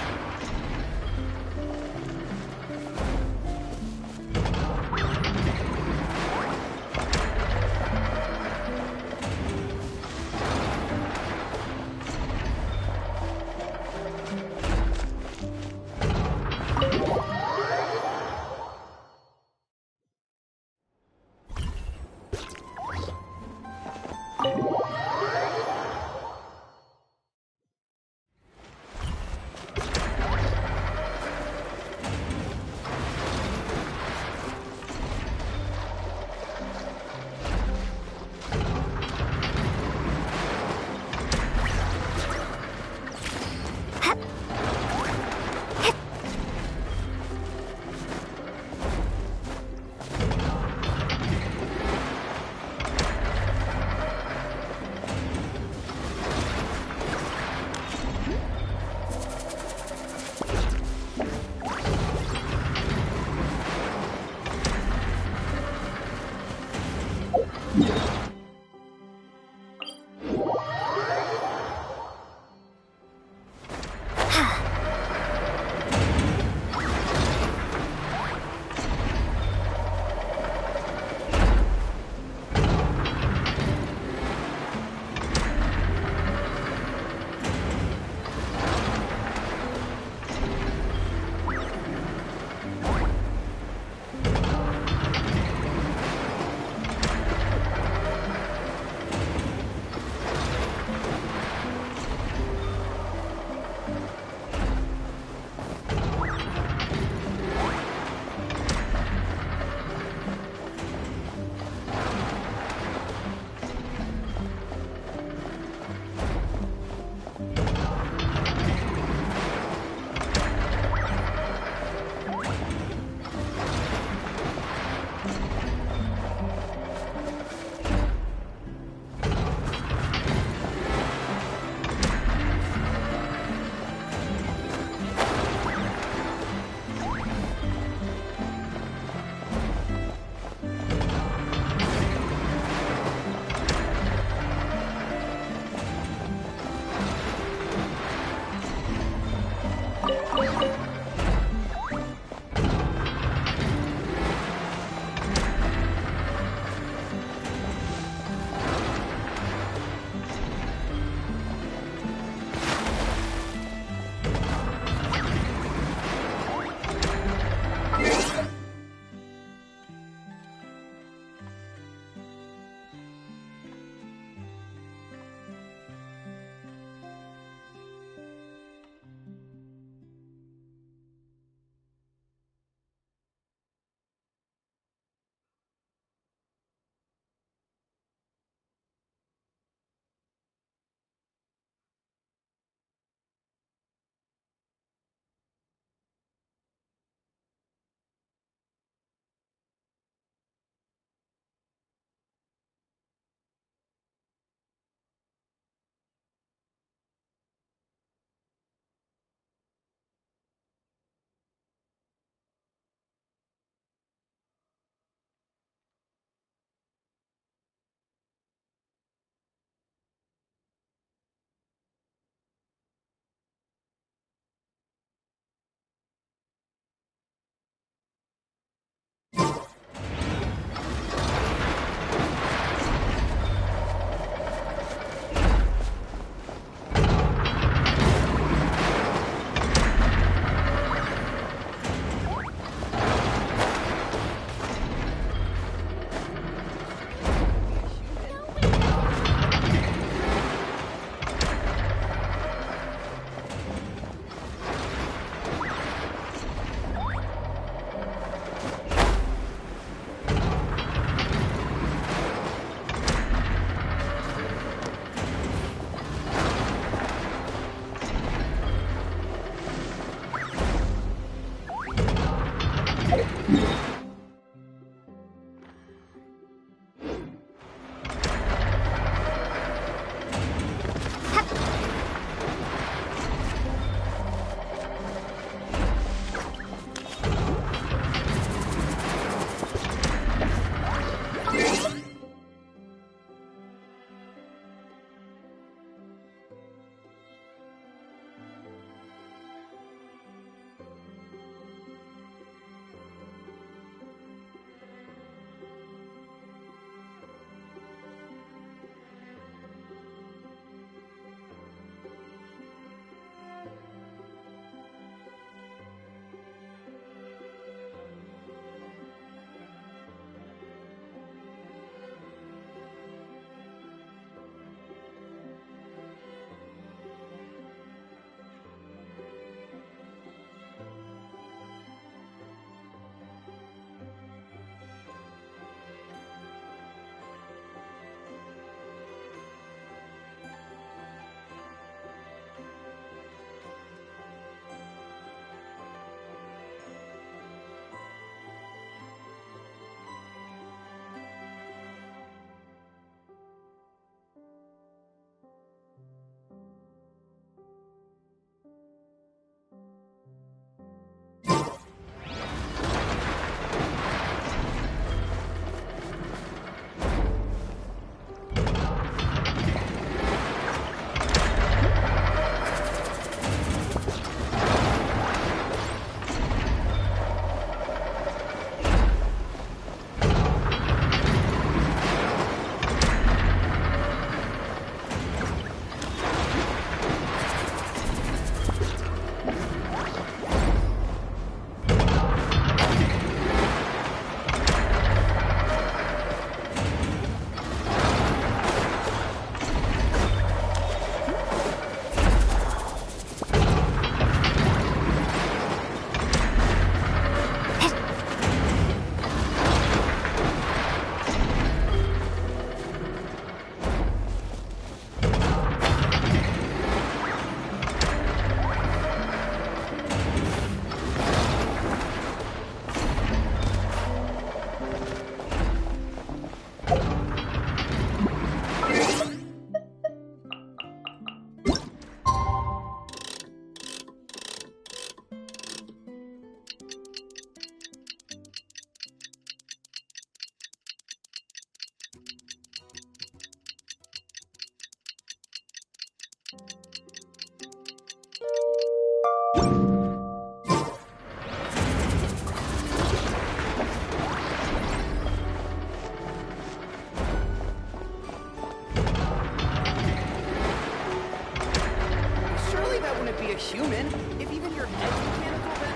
[SPEAKER 2] Surely that wouldn't be a human. If even your head's mechanical, then...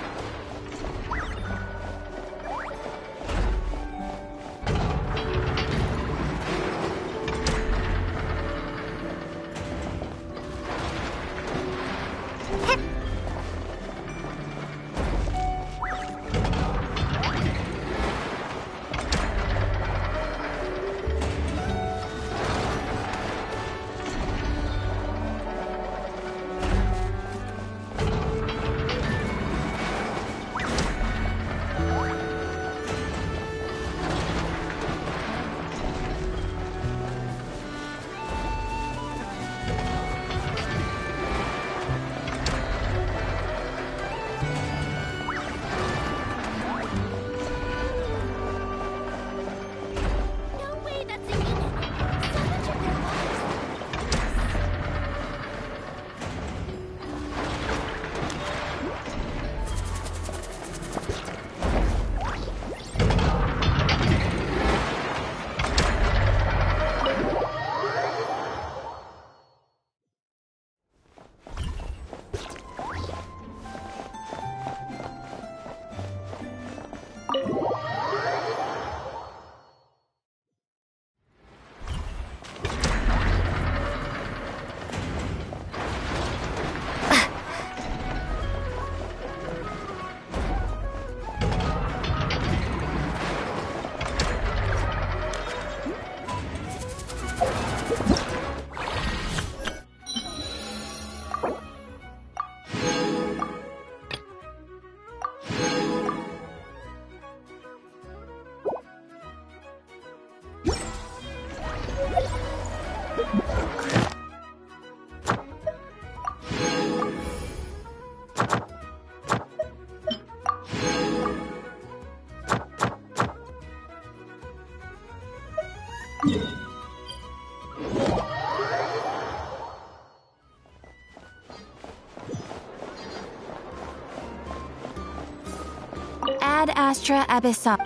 [SPEAKER 16] Ad Astra Abyssal.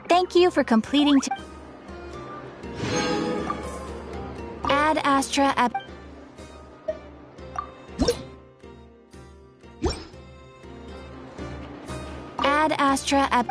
[SPEAKER 16] Thank you for completing. Ad Astra Ab. Ad Astra Ab.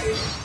[SPEAKER 4] Archon.